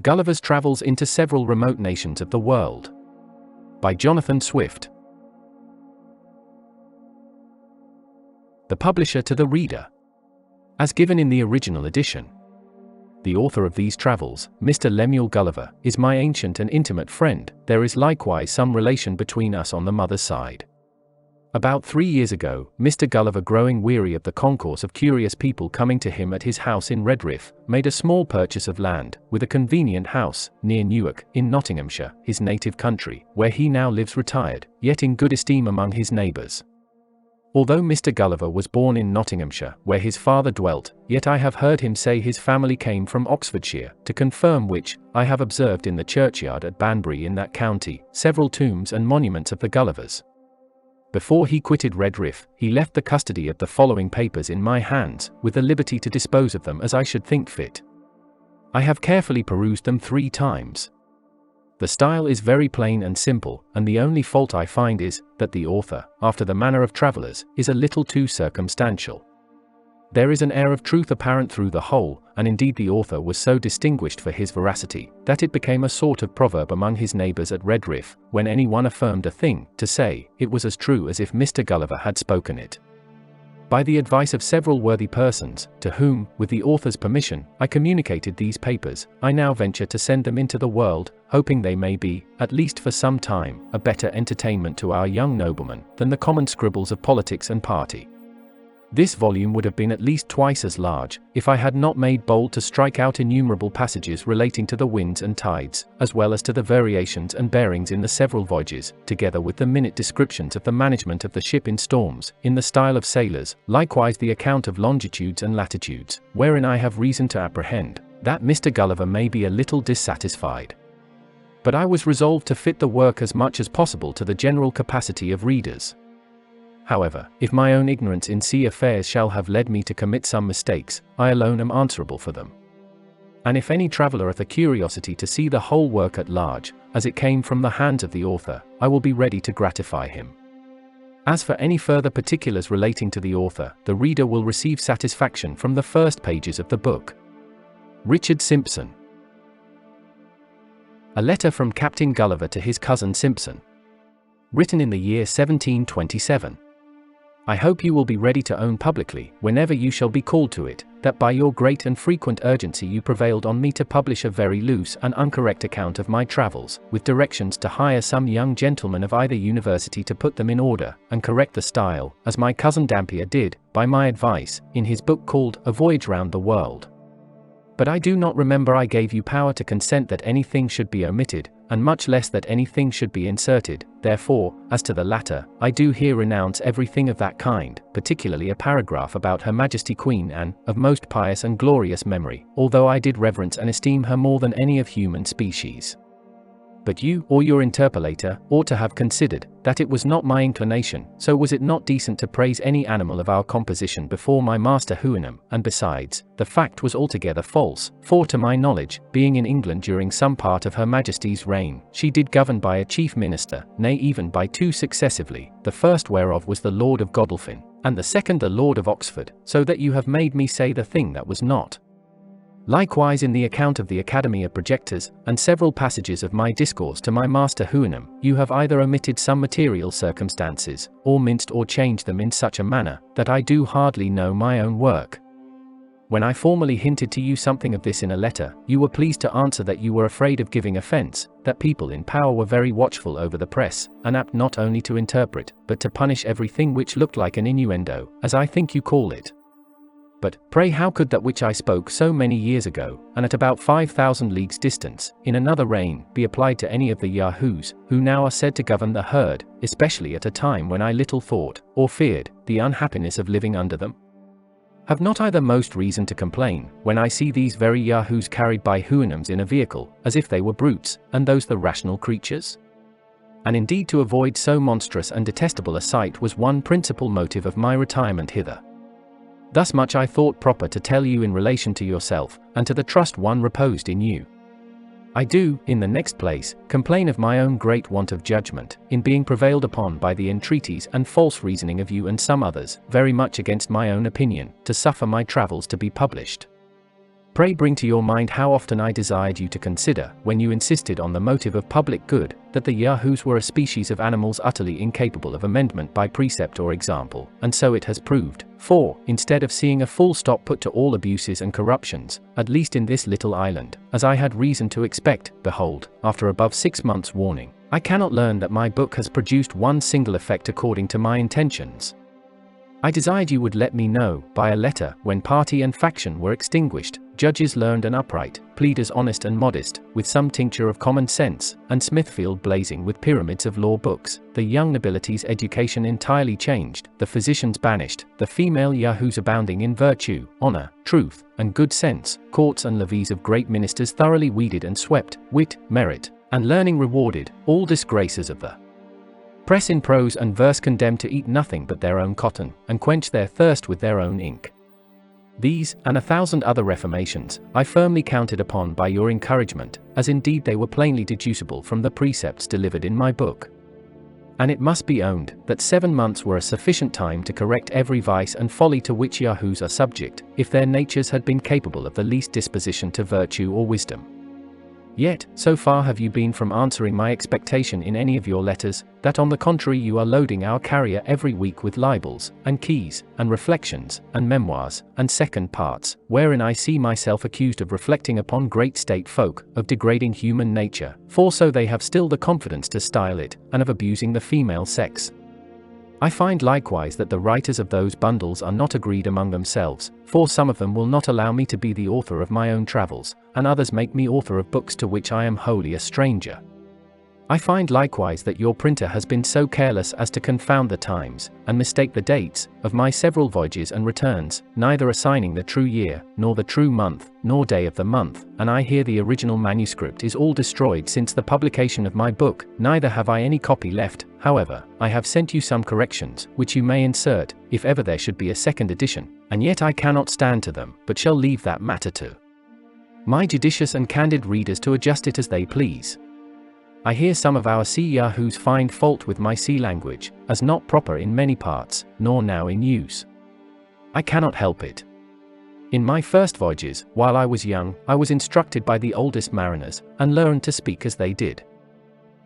Gulliver's Travels into Several Remote Nations of the World. By Jonathan Swift. The publisher to the reader. As given in the original edition. The author of these travels, Mr. Lemuel Gulliver, is my ancient and intimate friend. There is likewise some relation between us on the mother's side. About 3 years ago, Mr. Gulliver, growing weary of the concourse of curious people coming to him at his house in Redriff, made a small purchase of land, with a convenient house, near Newark, in Nottinghamshire, his native country, where he now lives retired, yet in good esteem among his neighbours. Although Mr. Gulliver was born in Nottinghamshire, where his father dwelt, yet I have heard him say his family came from Oxfordshire, to confirm which, I have observed in the churchyard at Banbury in that county, several tombs and monuments of the Gullivers. Before he quitted Redriff, he left the custody of the following papers in my hands, with the liberty to dispose of them as I should think fit. I have carefully perused them 3 times. The style is very plain and simple, and the only fault I find is, that the author, after the manner of travellers, is a little too circumstantial. There is an air of truth apparent through the whole, and indeed the author was so distinguished for his veracity, that it became a sort of proverb among his neighbours at Redriff, when any one affirmed a thing, to say, it was as true as if Mr. Gulliver had spoken it. By the advice of several worthy persons, to whom, with the author's permission, I communicated these papers, I now venture to send them into the world, hoping they may be, at least for some time, a better entertainment to our young noblemen, than the common scribbles of politics and party. This volume would have been at least twice as large, if I had not made bold to strike out innumerable passages relating to the winds and tides, as well as to the variations and bearings in the several voyages, together with the minute descriptions of the management of the ship in storms, in the style of sailors, likewise the account of longitudes and latitudes, wherein I have reason to apprehend, that Mr. Gulliver may be a little dissatisfied. But I was resolved to fit the work as much as possible to the general capacity of readers. However, if my own ignorance in sea affairs shall have led me to commit some mistakes, I alone am answerable for them. And if any traveller hath a curiosity to see the whole work at large, as it came from the hands of the author, I will be ready to gratify him. As for any further particulars relating to the author, the reader will receive satisfaction from the first pages of the book. Richard Simpson. A letter from Captain Gulliver to his cousin Simpson. Written in the year 1727. I hope you will be ready to own publicly, whenever you shall be called to it, that by your great and frequent urgency you prevailed on me to publish a very loose and uncorrect account of my travels, with directions to hire some young gentleman of either university to put them in order, and correct the style, as my cousin Dampier did, by my advice, in his book called A Voyage Round the World. But I do not remember I gave you power to consent that anything should be omitted, and much less that anything should be inserted. Therefore, as to the latter, I do here renounce everything of that kind, particularly a paragraph about Her Majesty Queen Anne, of most pious and glorious memory, although I did reverence and esteem her more than any of human species. But you, or your interpolator, ought to have considered, that it was not my inclination, so was it not decent to praise any animal of our composition before my master Houyhnhnmland, and besides, the fact was altogether false, for to my knowledge, being in England during some part of Her Majesty's reign, she did govern by a chief minister, nay even by 2 successively, the first whereof was the Lord of Godolphin, and the second the Lord of Oxford, so that you have made me say the thing that was not. Likewise in the account of the Academy of Projectors, and several passages of my discourse to my master Houyhnhnmland, you have either omitted some material circumstances, or minced or changed them in such a manner, that I do hardly know my own work. When I formerly hinted to you something of this in a letter, you were pleased to answer that you were afraid of giving offence, that people in power were very watchful over the press, and apt not only to interpret, but to punish everything which looked like an innuendo, as I think you call it. But, pray how could that which I spoke so many years ago, and at about 5,000 leagues distance, in another reign, be applied to any of the Yahoos, who now are said to govern the herd, especially at a time when I little thought, or feared, the unhappiness of living under them? Have not I the most reason to complain, when I see these very Yahoos carried by Houyhnhnmlands in a vehicle, as if they were brutes, and those the rational creatures? And indeed to avoid so monstrous and detestable a sight was one principal motive of my retirement hither. Thus much I thought proper to tell you in relation to yourself, and to the trust one reposed in you. I do, in the next place, complain of my own great want of judgment, in being prevailed upon by the entreaties and false reasoning of you and some others, very much against my own opinion, to suffer my travels to be published. Pray bring to your mind how often I desired you to consider, when you insisted on the motive of public good, that the Yahoos were a species of animals utterly incapable of amendment by precept or example, and so it has proved. For, instead of seeing a full stop put to all abuses and corruptions, at least in this little island, as I had reason to expect, behold, after above 6 months' warning, I cannot learn that my book has produced one single effect according to my intentions. I desired you would let me know, by a letter, when party and faction were extinguished, judges learned and upright, pleaders honest and modest, with some tincture of common sense, and Smithfield blazing with pyramids of law books, the young nobility's education entirely changed, the physicians banished, the female Yahoos abounding in virtue, honor, truth, and good sense, courts and levees of great ministers thoroughly weeded and swept, wit, merit, and learning rewarded, all disgraces of the press in prose and verse condemned to eat nothing but their own cotton, and quench their thirst with their own ink. These, and 1,000 other reformations, I firmly counted upon by your encouragement, as indeed they were plainly deducible from the precepts delivered in my book. And it must be owned, that 7 months were a sufficient time to correct every vice and folly to which Yahoos are subject, if their natures had been capable of the least disposition to virtue or wisdom. Yet, so far have you been from answering my expectation in any of your letters, that on the contrary you are loading our carrier every week with libels, and keys, and reflections, and memoirs, and second parts, wherein I see myself accused of reflecting upon great state folk, of degrading human nature, for so they have still the confidence to style it, and of abusing the female sex. I find likewise that the writers of those bundles are not agreed among themselves, for some of them will not allow me to be the author of my own travels, and others make me author of books to which I am wholly a stranger. I find likewise that your printer has been so careless as to confound the times, and mistake the dates, of my several voyages and returns, neither assigning the true year, nor the true month, nor day of the month, and I hear the original manuscript is all destroyed since the publication of my book, neither have I any copy left. However, I have sent you some corrections, which you may insert, if ever there should be a second edition, and yet I cannot stand to them, but shall leave that matter to my judicious and candid readers to adjust it as they please. I hear some of our sea Yahoos find fault with my sea language, as not proper in many parts, nor now in use. I cannot help it. In my first voyages, while I was young, I was instructed by the oldest mariners, and learned to speak as they did.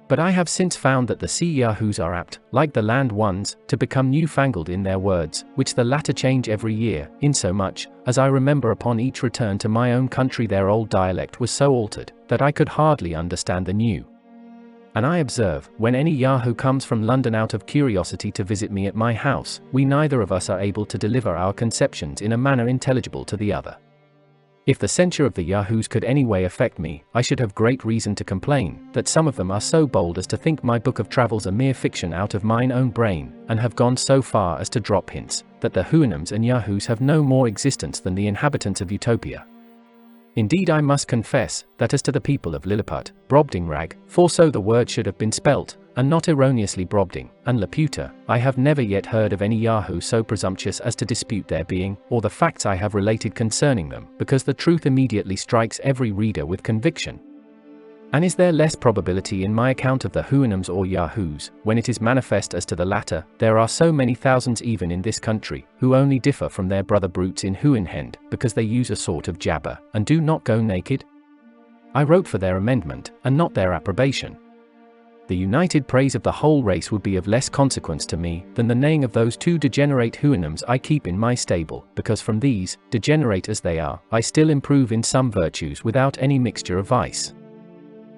But I have since found that the sea Yahoos are apt, like the land ones, to become newfangled in their words, which the latter change every year, insomuch, as I remember upon each return to my own country their old dialect was so altered, that I could hardly understand the new. And I observe, when any Yahoo comes from London out of curiosity to visit me at my house, we neither of us are able to deliver our conceptions in a manner intelligible to the other. If the censure of the Yahoos could any way affect me, I should have great reason to complain, that some of them are so bold as to think my book of travels a mere fiction out of mine own brain, and have gone so far as to drop hints, that the Houyhnhnmlands and Yahoos have no more existence than the inhabitants of Utopia. Indeed I must confess, that as to the people of Lilliput, Brobdingnag, for so the word should have been spelt, and not erroneously Brobding, and Laputa, I have never yet heard of any Yahoo so presumptuous as to dispute their being, or the facts I have related concerning them, because the truth immediately strikes every reader with conviction. And is there less probability in my account of the Houyhnhnmlands or Yahoos, when it is manifest as to the latter, there are so many thousands even in this country, who only differ from their brother brutes in Houyhnhnmland, because they use a sort of jabber, and do not go naked? I wrote for their amendment, and not their approbation. The united praise of the whole race would be of less consequence to me, than the neighing of those 2 degenerate Houyhnhnmlands I keep in my stable, because from these, degenerate as they are, I still improve in some virtues without any mixture of vice.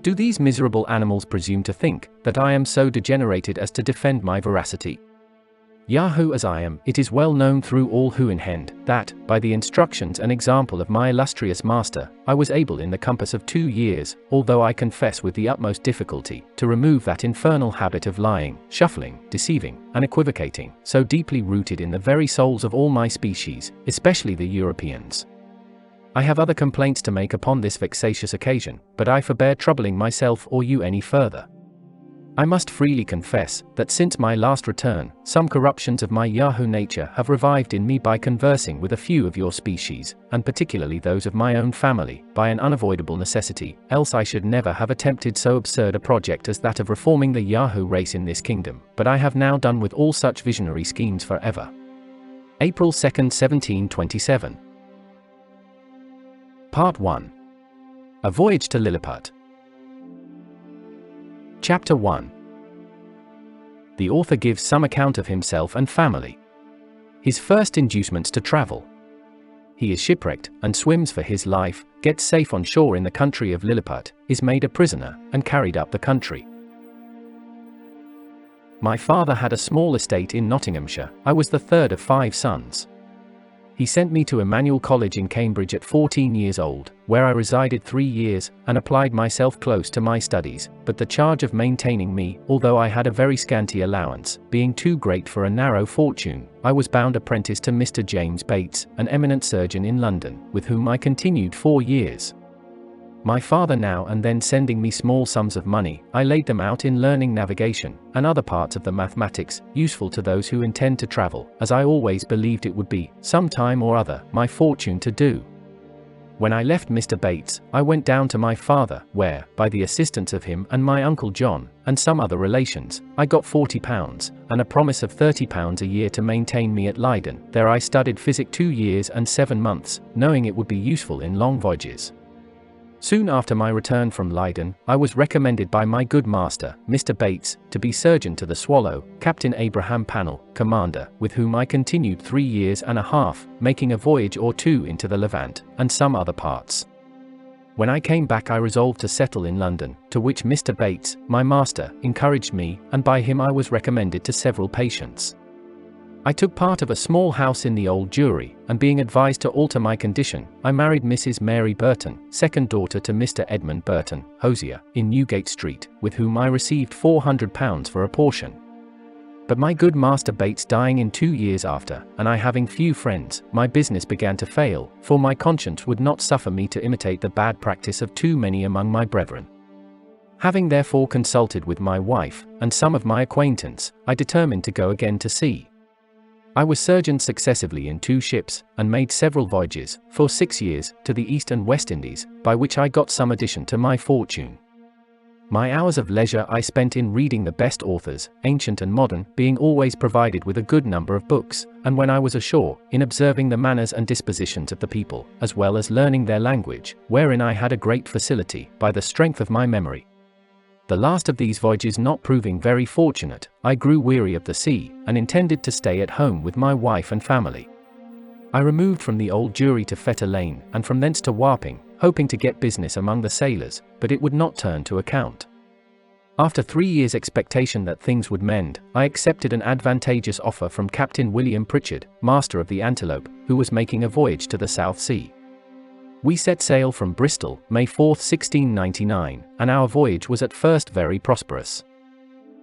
Do these miserable animals presume to think, that I am so degenerated as to defend my veracity? Yahoo as I am, it is well known through all Houyhnhnmland, that, by the instructions and example of my illustrious master, I was able in the compass of 2 years, although I confess with the utmost difficulty, to remove that infernal habit of lying, shuffling, deceiving, and equivocating, so deeply rooted in the very souls of all my species, especially the Europeans. I have other complaints to make upon this vexatious occasion, but I forbear troubling myself or you any further. I must freely confess, that since my last return, some corruptions of my Yahoo nature have revived in me by conversing with a few of your species, and particularly those of my own family, by an unavoidable necessity, else I should never have attempted so absurd a project as that of reforming the Yahoo race in this kingdom, but I have now done with all such visionary schemes for ever. April 2, 1727. Part 1. A Voyage to Lilliput. Chapter 1. The author gives some account of himself and family. His first inducements to travel. He is shipwrecked and swims for his life, gets safe on shore in the country of Lilliput, is made a prisoner, and carried up the country. My father had a small estate in Nottinghamshire. I was the third of 5 sons. He sent me to Emmanuel College in Cambridge at 14 years old, where I resided 3 years, and applied myself close to my studies, but the charge of maintaining me, although I had a very scanty allowance, being too great for a narrow fortune, I was bound apprentice to Mr. James Bates, an eminent surgeon in London, with whom I continued 4 years. My father now and then sending me small sums of money, I laid them out in learning navigation, and other parts of the mathematics, useful to those who intend to travel, as I always believed it would be, some time or other, my fortune to do. When I left Mr. Bates, I went down to my father, where, by the assistance of him and my uncle John, and some other relations, I got £40, and a promise of £30 a year to maintain me at Leiden. There I studied physic 2 years and 7 months, knowing it would be useful in long voyages. Soon after my return from Leiden, I was recommended by my good master, Mr. Bates, to be surgeon to the Swallow, Captain Abraham Pannell, commander, with whom I continued 3 years and a half, making a voyage or 2 into the Levant, and some other parts. When I came back I resolved to settle in London, to which Mr. Bates, my master, encouraged me, and by him I was recommended to several patients. I took part of a small house in the Old Jewry, and being advised to alter my condition, I married Mrs. Mary Burton, second daughter to Mr. Edmund Burton, hosier, in Newgate Street, with whom I received £400 for a portion. But my good master Bates dying in 2 years after, and I having few friends, my business began to fail, for my conscience would not suffer me to imitate the bad practice of too many among my brethren. Having therefore consulted with my wife, and some of my acquaintance, I determined to go again to sea. I was surgeon successively in 2 ships, and made several voyages, for 6 years, to the East and West Indies, by which I got some addition to my fortune. My hours of leisure I spent in reading the best authors, ancient and modern, being always provided with a good number of books, and when I was ashore, in observing the manners and dispositions of the people, as well as learning their language, wherein I had a great facility, by the strength of my memory. The last of these voyages not proving very fortunate, I grew weary of the sea, and intended to stay at home with my wife and family. I removed from the Old Jewry to Fetter Lane, and from thence to Wapping, hoping to get business among the sailors, but it would not turn to account. After 3 years' expectation that things would mend, I accepted an advantageous offer from Captain William Pritchard, master of the Antelope, who was making a voyage to the South Sea. We set sail from Bristol, May 4, 1699, and our voyage was at first very prosperous.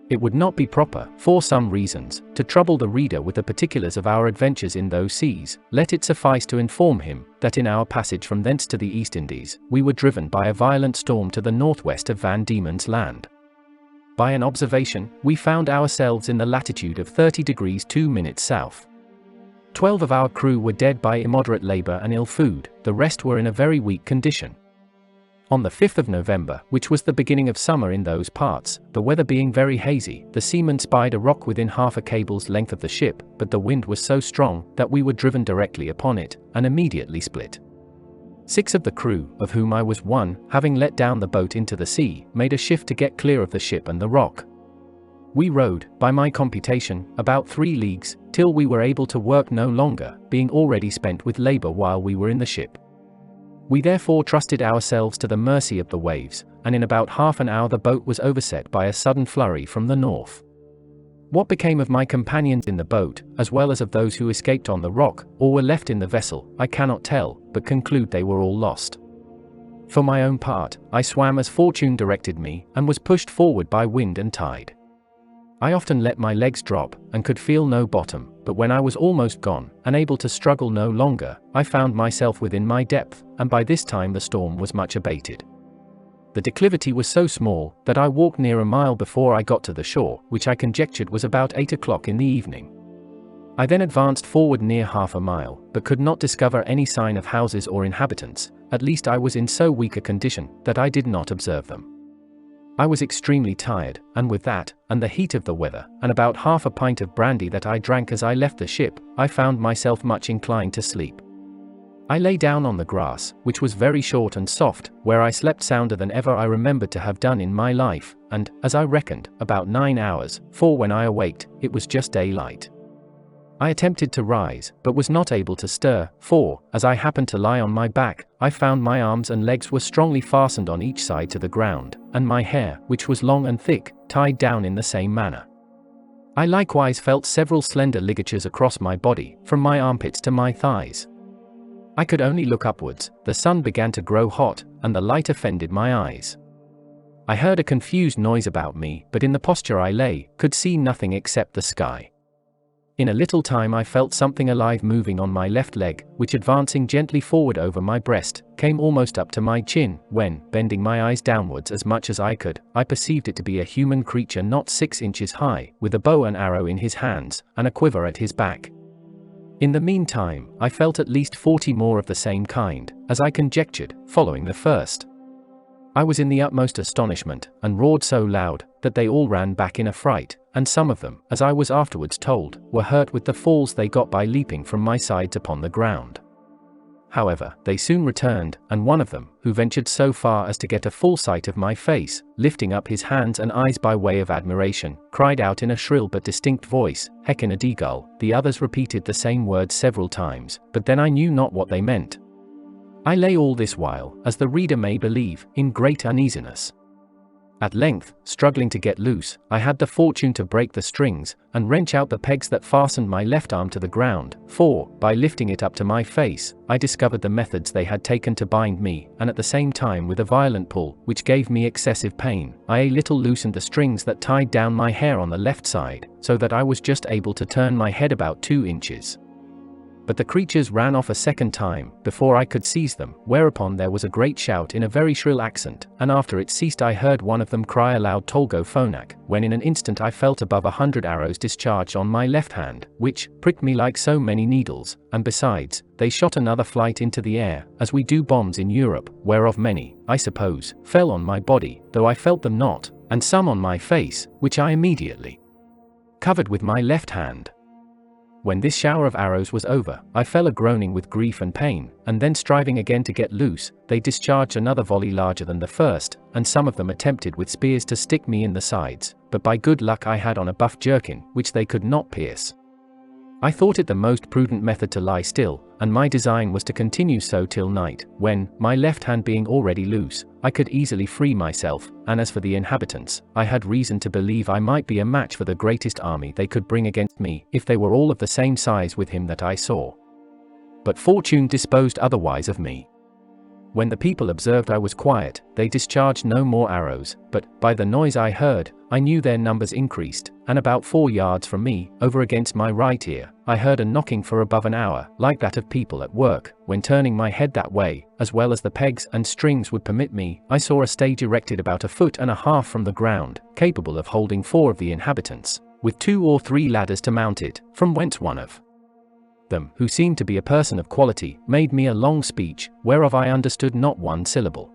It would not be proper, for some reasons, to trouble the reader with the particulars of our adventures in those seas. Let it suffice to inform him, that in our passage from thence to the East Indies, we were driven by a violent storm to the northwest of Van Diemen's Land. By an observation, we found ourselves in the latitude of 30 degrees 2 minutes south. 12 of our crew were dead by immoderate labour and ill food, the rest were in a very weak condition. On the 5th of November, which was the beginning of summer in those parts, the weather being very hazy, the seamen spied a rock within half a cable's length of the ship, but the wind was so strong, that we were driven directly upon it, and immediately split. 6 of the crew, of whom I was one, having let down the boat into the sea, made a shift to get clear of the ship and the rock. We rowed, by my computation, about 3 leagues, till we were able to work no longer, being already spent with labour while we were in the ship. We therefore trusted ourselves to the mercy of the waves, and in about half an hour the boat was overset by a sudden flurry from the north. What became of my companions in the boat, as well as of those who escaped on the rock, or were left in the vessel, I cannot tell, but conclude they were all lost. For my own part, I swam as fortune directed me, and was pushed forward by wind and tide. I often let my legs drop, and could feel no bottom, but when I was almost gone, and able to struggle no longer, I found myself within my depth, and by this time the storm was much abated. The declivity was so small, that I walked near a mile before I got to the shore, which I conjectured was about 8 o'clock in the evening. I then advanced forward near half a mile, but could not discover any sign of houses or inhabitants, at least I was in so weak a condition, that I did not observe them. I was extremely tired, and with that, and the heat of the weather, and about half a pint of brandy that I drank as I left the ship, I found myself much inclined to sleep. I lay down on the grass, which was very short and soft, where I slept sounder than ever I remembered to have done in my life, and, as I reckoned, about 9 hours, for when I awaked, it was just daylight. I attempted to rise, but was not able to stir, for, as I happened to lie on my back, I found my arms and legs were strongly fastened on each side to the ground, and my hair, which was long and thick, tied down in the same manner. I likewise felt several slender ligatures across my body, from my armpits to my thighs. I could only look upwards, the sun began to grow hot, and the light offended my eyes. I heard a confused noise about me, but in the posture I lay, could see nothing except the sky. In a little time I felt something alive moving on my left leg, which advancing gently forward over my breast, came almost up to my chin, when, bending my eyes downwards as much as I could, I perceived it to be a human creature not 6 inches high, with a bow and arrow in his hands, and a quiver at his back. In the meantime, I felt at least 40 more of the same kind, as I conjectured, following the first. I was in the utmost astonishment, and roared so loud, that they all ran back in affright, and some of them, as I was afterwards told, were hurt with the falls they got by leaping from my sides upon the ground. However, they soon returned, and one of them, who ventured so far as to get a full sight of my face, lifting up his hands and eyes by way of admiration, cried out in a shrill but distinct voice, "Heckin' a deagull." The others repeated the same words several times, but then I knew not what they meant. I lay all this while, as the reader may believe, in great uneasiness. At length, struggling to get loose, I had the fortune to break the strings, and wrench out the pegs that fastened my left arm to the ground, for, by lifting it up to my face, I discovered the methods they had taken to bind me, and at the same time with a violent pull, which gave me excessive pain, I a little loosened the strings that tied down my hair on the left side, so that I was just able to turn my head about 2 inches. But the creatures ran off a second time, before I could seize them, whereupon there was a great shout in a very shrill accent, and after it ceased I heard one of them cry aloud Tolgo Phonak, when in an instant I felt above 100 arrows discharged on my left hand, which pricked me like so many needles, and besides, they shot another flight into the air, as we do bombs in Europe, whereof many, I suppose, fell on my body, though I felt them not, and some on my face, which I immediately covered with my left hand. When this shower of arrows was over, I fell a groaning with grief and pain, and then striving again to get loose, they discharged another volley larger than the first, and some of them attempted with spears to stick me in the sides, but by good luck I had on a buff jerkin, which they could not pierce. I thought it the most prudent method to lie still, and my design was to continue so till night, when, my left hand being already loose, I could easily free myself, and as for the inhabitants, I had reason to believe I might be a match for the greatest army they could bring against me, if they were all of the same size with him that I saw. But fortune disposed otherwise of me. When the people observed I was quiet, they discharged no more arrows, but, by the noise I heard, I knew their numbers increased, and about 4 yards from me, over against my right ear, I heard a knocking for above an hour, like that of people at work. When turning my head that way, as well as the pegs and strings would permit me, I saw a stage erected about 1.5 feet from the ground, capable of holding 4 of the inhabitants, with 2 or 3 ladders to mount it, from whence one of them, who seemed to be a person of quality, made me a long speech, whereof I understood not one syllable.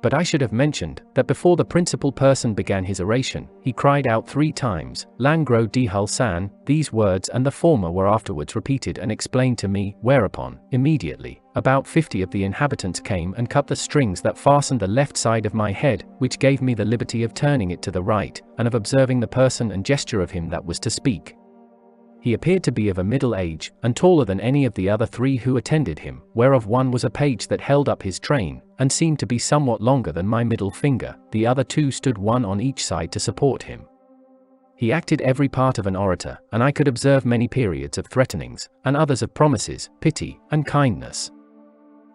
But I should have mentioned, that before the principal person began his oration, he cried out 3 times, Langro di Hulsan, these words, and the former were afterwards repeated and explained to me, whereupon, immediately, about 50 of the inhabitants came and cut the strings that fastened the left side of my head, which gave me the liberty of turning it to the right, and of observing the person and gesture of him that was to speak. He appeared to be of a middle age, and taller than any of the other 3 who attended him, whereof one was a page that held up his train, and seemed to be somewhat longer than my middle finger, the other 2 stood one on each side to support him. He acted every part of an orator, and I could observe many periods of threatenings, and others of promises, pity, and kindness.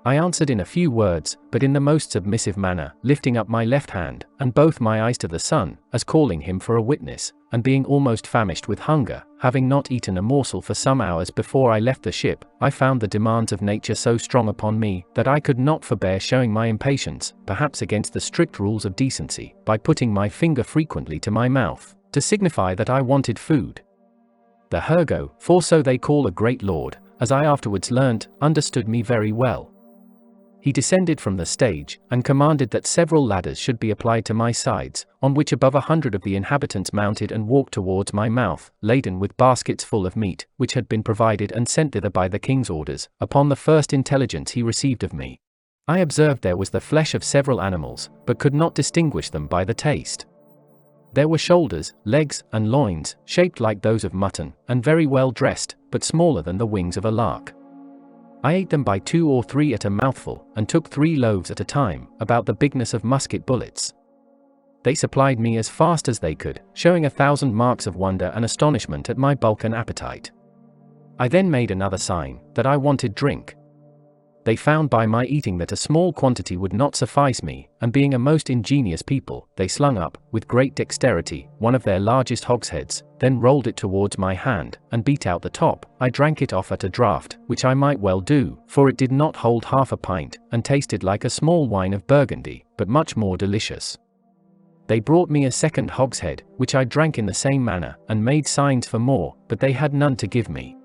I answered in a few words, but in the most submissive manner, lifting up my left hand, and both my eyes to the sun, as calling him for a witness, and being almost famished with hunger, having not eaten a morsel for some hours before I left the ship, I found the demands of nature so strong upon me, that I could not forbear showing my impatience, perhaps against the strict rules of decency, by putting my finger frequently to my mouth, to signify that I wanted food. The Hergo, for so they call a great lord, as I afterwards learnt, understood me very well. He descended from the stage, and commanded that several ladders should be applied to my sides, on which above 100 of the inhabitants mounted and walked towards my mouth, laden with baskets full of meat, which had been provided and sent thither by the king's orders, upon the first intelligence he received of me. I observed there was the flesh of several animals, but could not distinguish them by the taste. There were shoulders, legs, and loins, shaped like those of mutton, and very well dressed, but smaller than the wings of a lark. I ate them by 2 or 3 at a mouthful, and took 3 loaves at a time, about the bigness of musket bullets. They supplied me as fast as they could, showing 1,000 marks of wonder and astonishment at my bulk and appetite. I then made another sign, that I wanted drink. They found by my eating that a small quantity would not suffice me, and being a most ingenious people, they slung up, with great dexterity, one of their largest hogsheads, then rolled it towards my hand, and beat out the top. I drank it off at a draught, which I might well do, for it did not hold half a pint, and tasted like a small wine of Burgundy, but much more delicious. They brought me a second hogshead, which I drank in the same manner, and made signs for more, but they had none to give me.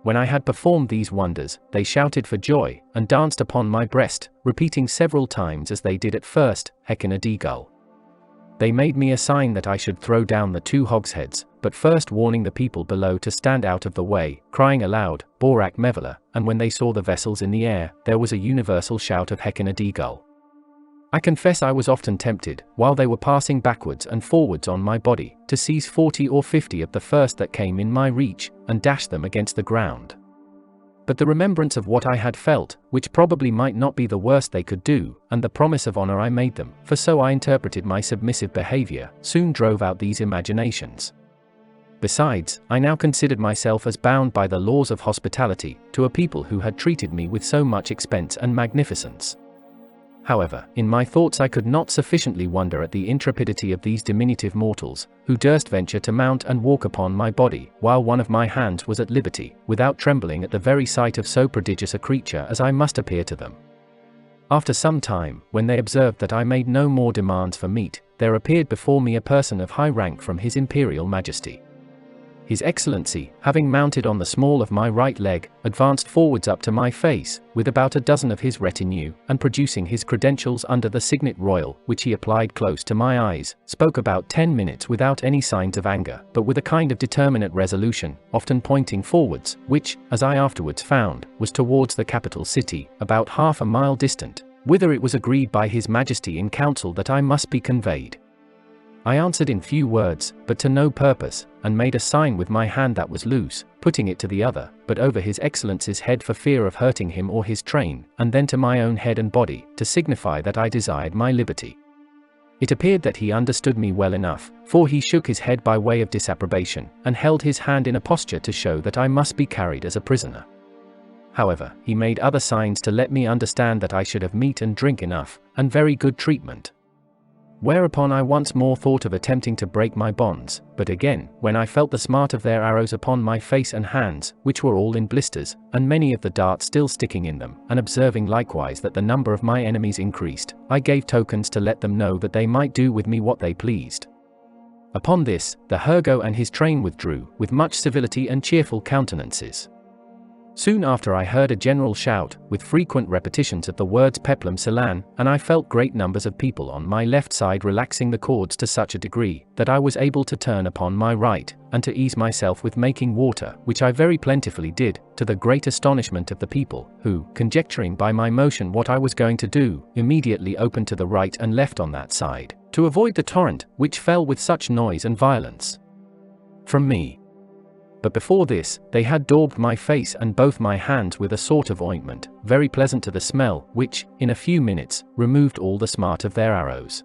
When I had performed these wonders, they shouted for joy, and danced upon my breast, repeating several times as they did at first, Houyhnhnmland. They made me a sign that I should throw down the 2 hogsheads, but first warning the people below to stand out of the way, crying aloud, Borak Mevela, and when they saw the vessels in the air, there was a universal shout of Houyhnhnmland. I confess I was often tempted, while they were passing backwards and forwards on my body, to seize 40 or 50 of the first that came in my reach, and dash them against the ground. But the remembrance of what I had felt, which probably might not be the worst they could do, and the promise of honor I made them, for so I interpreted my submissive behavior, soon drove out these imaginations. Besides, I now considered myself as bound by the laws of hospitality, to a people who had treated me with so much expense and magnificence. However, in my thoughts I could not sufficiently wonder at the intrepidity of these diminutive mortals, who durst venture to mount and walk upon my body, while one of my hands was at liberty, without trembling at the very sight of so prodigious a creature as I must appear to them. After some time, when they observed that I made no more demands for meat, there appeared before me a person of high rank from His Imperial Majesty. His Excellency, having mounted on the small of my right leg, advanced forwards up to my face, with about a dozen of his retinue, and producing his credentials under the signet royal, which he applied close to my eyes, spoke about 10 minutes without any signs of anger, but with a kind of determinate resolution, often pointing forwards, which, as I afterwards found, was towards the capital city, about half a mile distant, whither it was agreed by His Majesty in council that I must be conveyed. I answered in few words, but to no purpose, and made a sign with my hand that was loose, putting it to the other, but over His Excellency's head for fear of hurting him or his train, and then to my own head and body, to signify that I desired my liberty. It appeared that he understood me well enough, for he shook his head by way of disapprobation, and held his hand in a posture to show that I must be carried as a prisoner. However, he made other signs to let me understand that I should have meat and drink enough, and very good treatment. Whereupon I once more thought of attempting to break my bonds, but again, when I felt the smart of their arrows upon my face and hands, which were all in blisters, and many of the darts still sticking in them, and observing likewise that the number of my enemies increased, I gave tokens to let them know that they might do with me what they pleased. Upon this, the Hergo and his train withdrew, with much civility and cheerful countenances. Soon after I heard a general shout, with frequent repetitions of the words Peplum Selan, and I felt great numbers of people on my left side relaxing the cords to such a degree, that I was able to turn upon my right, and to ease myself with making water, which I very plentifully did, to the great astonishment of the people, who, conjecturing by my motion what I was going to do, immediately opened to the right and left on that side, to avoid the torrent, which fell with such noise and violence from me. But before this, they had daubed my face and both my hands with a sort of ointment, very pleasant to the smell, which, in a few minutes, removed all the smart of their arrows.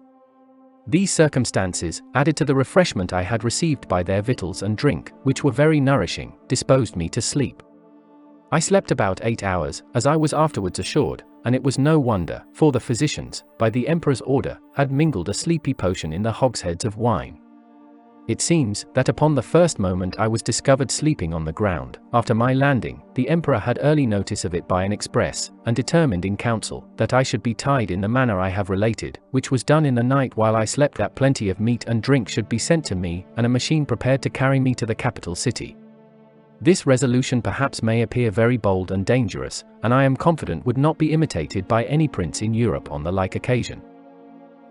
These circumstances, added to the refreshment I had received by their victuals and drink, which were very nourishing, disposed me to sleep. I slept about 8 hours, as I was afterwards assured, and it was no wonder, for the physicians, by the Emperor's order, had mingled a sleepy potion in the hogsheads of wine. It seems that upon the first moment I was discovered sleeping on the ground. After my landing, the Emperor had early notice of it by an express, and determined in council that I should be tied in the manner I have related, which was done in the night while I slept, that plenty of meat and drink should be sent to me, and a machine prepared to carry me to the capital city. This resolution perhaps may appear very bold and dangerous, and I am confident would not be imitated by any prince in Europe on the like occasion.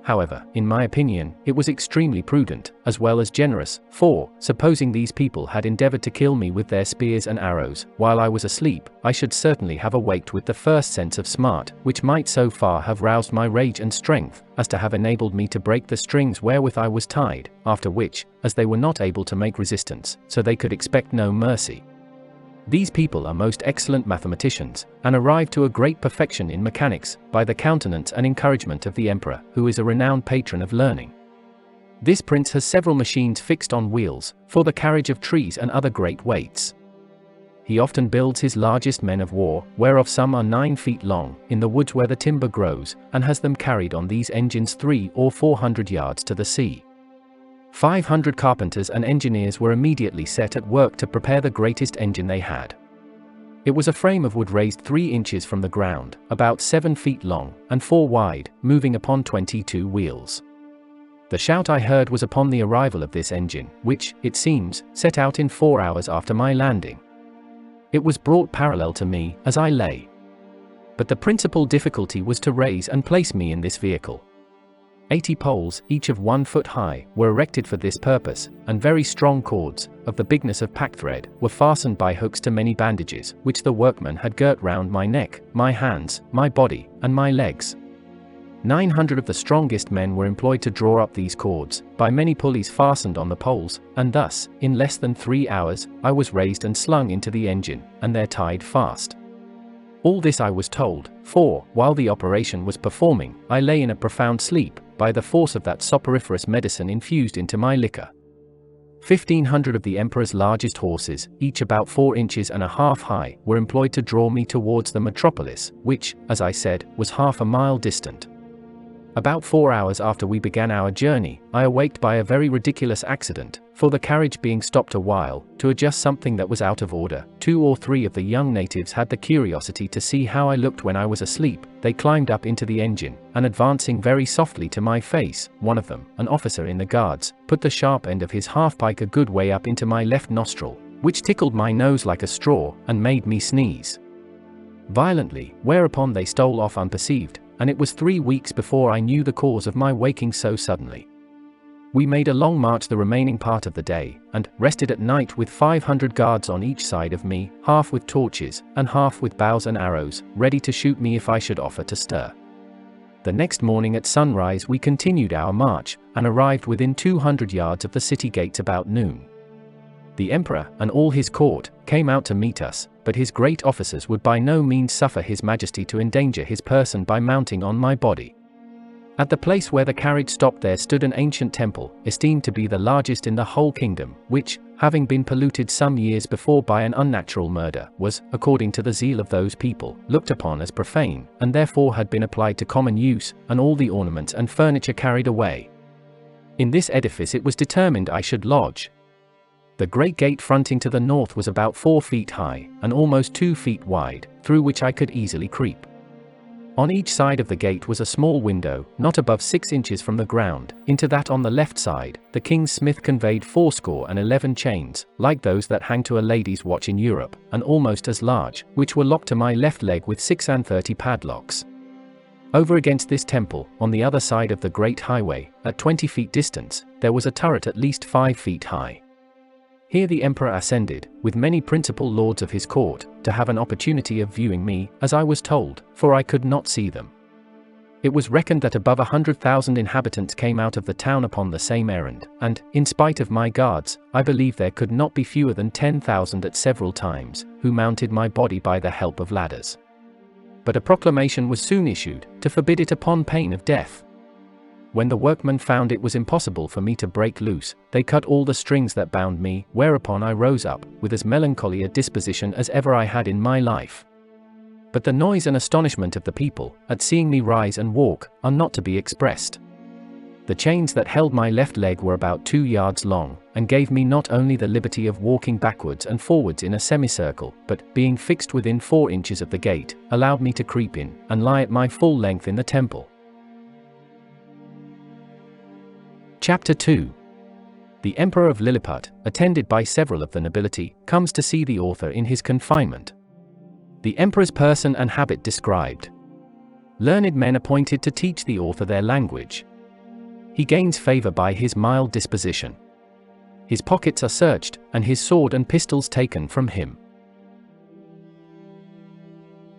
However, in my opinion, it was extremely prudent, as well as generous, for, supposing these people had endeavored to kill me with their spears and arrows, while I was asleep, I should certainly have awaked with the first sense of smart, which might so far have roused my rage and strength, as to have enabled me to break the strings wherewith I was tied, after which, as they were not able to make resistance, so they could expect no mercy. These people are most excellent mathematicians, and arrived to a great perfection in mechanics, by the countenance and encouragement of the emperor, who is a renowned patron of learning. This prince has several machines fixed on wheels, for the carriage of trees and other great weights. He often builds his largest men of war, whereof some are 9 feet long, in the woods where the timber grows, and has them carried on these engines 300 or 400 yards to the sea. 500 carpenters and engineers were immediately set at work to prepare the greatest engine they had. It was a frame of wood raised 3 inches from the ground, about 7 feet long, and 4 wide, moving upon 22 wheels. The shout I heard was upon the arrival of this engine, which, it seems, set out in 4 hours after my landing. It was brought parallel to me, as I lay. But the principal difficulty was to raise and place me in this vehicle. 80 poles, each of 1 foot high, were erected for this purpose, and very strong cords, of the bigness of packthread, were fastened by hooks to many bandages, which the workmen had girt round my neck, my hands, my body, and my legs. 900 of the strongest men were employed to draw up these cords, by many pulleys fastened on the poles, and thus, in less than 3 hours, I was raised and slung into the engine, and there tied fast. All this I was told, for, while the operation was performing, I lay in a profound sleep, by the force of that soporiferous medicine infused into my liquor. 1,500 of the emperor's largest horses, each about 4 inches and a half high, were employed to draw me towards the metropolis, which, as I said, was half a mile distant. About 4 hours after we began our journey, I awaked by a very ridiculous accident, for the carriage being stopped a while, to adjust something that was out of order. 2 or 3 of the young natives had the curiosity to see how I looked when I was asleep. They climbed up into the engine, and advancing very softly to my face, one of them, an officer in the guards, put the sharp end of his half-pike a good way up into my left nostril, which tickled my nose like a straw, and made me sneeze violently, whereupon they stole off unperceived, and it was 3 weeks before I knew the cause of my waking so suddenly. We made a long march the remaining part of the day, and rested at night with 500 guards on each side of me, half with torches, and half with bows and arrows, ready to shoot me if I should offer to stir. The next morning at sunrise we continued our march, and arrived within 200 yards of the city gates about noon. The emperor, and all his court, came out to meet us, but his great officers would by no means suffer his majesty to endanger his person by mounting on my body. At the place where the carriage stopped there stood an ancient temple, esteemed to be the largest in the whole kingdom, which, having been polluted some years before by an unnatural murder, was, according to the zeal of those people, looked upon as profane, and therefore had been applied to common use, and all the ornaments and furniture carried away. In this edifice it was determined I should lodge. The great gate fronting to the north was about 4 feet high, and almost 2 feet wide, through which I could easily creep. On each side of the gate was a small window, not above 6 inches from the ground. Into that on the left side, the king's smith conveyed 411 chains, like those that hang to a lady's watch in Europe, and almost as large, which were locked to my left leg with 36 padlocks. Over against this temple, on the other side of the great highway, at 20 feet distance, there was a turret at least 5 feet high. Here the emperor ascended, with many principal lords of his court, to have an opportunity of viewing me, as I was told, for I could not see them. It was reckoned that above 100,000 inhabitants came out of the town upon the same errand, and, in spite of my guards, I believe there could not be fewer than 10,000 at several times, who mounted my body by the help of ladders. But a proclamation was soon issued, to forbid it upon pain of death. When the workmen found it was impossible for me to break loose, they cut all the strings that bound me, whereupon I rose up, with as melancholy a disposition as ever I had in my life. But the noise and astonishment of the people, at seeing me rise and walk, are not to be expressed. The chains that held my left leg were about 2 yards long, and gave me not only the liberty of walking backwards and forwards in a semicircle, but, being fixed within 4 inches of the gate, allowed me to creep in, and lie at my full length in the temple. Chapter 2. The Emperor of Lilliput, attended by several of the nobility, comes to see the author in his confinement. The Emperor's person and habit described. Learned men appointed to teach the author their language. He gains favor by his mild disposition. His pockets are searched, and his sword and pistols taken from him.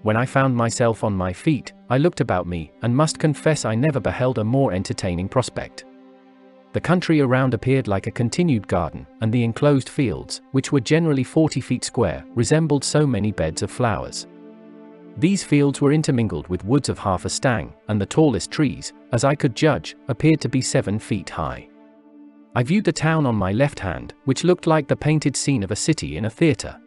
When I found myself on my feet, I looked about me, and must confess I never beheld a more entertaining prospect. The country around appeared like a continued garden, and the enclosed fields, which were generally 40 feet square, resembled so many beds of flowers. These fields were intermingled with woods of half a stang, and the tallest trees, as I could judge, appeared to be 7 feet high. I viewed the town on my left hand, which looked like the painted scene of a city in a theatre.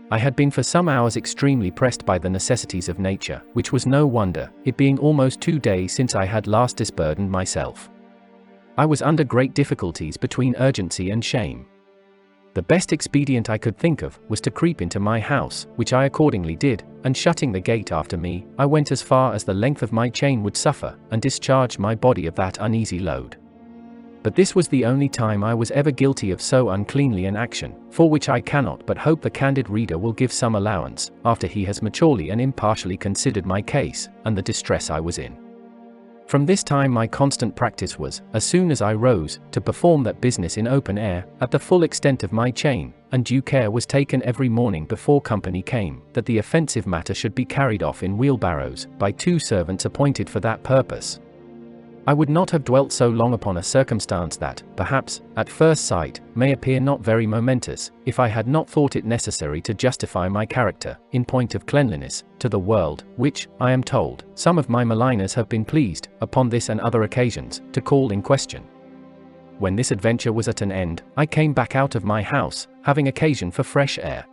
I had been for some hours extremely pressed by the necessities of nature, which was no wonder, it being almost 2 days since I had last disburdened myself. I was under great difficulties between urgency and shame. The best expedient I could think of was to creep into my house, which I accordingly did, and shutting the gate after me, I went as far as the length of my chain would suffer, and discharged my body of that uneasy load. But this was the only time I was ever guilty of so uncleanly an action, for which I cannot but hope the candid reader will give some allowance, after he has maturely and impartially considered my case, and the distress I was in. From this time my constant practice was, as soon as I rose, to perform that business in open air, at the full extent of my chain, and due care was taken every morning before company came, that the offensive matter should be carried off in wheelbarrows, by 2 servants appointed for that purpose. I would not have dwelt so long upon a circumstance that, perhaps, at first sight, may appear not very momentous, if I had not thought it necessary to justify my character, in point of cleanliness, to the world, which, I am told, some of my maligners have been pleased, upon this and other occasions, to call in question. When this adventure was at an end, I came back out of my house, having occasion for fresh air.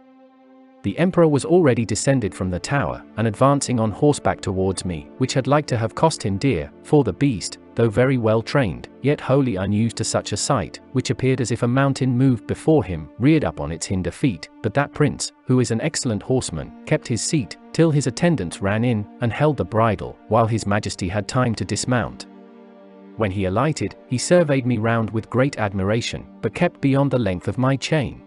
The Emperor was already descended from the tower, and advancing on horseback towards me, which had like to have cost him dear, for the beast, though very well trained, yet wholly unused to such a sight, which appeared as if a mountain moved before him, reared up on its hinder feet, but that prince, who is an excellent horseman, kept his seat, till his attendants ran in, and held the bridle, while his majesty had time to dismount. When he alighted, he surveyed me round with great admiration, but kept beyond the length of my chain.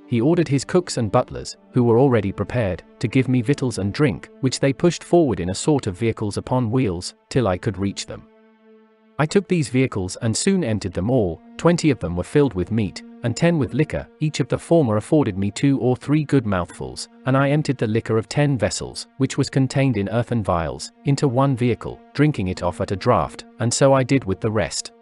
He ordered his cooks and butlers, who were already prepared, to give me victuals and drink, which they pushed forward in a sort of vehicles upon wheels, till I could reach them. I took these vehicles and soon emptied them all. 20 of them were filled with meat, and 10 with liquor, each of the former afforded me 2 or 3 good mouthfuls, and I emptied the liquor of 10 vessels, which was contained in earthen vials, into one vehicle, drinking it off at a draught, and so I did with the rest.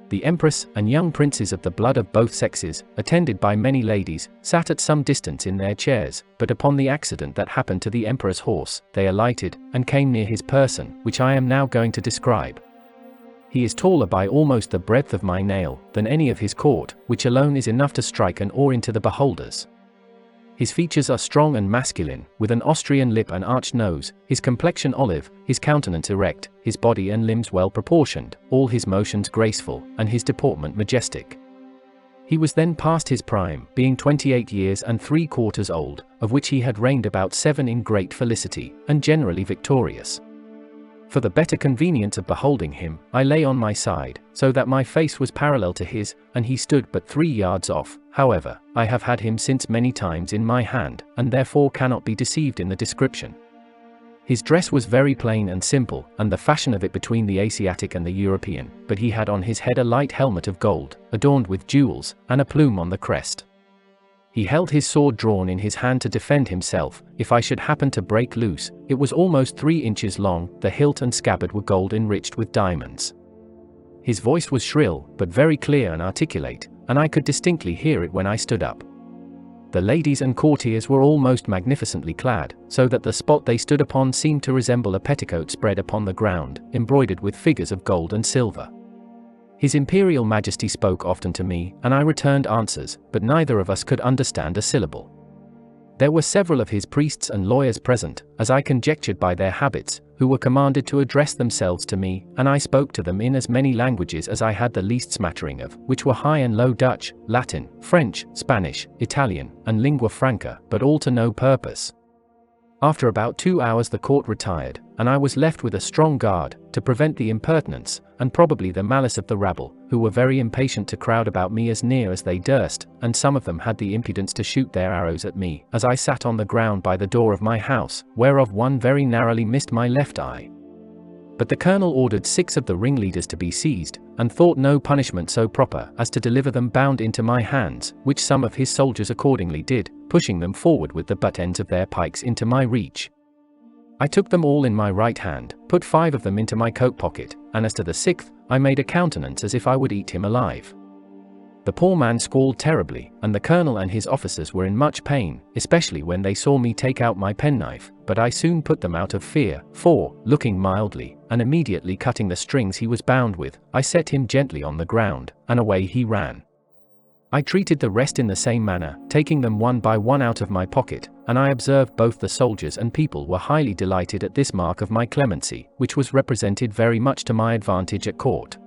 The Empress, and young princes of the blood of both sexes, attended by many ladies, sat at some distance in their chairs, but upon the accident that happened to the Emperor's horse, they alighted, and came near his person, which I am now going to describe. He is taller by almost the breadth of my nail, than any of his court, which alone is enough to strike an awe into the beholders. His features are strong and masculine, with an Austrian lip and arched nose, his complexion olive, his countenance erect, his body and limbs well proportioned, all his motions graceful, and his deportment majestic. He was then past his prime, being 28 years and 3/4 old, of which he had reigned about 7 in great felicity, and generally victorious. For the better convenience of beholding him, I lay on my side, so that my face was parallel to his, and he stood but 3 yards off. However, I have had him since many times in my hand, and therefore cannot be deceived in the description. His dress was very plain and simple, and the fashion of it between the Asiatic and the European, but he had on his head a light helmet of gold, adorned with jewels, and a plume on the crest. He held his sword drawn in his hand to defend himself, if I should happen to break loose. It was almost 3 inches long, the hilt and scabbard were gold enriched with diamonds. His voice was shrill, but very clear and articulate, and I could distinctly hear it when I stood up. The ladies and courtiers were all most magnificently clad, so that the spot they stood upon seemed to resemble a petticoat spread upon the ground, embroidered with figures of gold and silver. His Imperial Majesty spoke often to me, and I returned answers, but neither of us could understand a syllable. There were several of his priests and lawyers present, as I conjectured by their habits, who were commanded to address themselves to me, and I spoke to them in as many languages as I had the least smattering of, which were High and Low Dutch, Latin, French, Spanish, Italian, and lingua franca, but all to no purpose. After about 2 hours the court retired, and I was left with a strong guard, to prevent the impertinence, and probably the malice of the rabble, who were very impatient to crowd about me as near as they durst, and some of them had the impudence to shoot their arrows at me, as I sat on the ground by the door of my house, whereof one very narrowly missed my left eye. But the colonel ordered 6 of the ringleaders to be seized, and thought no punishment so proper as to deliver them bound into my hands, which some of his soldiers accordingly did, pushing them forward with the butt ends of their pikes into my reach. I took them all in my right hand, put 5 of them into my coat pocket, and as to the 6th, I made a countenance as if I would eat him alive. The poor man squalled terribly, and the colonel and his officers were in much pain, especially when they saw me take out my penknife, but I soon put them out of fear, for, looking mildly, and immediately cutting the strings he was bound with, I set him gently on the ground, and away he ran. I treated the rest in the same manner, taking them one by one out of my pocket, and I observed both the soldiers and people were highly delighted at this mark of my clemency, which was represented very much to my advantage at court.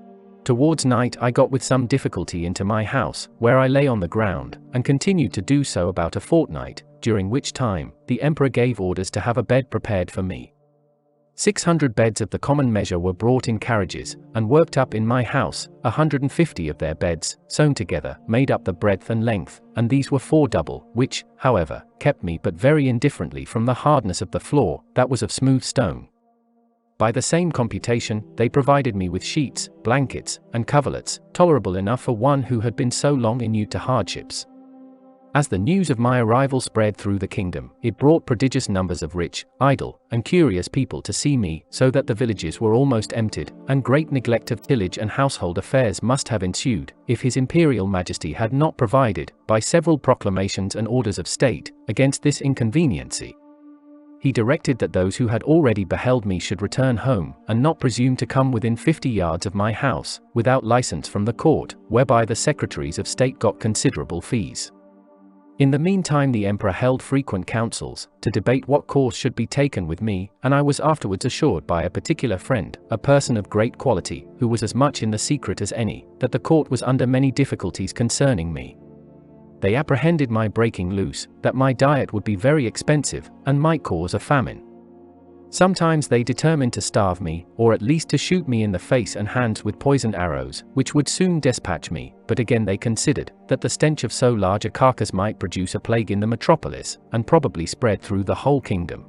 Towards night I got with some difficulty into my house, where I lay on the ground, and continued to do so about a fortnight, during which time, the emperor gave orders to have a bed prepared for me. 600 beds of the common measure were brought in carriages, and worked up in my house. 150 of their beds, sewn together, made up the breadth and length, and these were 4 double, which, however, kept me but very indifferently from the hardness of the floor, that was of smooth stone. By the same computation, they provided me with sheets, blankets, and coverlets, tolerable enough for one who had been so long inured to hardships. As the news of my arrival spread through the kingdom, it brought prodigious numbers of rich, idle, and curious people to see me, so that the villages were almost emptied, and great neglect of tillage and household affairs must have ensued, if his imperial majesty had not provided, by several proclamations and orders of state, against this inconveniency. He directed that those who had already beheld me should return home, and not presume to come within 50 yards of my house, without license from the court, whereby the secretaries of state got considerable fees. In the meantime the emperor held frequent councils, to debate what course should be taken with me, and I was afterwards assured by a particular friend, a person of great quality, who was as much in the secret as any, that the court was under many difficulties concerning me. They apprehended my breaking loose, that my diet would be very expensive, and might cause a famine. Sometimes they determined to starve me, or at least to shoot me in the face and hands with poisoned arrows, which would soon dispatch me, but again they considered, that the stench of so large a carcass might produce a plague in the metropolis, and probably spread through the whole kingdom.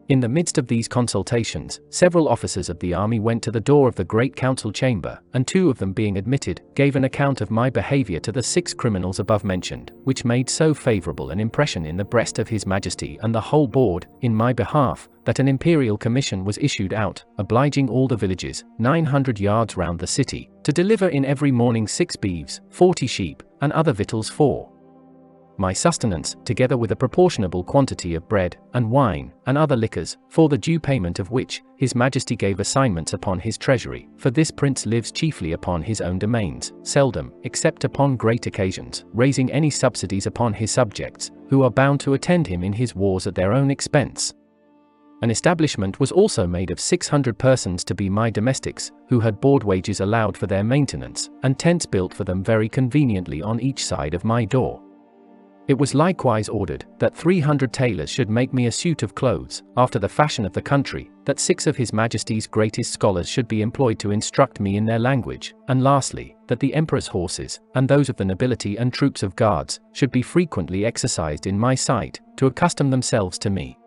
In the midst of these consultations, several officers of the army went to the door of the great council chamber, and 2 of them being admitted, gave an account of my behaviour to the 6 criminals above mentioned, which made so favourable an impression in the breast of his majesty and the whole board, in my behalf, that an imperial commission was issued out, obliging all the villages, 900 yards round the city, to deliver in every morning 6 beeves, 40 sheep, and other victuals for my sustenance, together with a proportionable quantity of bread, and wine, and other liquors, for the due payment of which, his majesty gave assignments upon his treasury, for this prince lives chiefly upon his own domains, seldom, except upon great occasions, raising any subsidies upon his subjects, who are bound to attend him in his wars at their own expense. An establishment was also made of 600 persons to be my domestics, who had board wages allowed for their maintenance, and tents built for them very conveniently on each side of my door. It was likewise ordered, that 300 tailors should make me a suit of clothes, after the fashion of the country, that 6 of his majesty's greatest scholars should be employed to instruct me in their language, and lastly, that the emperor's horses, and those of the nobility and troops of guards, should be frequently exercised in my sight, to accustom themselves to me.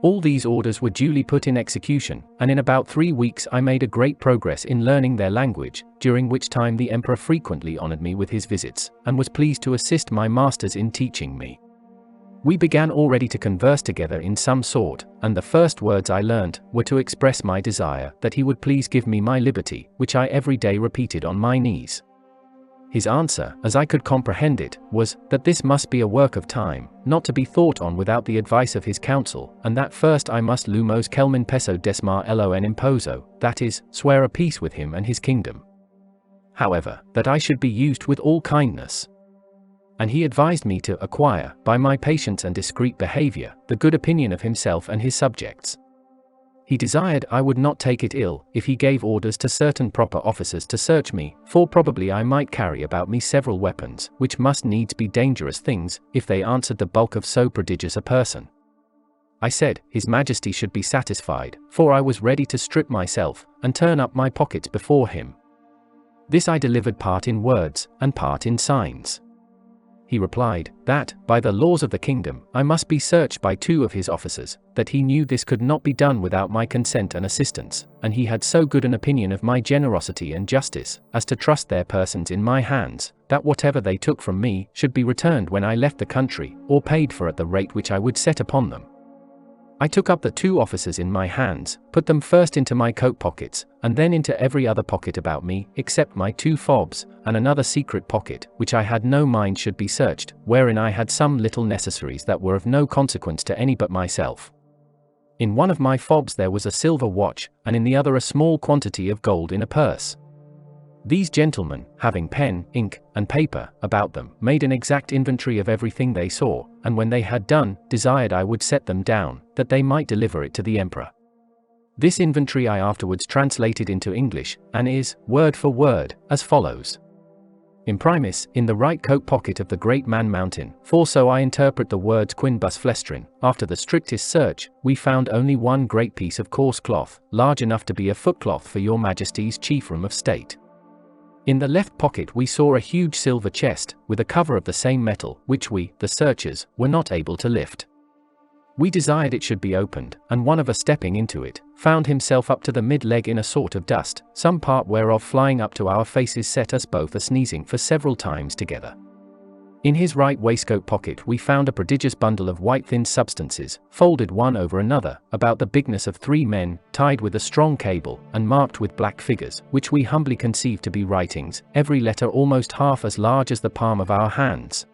All these orders were duly put in execution, and in about 3 weeks I made a great progress in learning their language, during which time the emperor frequently honored me with his visits, and was pleased to assist my masters in teaching me. We began already to converse together in some sort, and the first words I learnt were to express my desire that he would please give me my liberty, which I every day repeated on my knees. His answer, as I could comprehend it, was, that this must be a work of time, not to be thought on without the advice of his council, and that first I must lumos kelmin peso desmar lon imposo, that is, swear a peace with him and his kingdom. However, that I should be used with all kindness. And he advised me to acquire, by my patience and discreet behaviour, the good opinion of himself and his subjects. He desired I would not take it ill, if he gave orders to certain proper officers to search me, for probably I might carry about me several weapons, which must needs be dangerous things, if they answered the bulk of so prodigious a person. I said, His Majesty should be satisfied, for I was ready to strip myself, and turn up my pockets before him. This I delivered part in words, and part in signs. He replied, that, by the laws of the kingdom, I must be searched by 2 of his officers, that he knew this could not be done without my consent and assistance, and he had so good an opinion of my generosity and justice, as to trust their persons in my hands, that whatever they took from me, should be returned when I left the country, or paid for at the rate which I would set upon them. I took up the 2 officers in my hands, put them first into my coat pockets, and then into every other pocket about me, except my 2 fobs, and another secret pocket, which I had no mind should be searched, wherein I had some little necessaries that were of no consequence to any but myself. In one of my fobs there was a silver watch, and in the other a small quantity of gold in a purse. These gentlemen, having pen, ink, and paper about them, made an exact inventory of everything they saw, and when they had done, desired I would set them down, that they might deliver it to the emperor. This inventory I afterwards translated into English, and is, word for word, as follows. Imprimis, in the right coat pocket of the great man Mountain, for so I interpret the words quinbus flestrin, after the strictest search, we found only one great piece of coarse cloth, large enough to be a footcloth for your Majesty's chief room of state. In the left pocket we saw a huge silver chest, with a cover of the same metal, which we, the searchers, were not able to lift. We desired it should be opened, and one of us stepping into it, found himself up to the mid-leg in a sort of dust, some part whereof flying up to our faces set us both a-sneezing for several times together. In his right waistcoat pocket we found a prodigious bundle of white thin substances, folded one over another, about the bigness of 3 men, tied with a strong cable, and marked with black figures, which we humbly conceived to be writings, every letter almost half as large as the palm of our hands.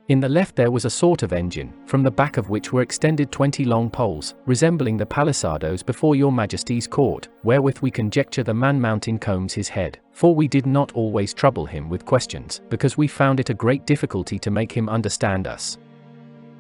In the left there was a sort of engine, from the back of which were extended 20 long poles, resembling the palisadoes before your Majesty's court, wherewith we conjecture the man Mountain combs his head, for we did not always trouble him with questions, because we found it a great difficulty to make him understand us.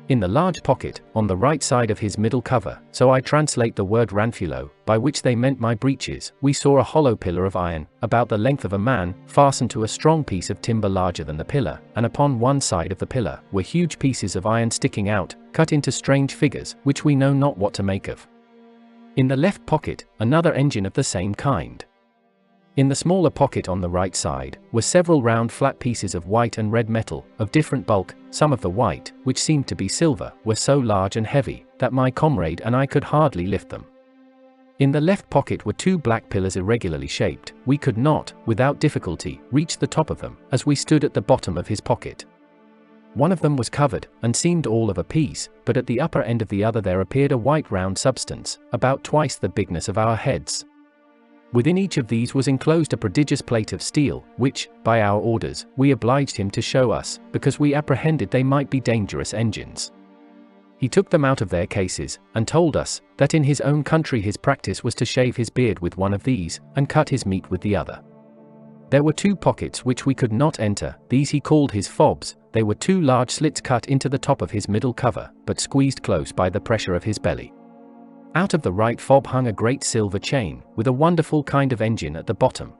In the large pocket, on the right side of his middle cover, so I translate the word ranfulo, by which they meant my breeches, we saw a hollow pillar of iron, about the length of a man, fastened to a strong piece of timber larger than the pillar, and upon one side of the pillar, were huge pieces of iron sticking out, cut into strange figures, which we know not what to make of. In the left pocket, another engine of the same kind. In the smaller pocket on the right side, were several round flat pieces of white and red metal, of different bulk. Some of the white, which seemed to be silver, were so large and heavy, that my comrade and I could hardly lift them. In the left pocket were 2 black pillars irregularly shaped. We could not, without difficulty, reach the top of them, as we stood at the bottom of his pocket. One of them was covered, and seemed all of a piece, but at the upper end of the other there appeared a white round substance, about twice the bigness of our heads. Within each of these was enclosed a prodigious plate of steel, which, by our orders, we obliged him to show us, because we apprehended they might be dangerous engines. He took them out of their cases, and told us, that in his own country his practice was to shave his beard with one of these, and cut his meat with the other. There were 2 pockets which we could not enter, these he called his fobs. They were 2 large slits cut into the top of his middle cover, but squeezed close by the pressure of his belly. Out of the right fob hung a great silver chain, with a wonderful kind of engine at the bottom.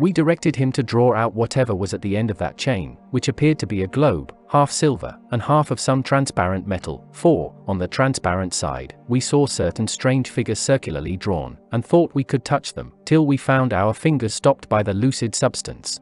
We directed him to draw out whatever was at the end of that chain, which appeared to be a globe, half silver, and half of some transparent metal, for, on the transparent side, we saw certain strange figures circularly drawn, and thought we could touch them, till we found our fingers stopped by the lucid substance.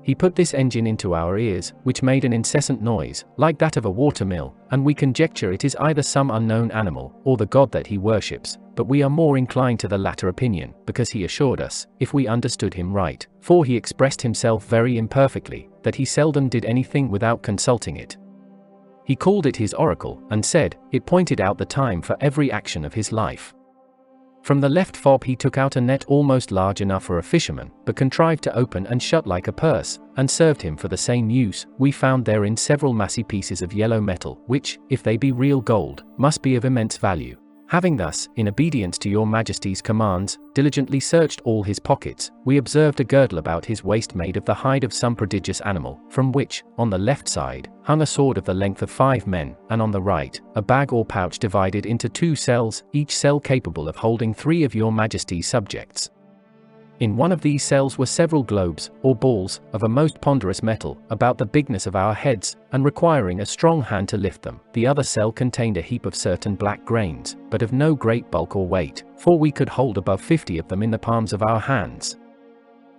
He put this engine into our ears, which made an incessant noise, like that of a water-mill, and we conjecture it is either some unknown animal, or the god that he worships, but we are more inclined to the latter opinion, because he assured us, if we understood him right, for he expressed himself very imperfectly, that he seldom did anything without consulting it. He called it his oracle, and said, it pointed out the time for every action of his life. From the left fob he took out a net almost large enough for a fisherman, but contrived to open and shut like a purse, and served him for the same use. We found therein several massy pieces of yellow metal, which, if they be real gold, must be of immense value. Having thus, in obedience to your Majesty's commands, diligently searched all his pockets, we observed a girdle about his waist made of the hide of some prodigious animal, from which, on the left side, hung a sword of the length of 5 men, and on the right, a bag or pouch divided into 2 cells, each cell capable of holding 3 of your Majesty's subjects. In one of these cells were several globes, or balls, of a most ponderous metal, about the bigness of our heads, and requiring a strong hand to lift them. The other cell contained a heap of certain black grains, but of no great bulk or weight, for we could hold above 50 of them in the palms of our hands.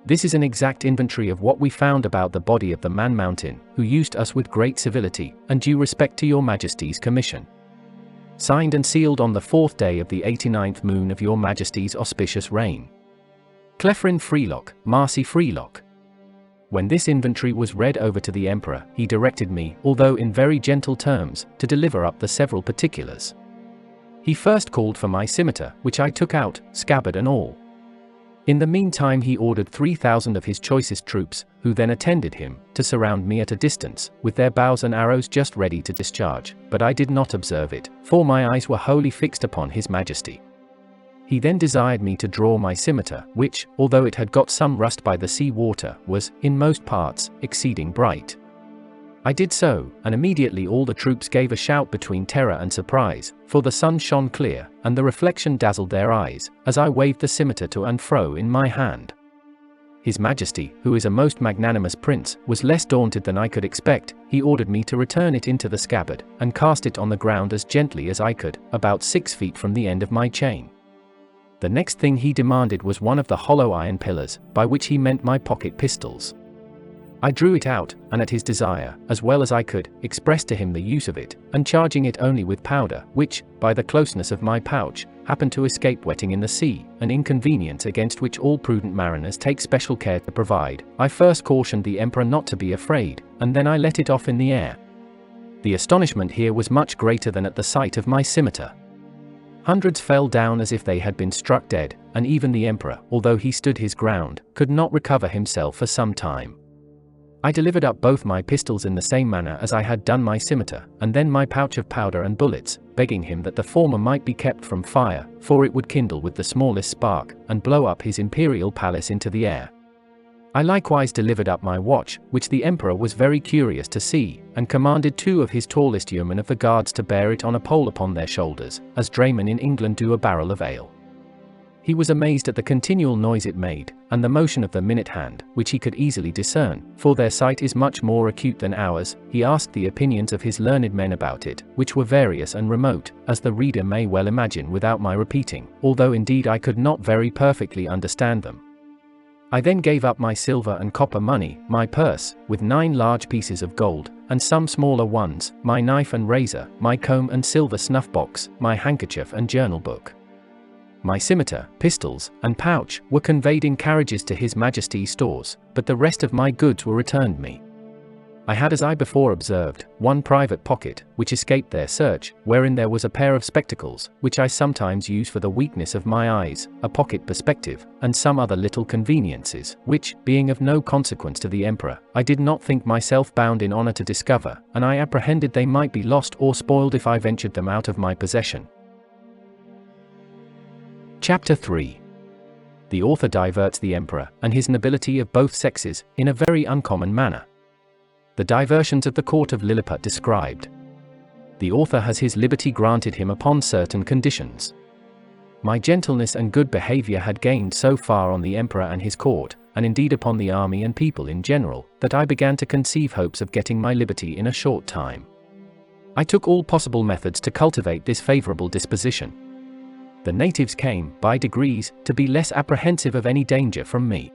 This is an exact inventory of what we found about the body of the Man Mountain, who used us with great civility, and due respect to your Majesty's commission. Signed and sealed on the 4th day of the 89th moon of your Majesty's auspicious reign. Clefrin Freelock, Marcy Freelock. When this inventory was read over to the Emperor, he directed me, although in very gentle terms, to deliver up the several particulars. He first called for my scimitar, which I took out, scabbard and all. In the meantime he ordered 3,000 of his choicest troops, who then attended him, to surround me at a distance, with their bows and arrows just ready to discharge, but I did not observe it, for my eyes were wholly fixed upon his Majesty. He then desired me to draw my scimitar, which, although it had got some rust by the sea water, was, in most parts, exceeding bright. I did so, and immediately all the troops gave a shout between terror and surprise, for the sun shone clear, and the reflection dazzled their eyes, as I waved the scimitar to and fro in my hand. His Majesty, who is a most magnanimous prince, was less daunted than I could expect. He ordered me to return it into the scabbard, and cast it on the ground as gently as I could, about 6 feet from the end of my chain. The next thing he demanded was one of the hollow iron pillars, by which he meant my pocket pistols. I drew it out, and at his desire, as well as I could, expressed to him the use of it, and charging it only with powder, which, by the closeness of my pouch, happened to escape wetting in the sea, an inconvenience against which all prudent mariners take special care to provide, I first cautioned the Emperor not to be afraid, and then I let it off in the air. The astonishment here was much greater than at the sight of my scimitar. Hundreds fell down as if they had been struck dead, and even the Emperor, although he stood his ground, could not recover himself for some time. I delivered up both my pistols in the same manner as I had done my scimitar, and then my pouch of powder and bullets, begging him that the former might be kept from fire, for it would kindle with the smallest spark, and blow up his imperial palace into the air. I likewise delivered up my watch, which the Emperor was very curious to see, and commanded 2 of his tallest yeomen of the guards to bear it on a pole upon their shoulders, as draymen in England do a barrel of ale. He was amazed at the continual noise it made, and the motion of the minute hand, which he could easily discern, for their sight is much more acute than ours. He asked the opinions of his learned men about it, which were various and remote, as the reader may well imagine without my repeating, although indeed I could not very perfectly understand them. I then gave up my silver and copper money, my purse, with 9 large pieces of gold, and some smaller ones, my knife and razor, my comb and silver snuff-box, my handkerchief and journal book. My scimitar, pistols, and pouch were conveyed in carriages to His Majesty's stores, but the rest of my goods were returned me. I had, as I before observed, one private pocket, which escaped their search, wherein there was a pair of spectacles, which I sometimes use for the weakness of my eyes, a pocket perspective, and some other little conveniences, which, being of no consequence to the Emperor, I did not think myself bound in honor to discover, and I apprehended they might be lost or spoiled if I ventured them out of my possession. Chapter 3. The author diverts the Emperor, and his nobility of both sexes, in a very uncommon manner. The diversions of the court of Lilliput described. The author has his liberty granted him upon certain conditions. My gentleness and good behaviour had gained so far on the Emperor and his court, and indeed upon the army and people in general, that I began to conceive hopes of getting my liberty in a short time. I took all possible methods to cultivate this favourable disposition. The natives came, by degrees, to be less apprehensive of any danger from me.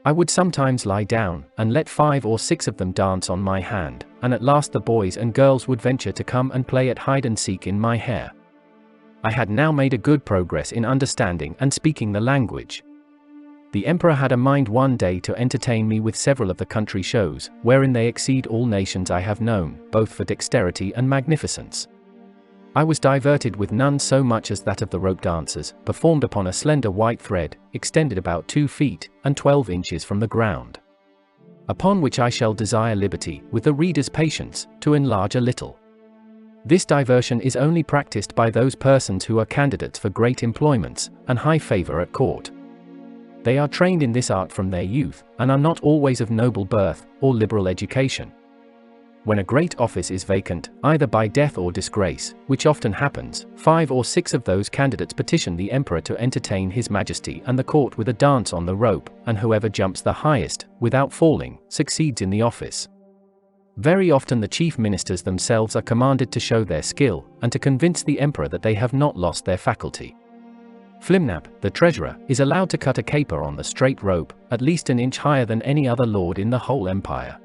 I would sometimes lie down, and let 5 or 6 of them dance on my hand, and at last the boys and girls would venture to come and play at hide-and-seek in my hair. I had now made a good progress in understanding and speaking the language. The Emperor had a mind one day to entertain me with several of the country shows, wherein they exceed all nations I have known, both for dexterity and magnificence. I was diverted with none so much as that of the rope dancers, performed upon a slender white thread, extended about 2 feet, and 12 inches from the ground. Upon which I shall desire liberty, with the reader's patience, to enlarge a little. This diversion is only practiced by those persons who are candidates for great employments, and high favour at court. They are trained in this art from their youth, and are not always of noble birth, or liberal education. When a great office is vacant, either by death or disgrace, which often happens, 5 or 6 of those candidates petition the emperor to entertain his majesty and the court with a dance on the rope, and whoever jumps the highest, without falling, succeeds in the office. Very often the chief ministers themselves are commanded to show their skill, and to convince the emperor that they have not lost their faculty. Houyhnhnmland, the treasurer, is allowed to cut a caper on the straight rope, at least an inch higher than any other lord in the whole empire.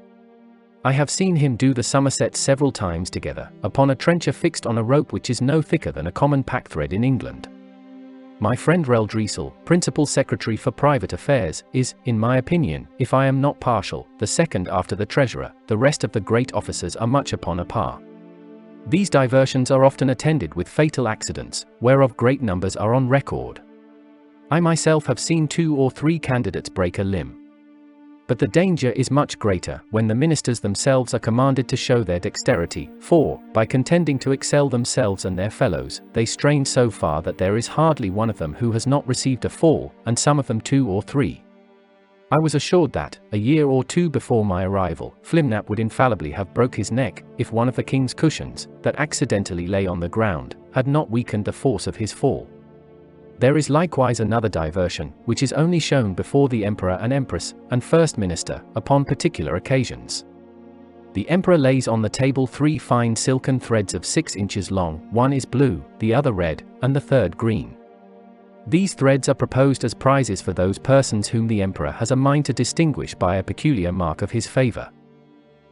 I have seen him do the somerset several times together, upon a trencher fixed on a rope which is no thicker than a common packthread in England. My friend Reldresel, Principal Secretary for Private Affairs, is, in my opinion, if I am not partial, the second after the treasurer. The rest of the great officers are much upon a par. These diversions are often attended with fatal accidents, whereof great numbers are on record. I myself have seen 2 or 3 candidates break a limb. But the danger is much greater when the ministers themselves are commanded to show their dexterity, for, by contending to excel themselves and their fellows, they strain so far that there is hardly one of them who has not received a fall, and some of them 2 or 3. I was assured that, a year or 2 before my arrival, Houyhnhnmland would infallibly have broke his neck, if one of the king's cushions, that accidentally lay on the ground, had not weakened the force of his fall. There is likewise another diversion, which is only shown before the emperor and empress, and first minister, upon particular occasions. The emperor lays on the table 3 fine silken threads of 6 inches long, one is blue, the other red, and the third green. These threads are proposed as prizes for those persons whom the emperor has a mind to distinguish by a peculiar mark of his favor.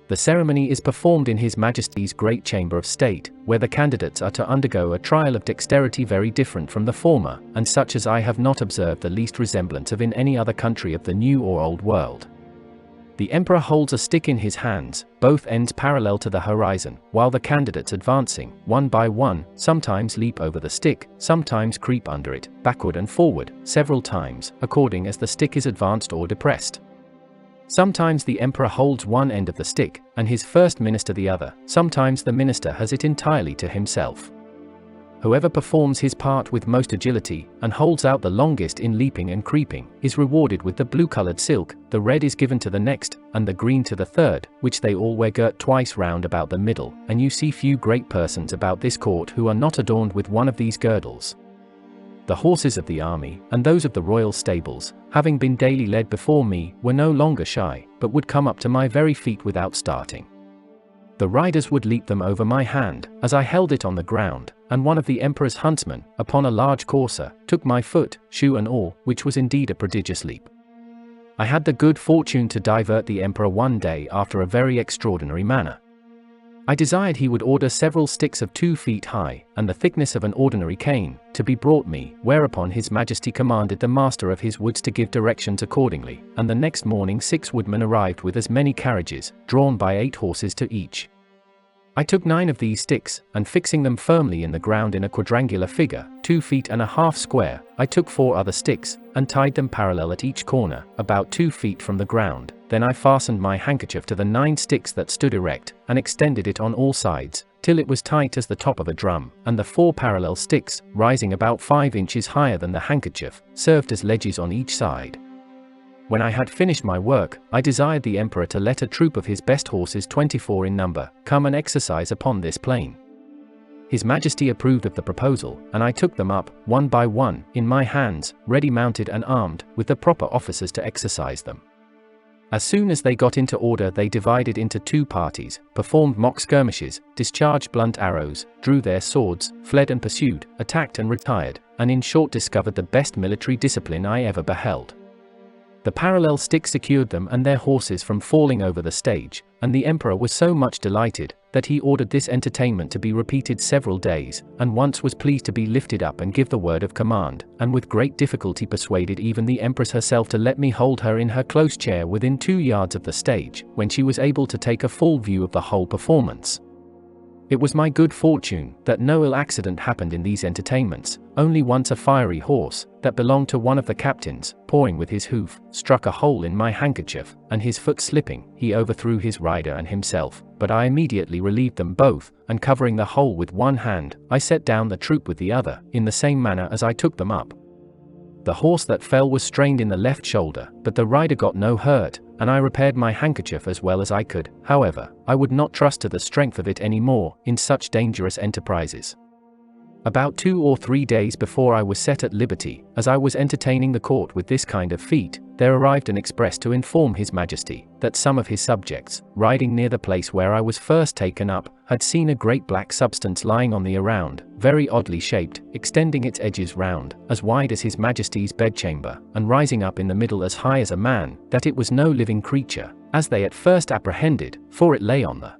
The ceremony is performed in His Majesty's great chamber of state, where the candidates are to undergo a trial of dexterity very different from the former, and such as I have not observed the least resemblance of in any other country of the New or Old World. The emperor holds a stick in his hands, both ends parallel to the horizon, while the candidates advancing, one by one, sometimes leap over the stick, sometimes creep under it, backward and forward, several times, according as the stick is advanced or depressed. Sometimes the emperor holds one end of the stick, and his first minister the other, sometimes the minister has it entirely to himself. Whoever performs his part with most agility, and holds out the longest in leaping and creeping, is rewarded with the blue-colored silk, the red is given to the next, and the green to the third, which they all wear girt twice round about the middle, and you see few great persons about this court who are not adorned with one of these girdles. The horses of the army, and those of the royal stables, having been daily led before me, were no longer shy, but would come up to my very feet without starting. The riders would leap them over my hand, as I held it on the ground, and one of the emperor's huntsmen, upon a large courser, took my foot, shoe and all, which was indeed a prodigious leap. I had the good fortune to divert the emperor one day after a very extraordinary manner. I desired he would order several sticks of 2 feet high, and the thickness of an ordinary cane, to be brought me, whereupon His Majesty commanded the master of his woods to give directions accordingly, and the next morning 6 woodmen arrived with as many carriages, drawn by 8 horses to each. I took 9 of these sticks, and fixing them firmly in the ground in a quadrangular figure, 2 feet and a half square, I took 4 other sticks, and tied them parallel at each corner, about 2 feet from the ground. Then I fastened my handkerchief to the 9 sticks that stood erect, and extended it on all sides, till it was tight as the top of a drum, and the 4 parallel sticks, rising about 5 inches higher than the handkerchief, served as ledges on each side. When I had finished my work, I desired the emperor to let a troop of his best horses, 24 in number, come and exercise upon this plain. His Majesty approved of the proposal, and I took them up, one by one, in my hands, ready mounted and armed, with the proper officers to exercise them. As soon as they got into order, they divided into 2 parties, performed mock skirmishes, discharged blunt arrows, drew their swords, fled and pursued, attacked and retired, and in short discovered the best military discipline I ever beheld. The parallel stick secured them and their horses from falling over the stage, and the emperor was so much delighted, that he ordered this entertainment to be repeated several days, and once was pleased to be lifted up and give the word of command, and with great difficulty persuaded even the empress herself to let me hold her in her close chair within 2 yards of the stage, when she was able to take a full view of the whole performance. It was my good fortune that no ill accident happened in these entertainments. Only once a fiery horse, that belonged to one of the captains, pawing with his hoof, struck a hole in my handkerchief, and his foot slipping, he overthrew his rider and himself, but I immediately relieved them both, and covering the hole with one hand, I set down the troop with the other, in the same manner as I took them up. The horse that fell was strained in the left shoulder, but the rider got no hurt, and I repaired my handkerchief as well as I could. However, I would not trust to the strength of it any more in such dangerous enterprises. About 2 or 3 days before I was set at liberty, as I was entertaining the court with this kind of feat, there arrived an express to inform His Majesty that some of his subjects, riding near the place where I was first taken up, had seen a great black substance lying on the around, very oddly shaped, extending its edges round, as wide as His Majesty's bedchamber, and rising up in the middle as high as a man, that it was no living creature, as they at first apprehended, for it lay on the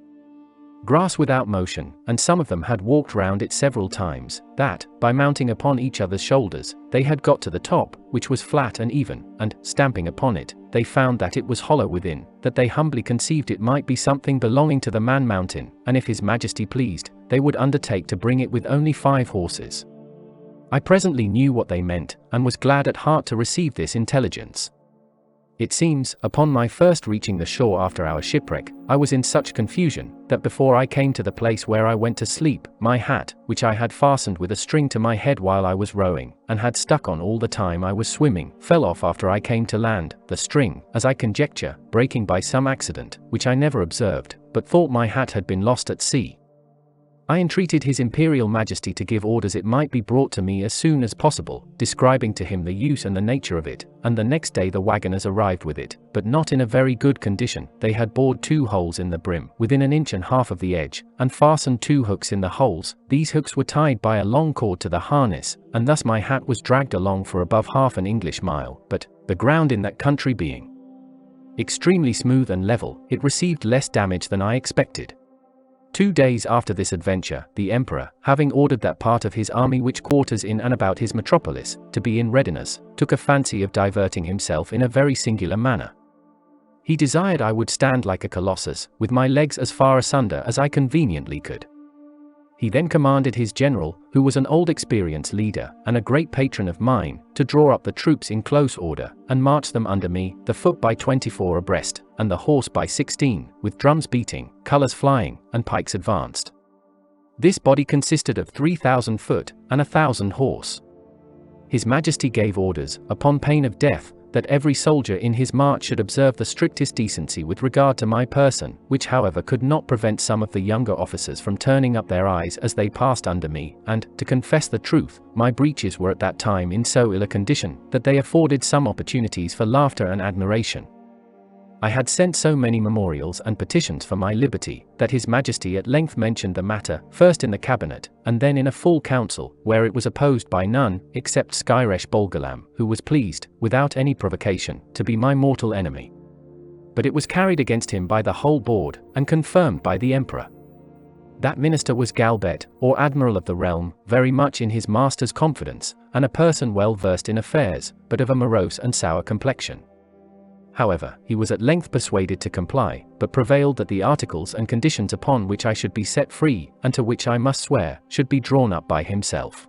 grass without motion, and some of them had walked round it several times, that, by mounting upon each other's shoulders, they had got to the top, which was flat and even, and, stamping upon it, they found that it was hollow within, that they humbly conceived it might be something belonging to the Man Mountain, and if His Majesty pleased, they would undertake to bring it with only 5 horses. I presently knew what they meant, and was glad at heart to receive this intelligence. It seems, upon my first reaching the shore after our shipwreck, I was in such confusion, that before I came to the place where I went to sleep, my hat, which I had fastened with a string to my head while I was rowing, and had stuck on all the time I was swimming, fell off after I came to land, the string, as I conjecture, breaking by some accident, which I never observed, but thought my hat had been lost at sea. I entreated His Imperial Majesty to give orders it might be brought to me as soon as possible, describing to him the use and the nature of it, and the next day the wagoners arrived with it, but not in a very good condition. They had bored 2 holes in the brim, within 1.5 inches of the edge, and fastened 2 hooks in the holes. These hooks were tied by a long cord to the harness, and thus my hat was dragged along for above half an English mile, but, the ground in that country being extremely smooth and level, it received less damage than I expected. 2 days after this adventure, the Emperor, having ordered that part of his army which quarters in and about his metropolis, to be in readiness, took a fancy of diverting himself in a very singular manner. He desired I would stand like a colossus, with my legs as far asunder as I conveniently could. He then commanded his general, who was an old experienced leader, and a great patron of mine, to draw up the troops in close order, and march them under me, the foot by 24 abreast, and the horse by 16, with drums beating, colours flying, and pikes advanced. This body consisted of 3,000 foot, and 1,000 horse. His Majesty gave orders, upon pain of death, that every soldier in his march should observe the strictest decency with regard to my person, which however could not prevent some of the younger officers from turning up their eyes as they passed under me, and, to confess the truth, my breeches were at that time in so ill a condition, that they afforded some opportunities for laughter and admiration. I had sent so many memorials and petitions for my liberty, that His Majesty at length mentioned the matter, first in the cabinet, and then in a full council, where it was opposed by none, except Skyresh Bolgalam, who was pleased, without any provocation, to be my mortal enemy. But it was carried against him by the whole board, and confirmed by the Emperor. That minister was Galbet, or Admiral of the realm, very much in his master's confidence, and a person well versed in affairs, but of a morose and sour complexion. However, he was at length persuaded to comply, but prevailed that the articles and conditions upon which I should be set free, and to which I must swear, should be drawn up by himself.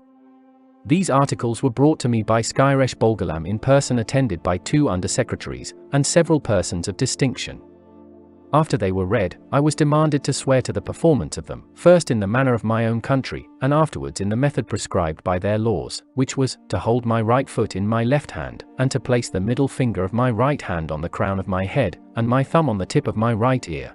These articles were brought to me by Skyresh Bolgalam in person, attended by 2 under-secretaries, and several persons of distinction. After they were read, I was demanded to swear to the performance of them, first in the manner of my own country, and afterwards in the method prescribed by their laws, which was, to hold my right foot in my left hand, and to place the middle finger of my right hand on the crown of my head, and my thumb on the tip of my right ear.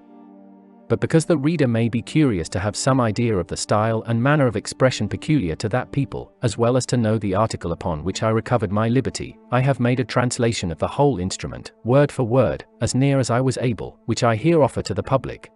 But because the reader may be curious to have some idea of the style and manner of expression peculiar to that people, as well as to know the article upon which I recovered my liberty, I have made a translation of the whole instrument, word for word, as near as I was able, which I here offer to the public.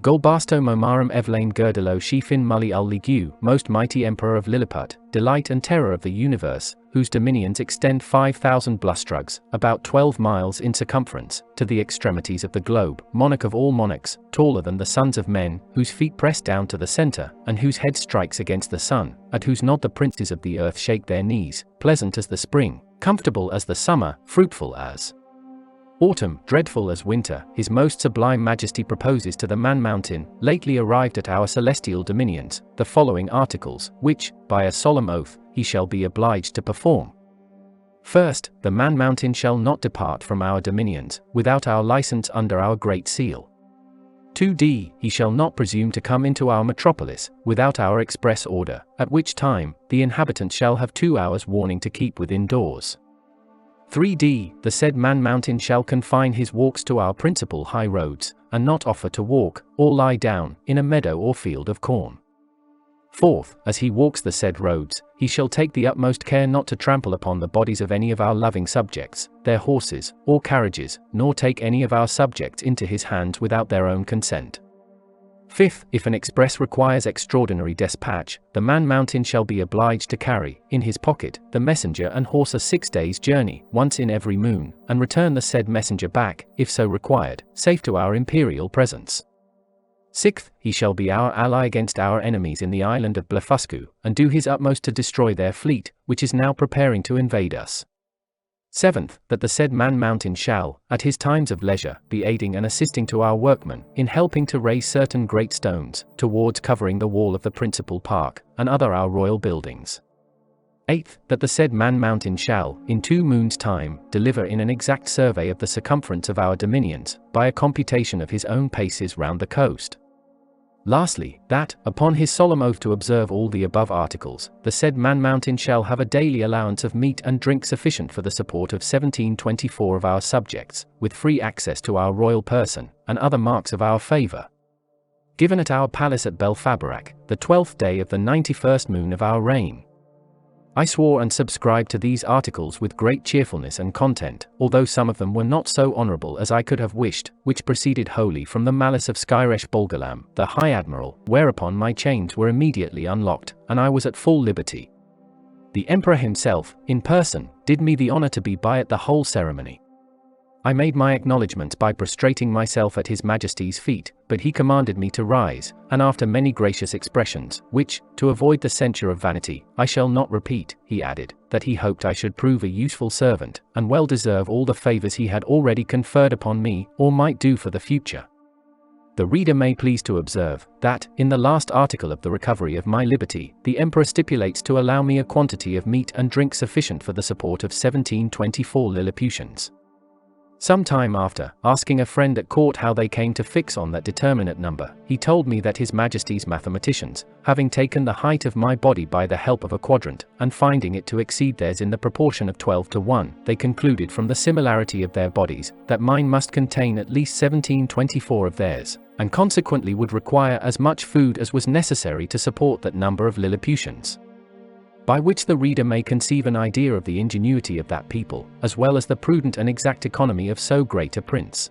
Golbasto Momarum Evlane Gerdilo Shifin Mulli ul Ligu, most mighty Emperor of Lilliput, delight and terror of the universe, whose dominions extend 5,000 blustrugs, about 12 miles in circumference, to the extremities of the globe, monarch of all monarchs, taller than the sons of men, whose feet press down to the center, and whose head strikes against the sun, at whose nod the princes of the earth shake their knees, pleasant as the spring, comfortable as the summer, fruitful as autumn, dreadful as winter, His most sublime Majesty proposes to the Man Mountain, lately arrived at our celestial dominions, the following articles, which, by a solemn oath, he shall be obliged to perform. First, the Man Mountain shall not depart from our dominions, without our license under our great seal. 2d. He shall not presume to come into our metropolis, without our express order, at which time, the inhabitants shall have 2 hours warning to keep within doors. 3d. The said man-mountain shall confine his walks to our principal high roads, and not offer to walk, or lie down, in a meadow or field of corn. 4th. As he walks the said roads, he shall take the utmost care not to trample upon the bodies of any of our loving subjects, their horses, or carriages, nor take any of our subjects into his hands without their own consent. 5th. If an express requires extraordinary despatch, the man-mountain shall be obliged to carry, in his pocket, the messenger and horse a 6 days' journey, once in every moon, and return the said messenger back, if so required, safe to our imperial presence. 6th. He shall be our ally against our enemies in the island of Blefuscu, and do his utmost to destroy their fleet, which is now preparing to invade us. 7th. That the said man-mountain shall, at his times of leisure, be aiding and assisting to our workmen, in helping to raise certain great stones, towards covering the wall of the principal park, and other our royal buildings. 8th. That the said man-mountain shall, in 2 moons' time, deliver in an exact survey of the circumference of our dominions, by a computation of his own paces round the coast. Lastly, that, upon his solemn oath to observe all the above articles, the said man-mountain shall have a daily allowance of meat and drink sufficient for the support of 1724 of our subjects, with free access to our royal person, and other marks of our favour. Given at our palace at Belfabarak, the 12th day of the 91st moon of our reign. I swore and subscribed to these articles with great cheerfulness and content, although some of them were not so honourable as I could have wished, which proceeded wholly from the malice of Skyresh Bolgalam, the High Admiral, whereupon my chains were immediately unlocked, and I was at full liberty. The Emperor himself, in person, did me the honour to be by at the whole ceremony. I made my acknowledgments by prostrating myself at His Majesty's feet, but he commanded me to rise, and after many gracious expressions, which, to avoid the censure of vanity, I shall not repeat, he added, that he hoped I should prove a useful servant, and well deserve all the favours he had already conferred upon me, or might do for the future. The reader may please to observe, that, in the last article of the recovery of my liberty, the Emperor stipulates to allow me a quantity of meat and drink sufficient for the support of 1724 Lilliputians. Some time after, asking a friend at court how they came to fix on that determinate number, he told me that His Majesty's mathematicians, having taken the height of my body by the help of a quadrant, and finding it to exceed theirs in the proportion of 12 to 1, they concluded from the similarity of their bodies, that mine must contain at least 1724 of theirs, and consequently would require as much food as was necessary to support that number of Lilliputians. By which the reader may conceive an idea of the ingenuity of that people, as well as the prudent and exact economy of so great a prince.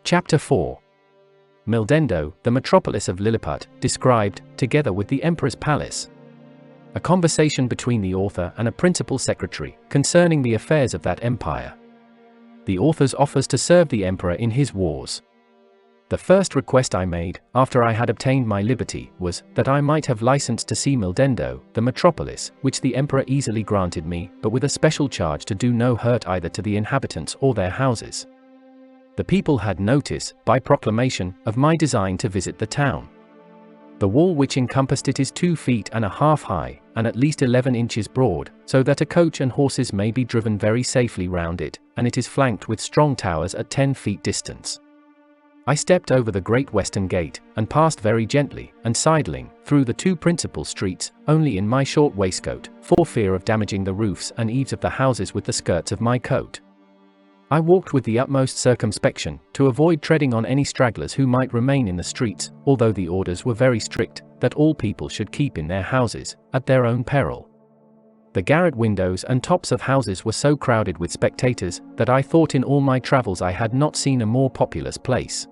Chapter 4. Mildendo, the metropolis of Lilliput, described, together with the Emperor's palace. A conversation between the author and a principal secretary, concerning the affairs of that empire. The author's offers to serve the Emperor in his wars. The first request I made, after I had obtained my liberty, was, that I might have license to see Mildendo, the metropolis, which the Emperor easily granted me, but with a special charge to do no hurt either to the inhabitants or their houses. The people had notice, by proclamation, of my design to visit the town. The wall which encompassed it is 2 feet and a half high, and at least 11 inches broad, so that a coach and horses may be driven very safely round it, and it is flanked with strong towers at 10 feet distance. I stepped over the great western gate, and passed very gently, and sidling, through the 2 principal streets, only in my short waistcoat, for fear of damaging the roofs and eaves of the houses with the skirts of my coat. I walked with the utmost circumspection, to avoid treading on any stragglers who might remain in the streets, although the orders were very strict, that all people should keep in their houses, at their own peril. The garret windows and tops of houses were so crowded with spectators, that I thought in all my travels I had not seen a more populous place.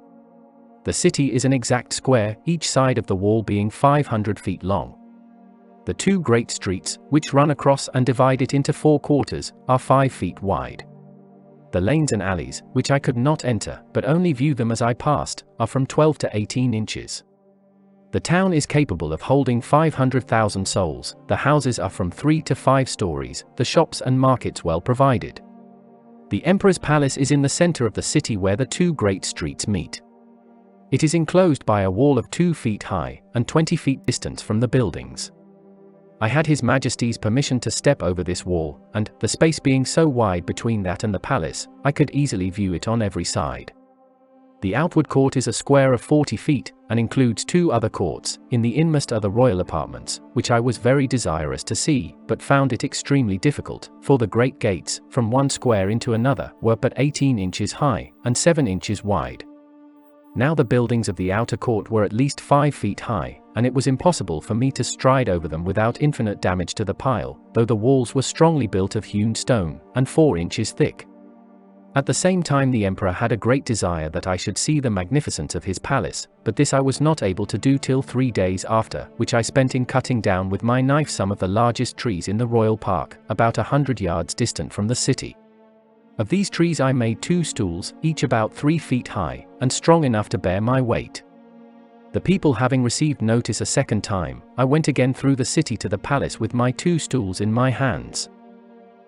The city is an exact square, each side of the wall being 500 feet long. The 2 great streets, which run across and divide it into 4 quarters, are 5 feet wide. The lanes and alleys, which I could not enter, but only view them as I passed, are from 12 to 18 inches. The town is capable of holding 500,000 souls, the houses are from 3 to 5 stories, the shops and markets well provided. The Emperor's palace is in the center of the city where the 2 great streets meet. It is enclosed by a wall of 2 feet high, and 20 feet distant from the buildings. I had His Majesty's permission to step over this wall, and, the space being so wide between that and the palace, I could easily view it on every side. The outward court is a square of 40 feet, and includes 2 other courts. In the inmost are the royal apartments, which I was very desirous to see, but found it extremely difficult, for the great gates, from one square into another, were but 18 inches high, and 7 inches wide. Now the buildings of the outer court were at least 5 feet high, and it was impossible for me to stride over them without infinite damage to the pile, though the walls were strongly built of hewn stone, and 4 inches thick. At the same time the emperor had a great desire that I should see the magnificence of his palace, but this I was not able to do till 3 days after, which I spent in cutting down with my knife some of the largest trees in the royal park, about 100 yards distant from the city. Of these trees I made 2 stools, each about 3 feet high, and strong enough to bear my weight. The people having received notice a second time, I went again through the city to the palace with my 2 stools in my hands.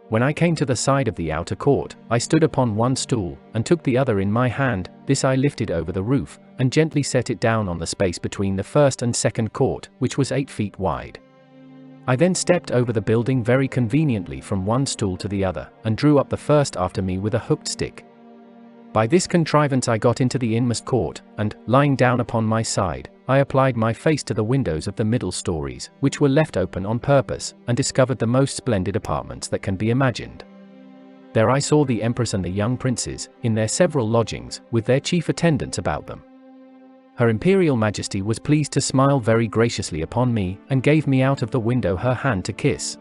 When I came to the side of the outer court, I stood upon one stool, and took the other in my hand. This I lifted over the roof, and gently set it down on the space between the first and second court, which was 8 feet wide. I then stepped over the building very conveniently from one stool to the other, and drew up the first after me with a hooked stick. By this contrivance I got into the inmost court, and, lying down upon my side, I applied my face to the windows of the middle stories, which were left open on purpose, and discovered the most splendid apartments that can be imagined. There I saw the empress and the young princes, in their several lodgings, with their chief attendants about them. Her Imperial Majesty was pleased to smile very graciously upon me, and gave me out of the window her hand to kiss.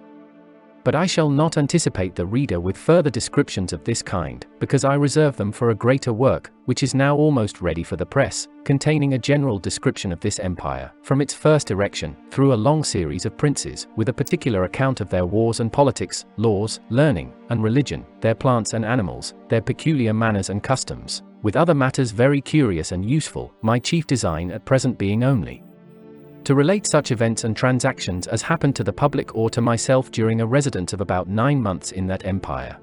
But I shall not anticipate the reader with further descriptions of this kind, because I reserve them for a greater work, which is now almost ready for the press, containing a general description of this empire, from its first erection, through a long series of princes, with a particular account of their wars and politics, laws, learning, and religion, their plants and animals, their peculiar manners and customs, with other matters very curious and useful, my chief design at present being only to relate such events and transactions as happened to the public or to myself during a residence of about 9 months in that empire.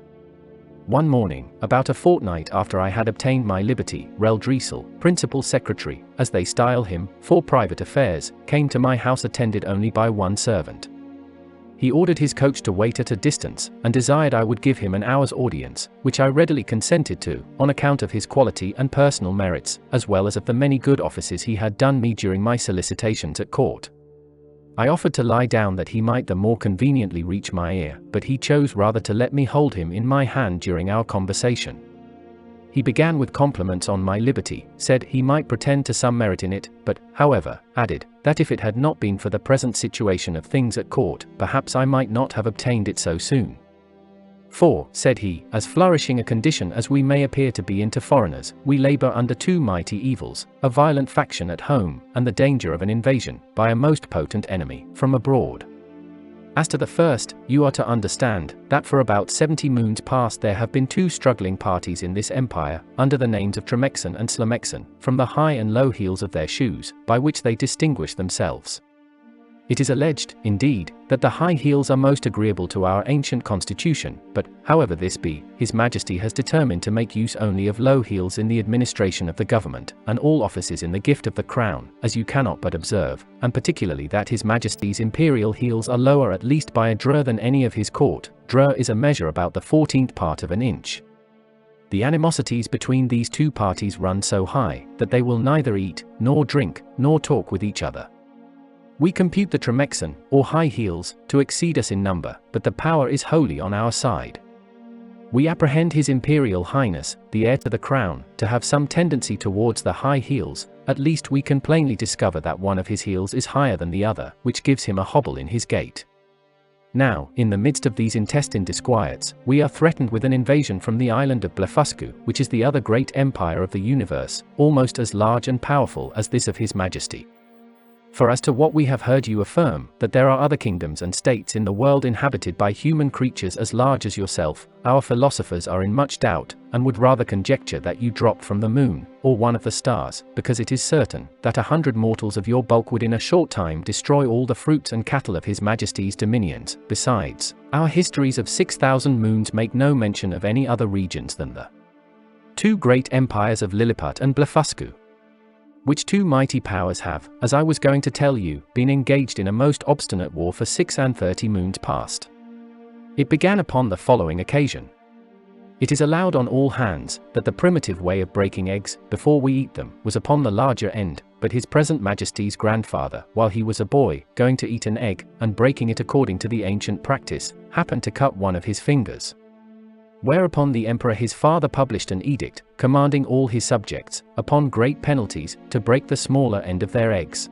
One morning, about a fortnight after I had obtained my liberty, Reldresel, principal secretary, as they style him, for private affairs, came to my house attended only by one servant. He ordered his coach to wait at a distance, and desired I would give him an hour's audience, which I readily consented to, on account of his quality and personal merits, as well as of the many good offices he had done me during my solicitations at court. I offered to lie down that he might the more conveniently reach my ear, but he chose rather to let me hold him in my hand during our conversation. He began with compliments on my liberty, said he might pretend to some merit in it, but, however, added, that if it had not been for the present situation of things at court, perhaps I might not have obtained it so soon. For, said he, as flourishing a condition as we may appear to be into foreigners, we labor under 2 mighty evils, a violent faction at home, and the danger of an invasion, by a most potent enemy, from abroad. As to the first, you are to understand, that for about 70 moons past there have been 2 struggling parties in this empire, under the names of Tremexan and Slamexan, from the high and low heels of their shoes, by which they distinguish themselves. It is alleged, indeed, that the high heels are most agreeable to our ancient constitution, but, however this be, His Majesty has determined to make use only of low heels in the administration of the government, and all offices in the gift of the crown, as you cannot but observe, and particularly that His Majesty's imperial heels are lower at least by a drur than any of his court. Drur is a measure about the 14th part of an inch. The animosities between these 2 parties run so high, that they will neither eat, nor drink, nor talk with each other. We compute the Tremexan, or high heels, to exceed us in number, but the power is wholly on our side. We apprehend His Imperial Highness, the heir to the crown, to have some tendency towards the high heels. At least we can plainly discover that one of his heels is higher than the other, which gives him a hobble in his gait. Now, in the midst of these intestine disquiets, we are threatened with an invasion from the island of Blefuscu, which is the other great empire of the universe, almost as large and powerful as this of His Majesty. For as to what we have heard you affirm, that there are other kingdoms and states in the world inhabited by human creatures as large as yourself, our philosophers are in much doubt, and would rather conjecture that you dropped from the moon, or one of the stars, because it is certain, that 100 mortals of your bulk would in a short time destroy all the fruits and cattle of His Majesty's dominions. Besides, our histories of 6,000 moons make no mention of any other regions than the 2 great empires of Lilliput and Blefuscu, which 2 mighty powers have, as I was going to tell you, been engaged in a most obstinate war for 36 moons past. It began upon the following occasion. It is allowed on all hands that the primitive way of breaking eggs, before we eat them, was upon the larger end, but His present Majesty's grandfather, while he was a boy, going to eat an egg, and breaking it according to the ancient practice, happened to cut one of his fingers. Whereupon the emperor his father published an edict, commanding all his subjects, upon great penalties, to break the smaller end of their eggs.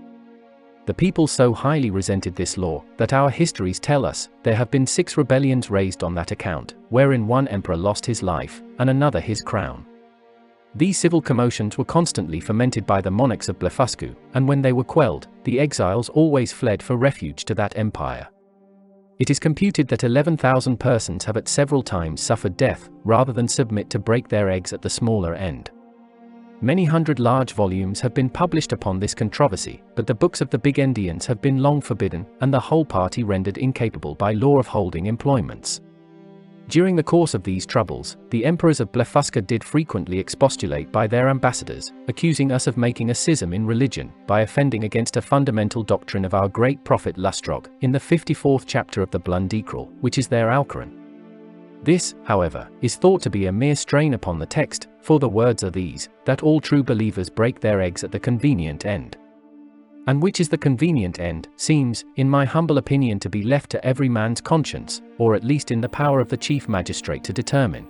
The people so highly resented this law, that our histories tell us, there have been 6 rebellions raised on that account, wherein one emperor lost his life, and another his crown. These civil commotions were constantly fomented by the monarchs of Blefuscu, and when they were quelled, the exiles always fled for refuge to that empire. It is computed that 11,000 persons have at several times suffered death, rather than submit to break their eggs at the smaller end. Many hundred large volumes have been published upon this controversy, but the books of the big Endians have been long forbidden, and the whole party rendered incapable by law of holding employments. During the course of these troubles, the emperors of Blefuscu did frequently expostulate by their ambassadors, accusing us of making a schism in religion, by offending against a fundamental doctrine of our great prophet Lustrog, in the 54th chapter of the Brobdingnag, which is their Alcoran. This, however, is thought to be a mere strain upon the text, for the words are these, that all true believers break their eggs at the convenient end. And which is the convenient end, seems, in my humble opinion, to be left to every man's conscience, or at least in the power of the chief magistrate to determine.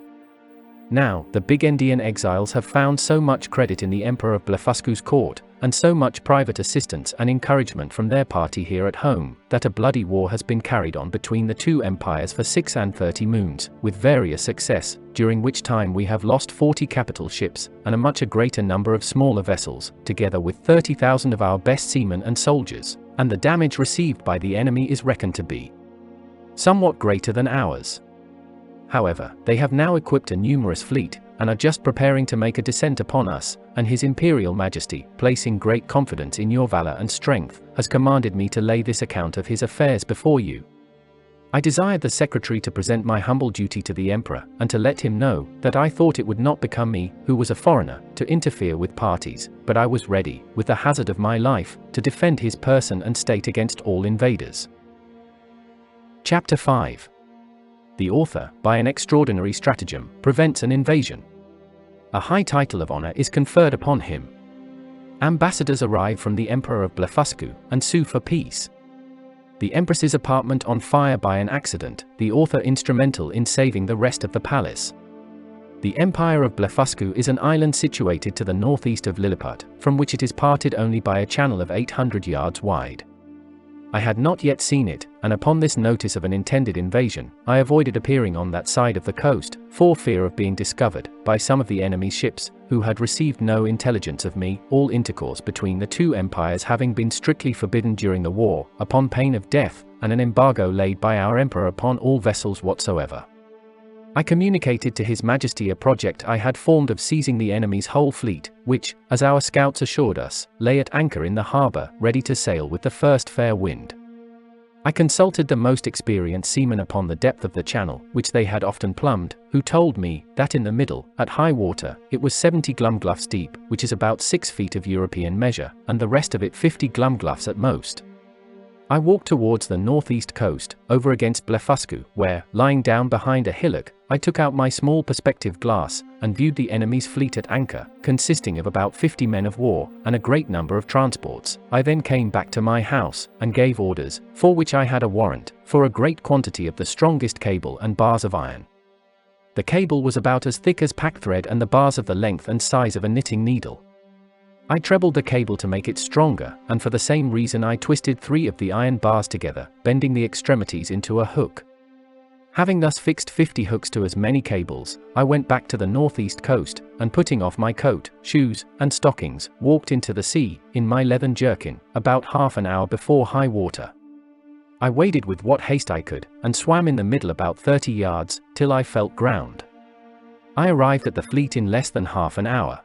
Now, the big Endian exiles have found so much credit in the Emperor of Blefuscu's court, and so much private assistance and encouragement from their party here at home, that a bloody war has been carried on between the two empires for 36 moons, with various success, during which time we have lost 40 capital ships, and a much greater number of smaller vessels, together with 30,000 of our best seamen and soldiers, and the damage received by the enemy is reckoned to be somewhat greater than ours. However, they have now equipped a numerous fleet, and are just preparing to make a descent upon us, and His Imperial Majesty, placing great confidence in your valor and strength, has commanded me to lay this account of his affairs before you. I desired the secretary to present my humble duty to the emperor, and to let him know, that I thought it would not become me, who was a foreigner, to interfere with parties, but I was ready, with the hazard of my life, to defend his person and state against all invaders. Chapter 5. The author, by an extraordinary stratagem, prevents an invasion. A high title of honor is conferred upon him. Ambassadors arrive from the Emperor of Blefuscu, and sue for peace. The Empress's apartment on fire by an accident, the author instrumental in saving the rest of the palace. The Empire of Blefuscu is an island situated to the northeast of Lilliput, from which it is parted only by a channel of 800 yards wide. I had not yet seen it, and upon this notice of an intended invasion, I avoided appearing on that side of the coast, for fear of being discovered by some of the enemy's ships, who had received no intelligence of me, all intercourse between the two empires having been strictly forbidden during the war, upon pain of death, and an embargo laid by our emperor upon all vessels whatsoever. I communicated to His Majesty a project I had formed of seizing the enemy's whole fleet, which, as our scouts assured us, lay at anchor in the harbour, ready to sail with the first fair wind. I consulted the most experienced seamen upon the depth of the channel, which they had often plumbed, who told me, that in the middle, at high water, it was 70 glumgluffs deep, which is about 6 feet of European measure, and the rest of it 50 glumgluffs at most. I walked towards the northeast coast, over against Blefuscu, where, lying down behind a hillock, I took out my small perspective glass, and viewed the enemy's fleet at anchor, consisting of about 50 men of war, and a great number of transports. I then came back to my house, and gave orders, for which I had a warrant, for a great quantity of the strongest cable and bars of iron. The cable was about as thick as packthread, and the bars of the length and size of a knitting needle. I trebled the cable to make it stronger, and for the same reason I twisted 3 of the iron bars together, bending the extremities into a hook. Having thus fixed 50 hooks to as many cables, I went back to the northeast coast, and putting off my coat, shoes, and stockings, walked into the sea, in my leathern jerkin, about half an hour before high water. I waded with what haste I could, and swam in the middle about 30 yards, till I felt ground. I arrived at the fleet in less than half an hour.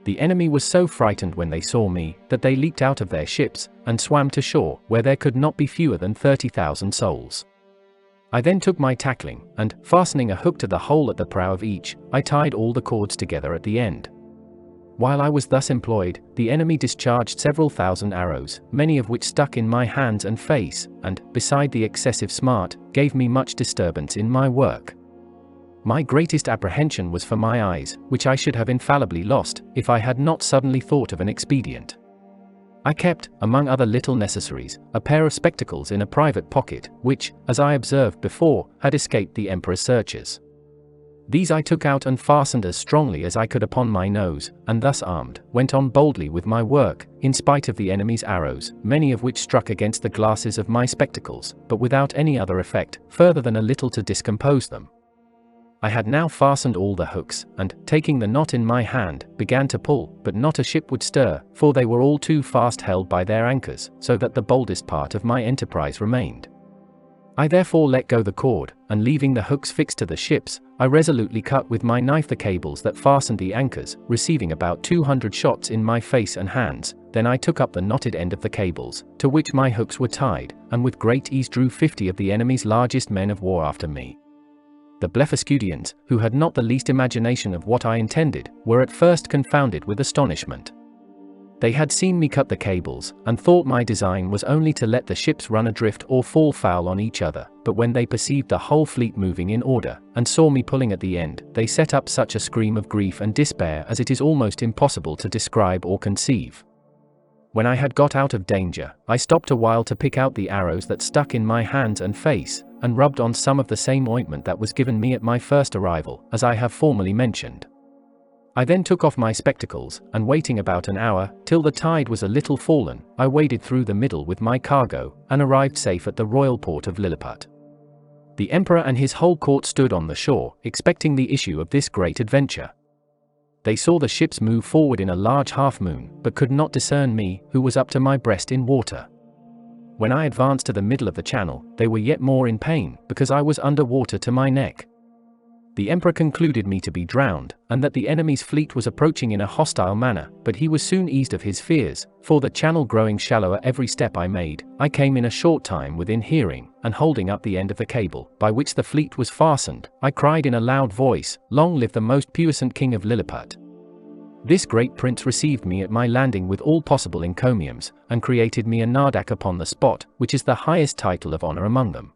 The enemy was so frightened when they saw me, that they leaped out of their ships, and swam to shore, where there could not be fewer than 30,000 souls. I then took my tackling, and, fastening a hook to the hole at the prow of each, I tied all the cords together at the end. While I was thus employed, the enemy discharged several thousand arrows, many of which stuck in my hands and face, and, beside the excessive smart, gave me much disturbance in my work. My greatest apprehension was for my eyes, which I should have infallibly lost, if I had not suddenly thought of an expedient. I kept, among other little necessaries, a pair of spectacles in a private pocket, which, as I observed before, had escaped the Emperor's searchers. These I took out and fastened as strongly as I could upon my nose, and thus armed, went on boldly with my work, in spite of the enemy's arrows, many of which struck against the glasses of my spectacles, but without any other effect, further than a little to discompose them. I had now fastened all the hooks, and, taking the knot in my hand, began to pull, but not a ship would stir, for they were all too fast held by their anchors, so that the boldest part of my enterprise remained. I therefore let go the cord, and leaving the hooks fixed to the ships, I resolutely cut with my knife the cables that fastened the anchors, receiving about 200 shots in my face and hands. Then I took up the knotted end of the cables, to which my hooks were tied, and with great ease drew 50 of the enemy's largest men of war after me. The Blefuscudians, who had not the least imagination of what I intended, were at first confounded with astonishment. They had seen me cut the cables, and thought my design was only to let the ships run adrift or fall foul on each other, but when they perceived the whole fleet moving in order, and saw me pulling at the end, they set up such a scream of grief and despair as it is almost impossible to describe or conceive. When I had got out of danger, I stopped a while to pick out the arrows that stuck in my hands and face, and rubbed on some of the same ointment that was given me at my first arrival, as I have formerly mentioned. I then took off my spectacles, and waiting about an hour, till the tide was a little fallen, I waded through the middle with my cargo, and arrived safe at the royal port of Lilliput. The Emperor and his whole court stood on the shore, expecting the issue of this great adventure. They saw the ships move forward in a large half-moon, but could not discern me, who was up to my breast in water. When I advanced to the middle of the channel, they were yet more in pain, because I was under water to my neck. The Emperor concluded me to be drowned, and that the enemy's fleet was approaching in a hostile manner, but he was soon eased of his fears, for the channel growing shallower every step I made, I came in a short time within hearing, and holding up the end of the cable, by which the fleet was fastened, I cried in a loud voice, "Long live the most puissant King of Lilliput!" This great prince received me at my landing with all possible encomiums, and created me a nardac upon the spot, which is the highest title of honor among them.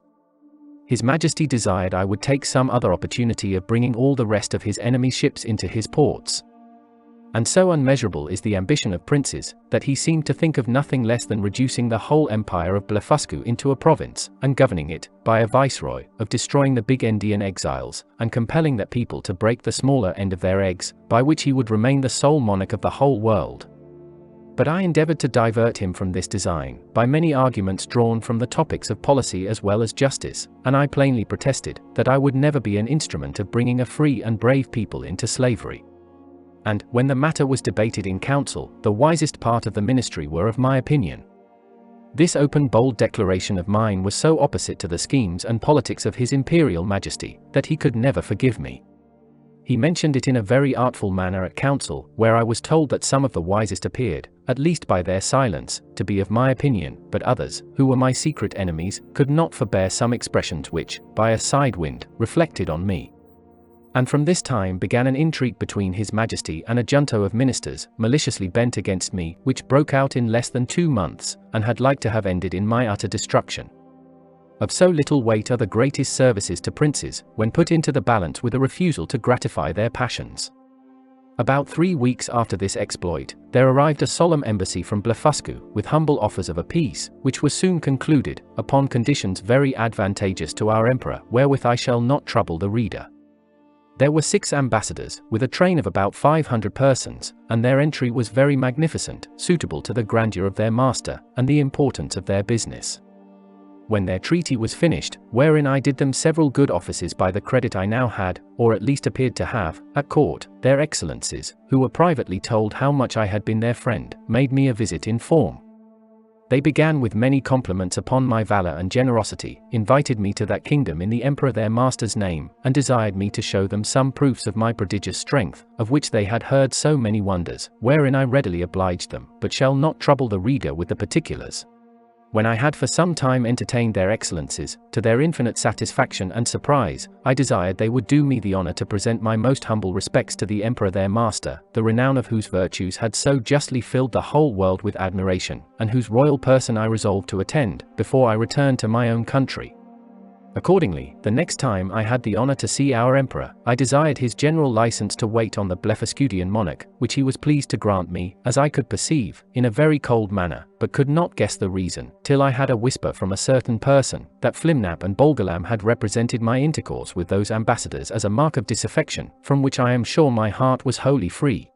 His Majesty desired I would take some other opportunity of bringing all the rest of his enemy's ships into his ports. And so unmeasurable is the ambition of princes, that he seemed to think of nothing less than reducing the whole Empire of Blefuscu into a province, and governing it, by a viceroy, of destroying the big Indian exiles, and compelling that people to break the smaller end of their eggs, by which he would remain the sole monarch of the whole world. But I endeavored to divert him from this design, by many arguments drawn from the topics of policy as well as justice, and I plainly protested, that I would never be an instrument of bringing a free and brave people into slavery. And, when the matter was debated in council, the wisest part of the ministry were of my opinion. This open bold declaration of mine was so opposite to the schemes and politics of His Imperial Majesty, that he could never forgive me. He mentioned it in a very artful manner at council, where I was told that some of the wisest appeared, at least by their silence, to be of my opinion, but others, who were my secret enemies, could not forbear some expressions which, by a side wind, reflected on me. And from this time began an intrigue between His Majesty and a junto of ministers, maliciously bent against me, which broke out in less than 2 months, and had like to have ended in my utter destruction. Of so little weight are the greatest services to princes, when put into the balance with a refusal to gratify their passions. About 3 weeks after this exploit, there arrived a solemn embassy from Blefuscu, with humble offers of a peace, which was soon concluded, upon conditions very advantageous to our emperor, wherewith I shall not trouble the reader. There were 6 ambassadors, with a train of about 500 persons, and their entry was very magnificent, suitable to the grandeur of their master, and the importance of their business. When their treaty was finished, wherein I did them several good offices by the credit I now had, or at least appeared to have, at court, their excellencies, who were privately told how much I had been their friend, made me a visit in form. They began with many compliments upon my valor and generosity, invited me to that kingdom in the emperor their master's name, and desired me to show them some proofs of my prodigious strength, of which they had heard so many wonders, wherein I readily obliged them, but shall not trouble the reader with the particulars. When I had for some time entertained their excellencies, to their infinite satisfaction and surprise, I desired they would do me the honor to present my most humble respects to the emperor their master, the renown of whose virtues had so justly filled the whole world with admiration, and whose royal person I resolved to attend, before I returned to my own country. Accordingly, the next time I had the honor to see our emperor, I desired his general license to wait on the Blefuscudian monarch, which he was pleased to grant me, as I could perceive, in a very cold manner, but could not guess the reason, till I had a whisper from a certain person, that Flimnap and Bolgolam had represented my intercourse with those ambassadors as a mark of disaffection, from which I am sure my heart was wholly free.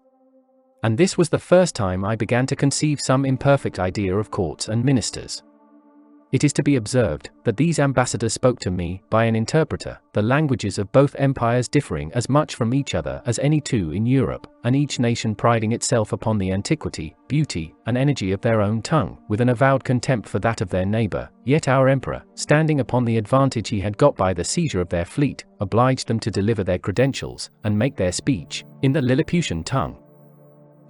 And this was the first time I began to conceive some imperfect idea of courts and ministers. It is to be observed, that these ambassadors spoke to me, by an interpreter, the languages of both empires differing as much from each other as any two in Europe, and each nation priding itself upon the antiquity, beauty, and energy of their own tongue, with an avowed contempt for that of their neighbor. Yet our emperor, standing upon the advantage he had got by the seizure of their fleet, obliged them to deliver their credentials, and make their speech, in the Lilliputian tongue.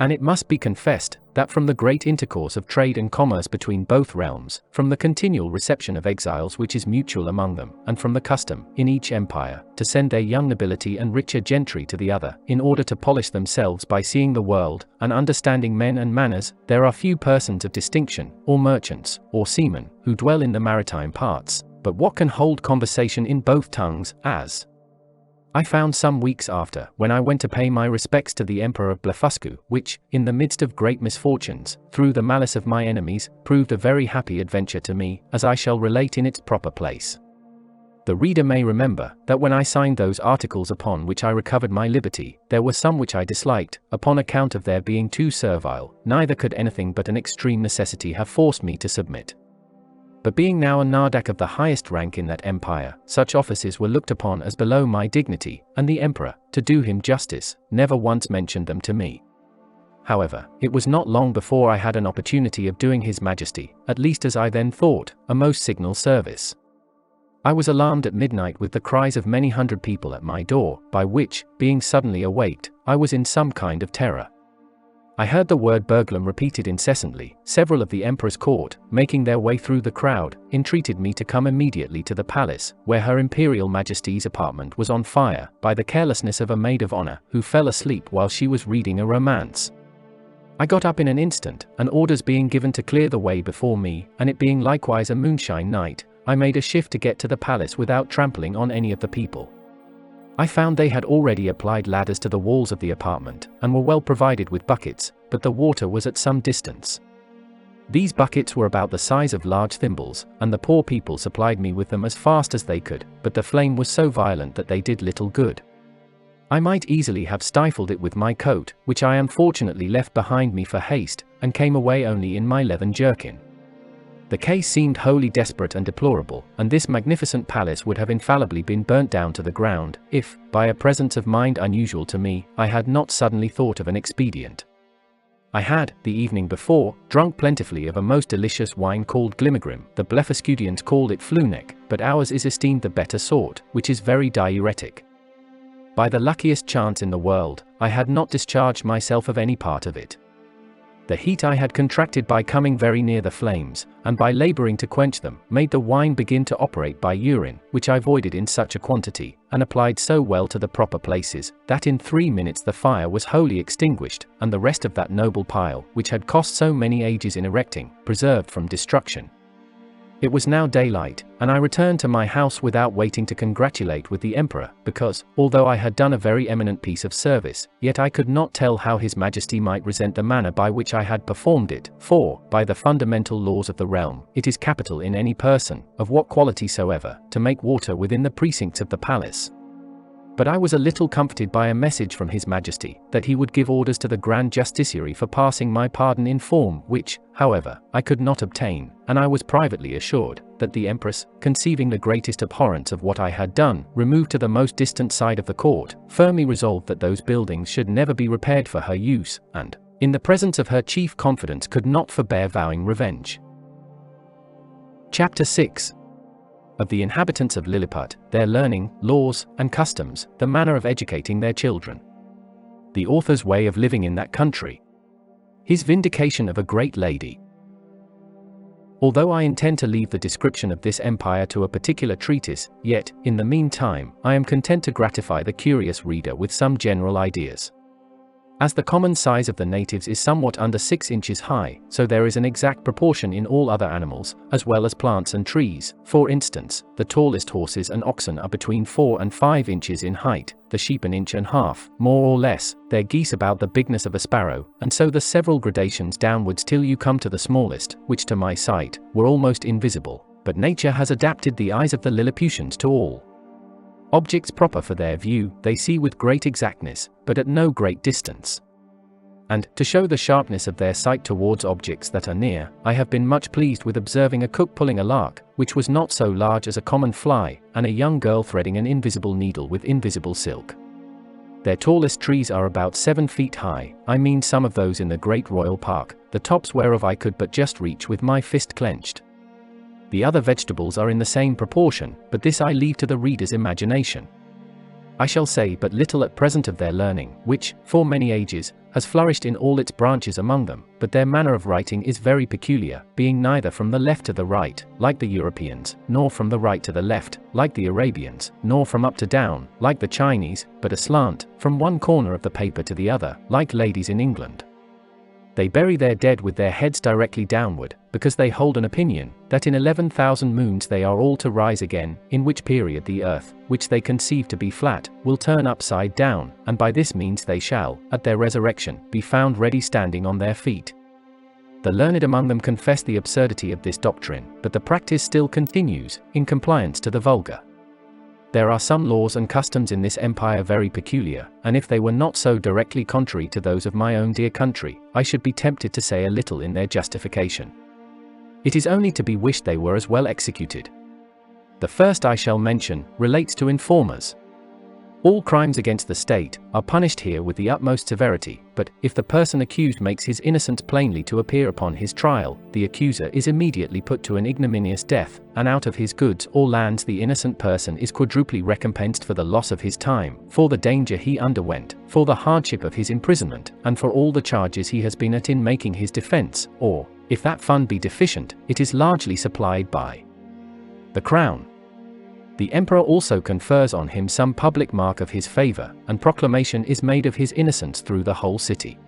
And it must be confessed, that from the great intercourse of trade and commerce between both realms, from the continual reception of exiles which is mutual among them, and from the custom, in each empire, to send their young nobility and richer gentry to the other, in order to polish themselves by seeing the world, and understanding men and manners, there are few persons of distinction, or merchants, or seamen, who dwell in the maritime parts, but what can hold conversation in both tongues, as I found some weeks after, when I went to pay my respects to the Emperor of Blefuscu, which, in the midst of great misfortunes, through the malice of my enemies, proved a very happy adventure to me, as I shall relate in its proper place. The reader may remember, that when I signed those articles upon which I recovered my liberty, there were some which I disliked, upon account of their being too servile, neither could anything but an extreme necessity have forced me to submit. But being now a Nardak of the highest rank in that empire, such offices were looked upon as below my dignity, and the emperor, to do him justice, never once mentioned them to me. However, it was not long before I had an opportunity of doing his majesty, at least as I then thought, a most signal service. I was alarmed at midnight with the cries of many hundred people at my door, by which, being suddenly awaked, I was in some kind of terror. I heard the word burglam repeated incessantly. Several of the emperor's court, making their way through the crowd, entreated me to come immediately to the palace, where her imperial majesty's apartment was on fire, by the carelessness of a maid of honor, who fell asleep while she was reading a romance. I got up in an instant, and orders being given to clear the way before me, and it being likewise a moonshine night, I made a shift to get to the palace without trampling on any of the people. I found they had already applied ladders to the walls of the apartment, and were well provided with buckets, but the water was at some distance. These buckets were about the size of large thimbles, and the poor people supplied me with them as fast as they could, but the flame was so violent that they did little good. I might easily have stifled it with my coat, which I unfortunately left behind me for haste, and came away only in my leathern jerkin. The case seemed wholly desperate and deplorable, and this magnificent palace would have infallibly been burnt down to the ground, if, by a presence of mind unusual to me, I had not suddenly thought of an expedient. I had, the evening before, drunk plentifully of a most delicious wine called Glimmergrim. The Blefuscudians called it Flunek, but ours is esteemed the better sort, which is very diuretic. By the luckiest chance in the world, I had not discharged myself of any part of it. The heat I had contracted by coming very near the flames, and by laboring to quench them, made the wine begin to operate by urine, which I voided in such a quantity, and applied so well to the proper places, that in 3 minutes the fire was wholly extinguished, and the rest of that noble pile, which had cost so many ages in erecting, preserved from destruction. It was now daylight, and I returned to my house without waiting to congratulate with the emperor, because, although I had done a very eminent piece of service, yet I could not tell how his majesty might resent the manner by which I had performed it, for, by the fundamental laws of the realm, it is capital in any person, of what quality soever, to make water within the precincts of the palace. But I was a little comforted by a message from his majesty, that he would give orders to the grand justiciary for passing my pardon in form, which, however, I could not obtain, and I was privately assured, that the empress, conceiving the greatest abhorrence of what I had done, removed to the most distant side of the court, firmly resolved that those buildings should never be repaired for her use, and, in the presence of her chief confidence, could not forbear vowing revenge. Chapter 6. Of the inhabitants of Lilliput, their learning, laws, and customs, the manner of educating their children. The author's way of living in that country. His vindication of a great lady. Although I intend to leave the description of this empire to a particular treatise, yet, in the meantime, I am content to gratify the curious reader with some general ideas. As the common size of the natives is somewhat under 6 inches high, so there is an exact proportion in all other animals, as well as plants and trees. For instance, the tallest horses and oxen are between 4 and 5 inches in height, the sheep an inch and a half, more or less, their geese about the bigness of a sparrow, and so the several gradations downwards till you come to the smallest, which to my sight, were almost invisible. But nature has adapted the eyes of the Lilliputians to all objects proper for their view, they see with great exactness, but at no great distance. And, to show the sharpness of their sight towards objects that are near, I have been much pleased with observing a cook pulling a lark, which was not so large as a common fly, and a young girl threading an invisible needle with invisible silk. Their tallest trees are about 7 feet high, I mean some of those in the great royal park, the tops whereof I could but just reach with my fist clenched. The other vegetables are in the same proportion, but this I leave to the reader's imagination. I shall say but little at present of their learning, which, for many ages, has flourished in all its branches among them, but their manner of writing is very peculiar, being neither from the left to the right, like the Europeans, nor from the right to the left, like the Arabians, nor from up to down, like the Chinese, but aslant, from one corner of the paper to the other, like ladies in England. They bury their dead with their heads directly downward, because they hold an opinion, that in 11,000 moons they are all to rise again, in which period the earth, which they conceive to be flat, will turn upside down, and by this means they shall, at their resurrection, be found ready standing on their feet. The learned among them confess the absurdity of this doctrine, but the practice still continues, in compliance to the vulgar. There are some laws and customs in this empire very peculiar, and if they were not so directly contrary to those of my own dear country, I should be tempted to say a little in their justification. It is only to be wished they were as well executed. The first I shall mention, relates to informers. All crimes against the state are punished here with the utmost severity, but, if the person accused makes his innocence plainly to appear upon his trial, the accuser is immediately put to an ignominious death, and out of his goods or lands the innocent person is quadruply recompensed for the loss of his time, for the danger he underwent, for the hardship of his imprisonment, and for all the charges he has been at in making his defense, or, if that fund be deficient, it is largely supplied by the Crown. The Emperor also confers on him some public mark of his favor, and proclamation is made of his innocence through the whole city.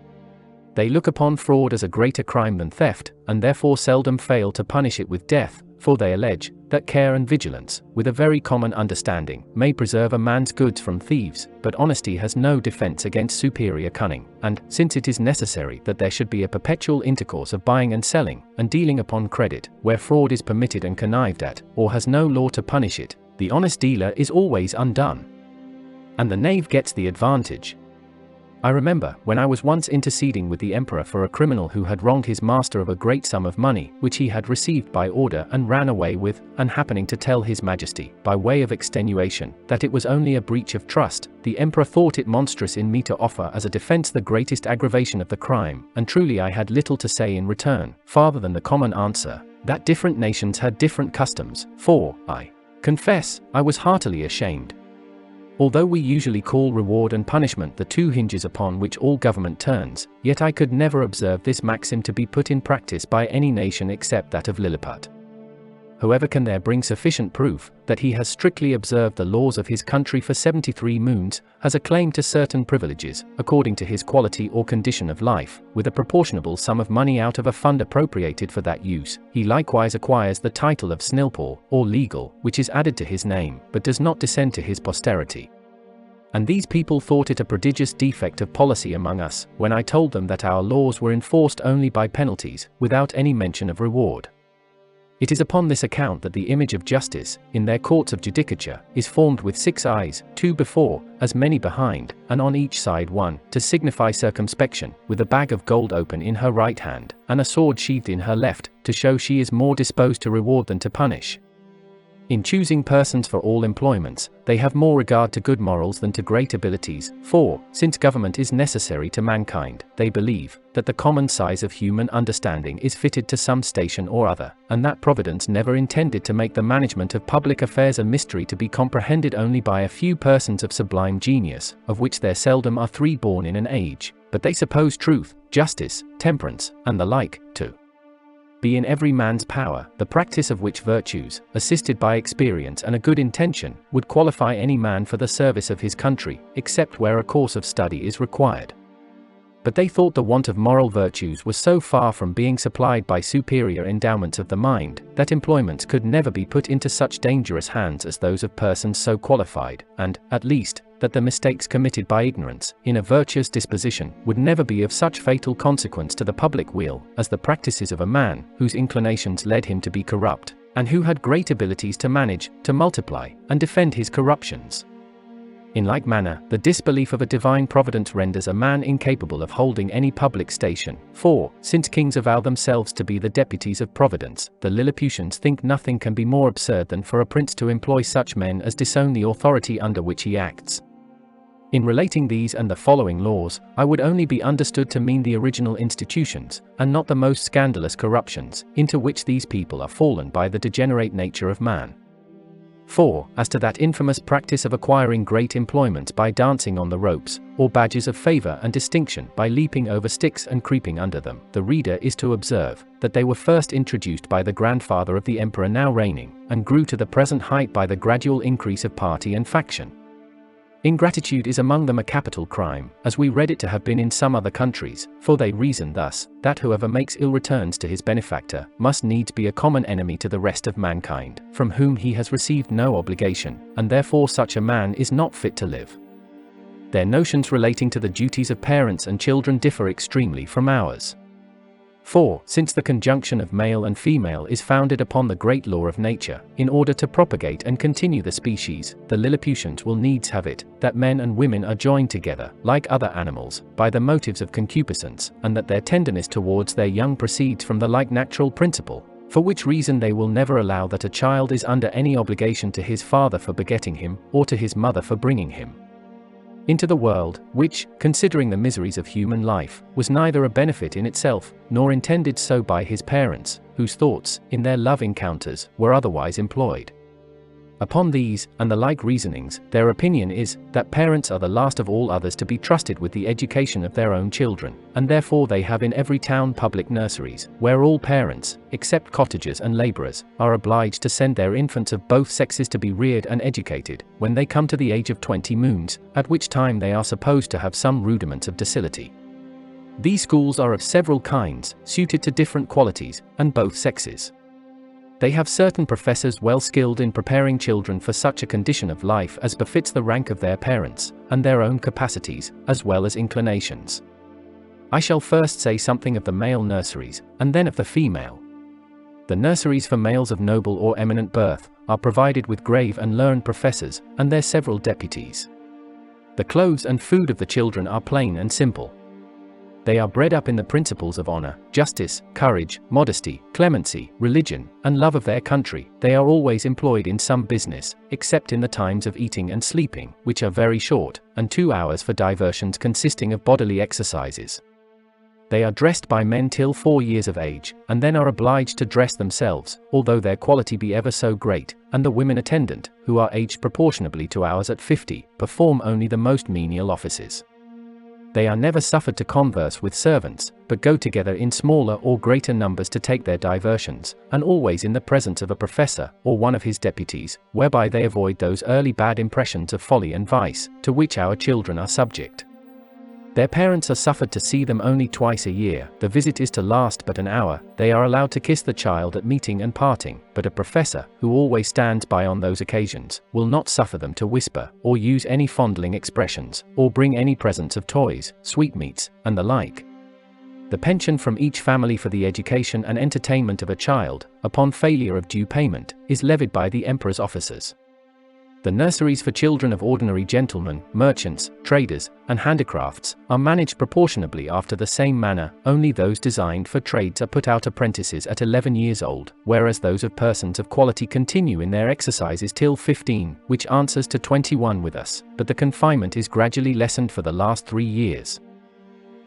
They look upon fraud as a greater crime than theft, and therefore seldom fail to punish it with death, for they allege that care and vigilance, with a very common understanding, may preserve a man's goods from thieves, but honesty has no defense against superior cunning, and, since it is necessary that there should be a perpetual intercourse of buying and selling, and dealing upon credit, where fraud is permitted and connived at, or has no law to punish it, the honest dealer is always undone, and the knave gets the advantage. I remember, when I was once interceding with the Emperor for a criminal who had wronged his master of a great sum of money, which he had received by order and ran away with, and happening to tell his Majesty, by way of extenuation, that it was only a breach of trust, the Emperor thought it monstrous in me to offer as a defense the greatest aggravation of the crime, and truly I had little to say in return, farther than the common answer, that different nations had different customs, for, I confess, I was heartily ashamed. Although we usually call reward and punishment the two hinges upon which all government turns, yet I could never observe this maxim to be put in practice by any nation except that of Lilliput. Whoever can there bring sufficient proof that he has strictly observed the laws of his country for 73 moons, has a claim to certain privileges, according to his quality or condition of life, with a proportionable sum of money out of a fund appropriated for that use. He likewise acquires the title of snilpor, or legal, which is added to his name, but does not descend to his posterity. And these people thought it a prodigious defect of policy among us, when I told them that our laws were enforced only by penalties, without any mention of reward. It is upon this account that the image of justice, in their courts of judicature, is formed with 6 eyes, 2 before, as many behind, and on each side 1, to signify circumspection, with a bag of gold open in her right hand, and a sword sheathed in her left, to show she is more disposed to reward than to punish. In choosing persons for all employments, they have more regard to good morals than to great abilities, for, since government is necessary to mankind, they believe that the common size of human understanding is fitted to some station or other, and that Providence never intended to make the management of public affairs a mystery to be comprehended only by a few persons of sublime genius, of which there seldom are 3 born in an age, but they suppose truth, justice, temperance, and the like, to be in every man's power, the practice of which virtues, assisted by experience and a good intention, would qualify any man for the service of his country, except where a course of study is required. But they thought the want of moral virtues was so far from being supplied by superior endowments of the mind, that employments could never be put into such dangerous hands as those of persons so qualified, and, at least, that the mistakes committed by ignorance, in a virtuous disposition, would never be of such fatal consequence to the public weal, as the practices of a man, whose inclinations led him to be corrupt, and who had great abilities to manage, to multiply, and defend his corruptions. In like manner, the disbelief of a divine providence renders a man incapable of holding any public station, for, since kings avow themselves to be the deputies of providence, the Lilliputians think nothing can be more absurd than for a prince to employ such men as disown the authority under which he acts. In relating these and the following laws, I would only be understood to mean the original institutions, and not the most scandalous corruptions, into which these people are fallen by the degenerate nature of man. For, as to that infamous practice of acquiring great employment by dancing on the ropes, or badges of favor and distinction by leaping over sticks and creeping under them, the reader is to observe, that they were first introduced by the grandfather of the emperor now reigning, and grew to the present height by the gradual increase of party and faction. Ingratitude is among them a capital crime, as we read it to have been in some other countries, for they reason thus, that whoever makes ill returns to his benefactor, must needs be a common enemy to the rest of mankind, from whom he has received no obligation, and therefore such a man is not fit to live. Their notions relating to the duties of parents and children differ extremely from ours. For, since the conjunction of male and female is founded upon the great law of nature, in order to propagate and continue the species, the Lilliputians will needs have it, that men and women are joined together, like other animals, by the motives of concupiscence, and that their tenderness towards their young proceeds from the like natural principle, for which reason they will never allow that a child is under any obligation to his father for begetting him, or to his mother for bringing him into the world, which, considering the miseries of human life, was neither a benefit in itself, nor intended so by his parents, whose thoughts, in their love encounters, were otherwise employed. Upon these, and the like reasonings, their opinion is, that parents are the last of all others to be trusted with the education of their own children, and therefore they have in every town public nurseries, where all parents, except cottagers and labourers, are obliged to send their infants of both sexes to be reared and educated, when they come to the age of 20 moons, at which time they are supposed to have some rudiments of docility. These schools are of several kinds, suited to different qualities, and both sexes. They have certain professors well skilled in preparing children for such a condition of life as befits the rank of their parents, and their own capacities, as well as inclinations. I shall first say something of the male nurseries, and then of the female. The nurseries for males of noble or eminent birth are provided with grave and learned professors, and their several deputies. The clothes and food of the children are plain and simple. They are bred up in the principles of honor, justice, courage, modesty, clemency, religion, and love of their country. They are always employed in some business, except in the times of eating and sleeping, which are very short, and 2 hours for diversions consisting of bodily exercises. They are dressed by men till 4 years of age, and then are obliged to dress themselves, although their quality be ever so great, and the women attendant, who are aged proportionably to ours at 50, perform only the most menial offices. They are never suffered to converse with servants, but go together in smaller or greater numbers to take their diversions, and always in the presence of a professor, or one of his deputies, whereby they avoid those early bad impressions of folly and vice, to which our children are subject. Their parents are suffered to see them only twice a year, the visit is to last but an hour, they are allowed to kiss the child at meeting and parting, but a professor, who always stands by on those occasions, will not suffer them to whisper, or use any fondling expressions, or bring any presents of toys, sweetmeats, and the like. The pension from each family for the education and entertainment of a child, upon failure of due payment, is levied by the emperor's officers. The nurseries for children of ordinary gentlemen, merchants, traders, and handicrafts, are managed proportionably after the same manner, only those designed for trades are put out apprentices at 11 years old, whereas those of persons of quality continue in their exercises till 15, which answers to 21 with us, but the confinement is gradually lessened for the last 3 years.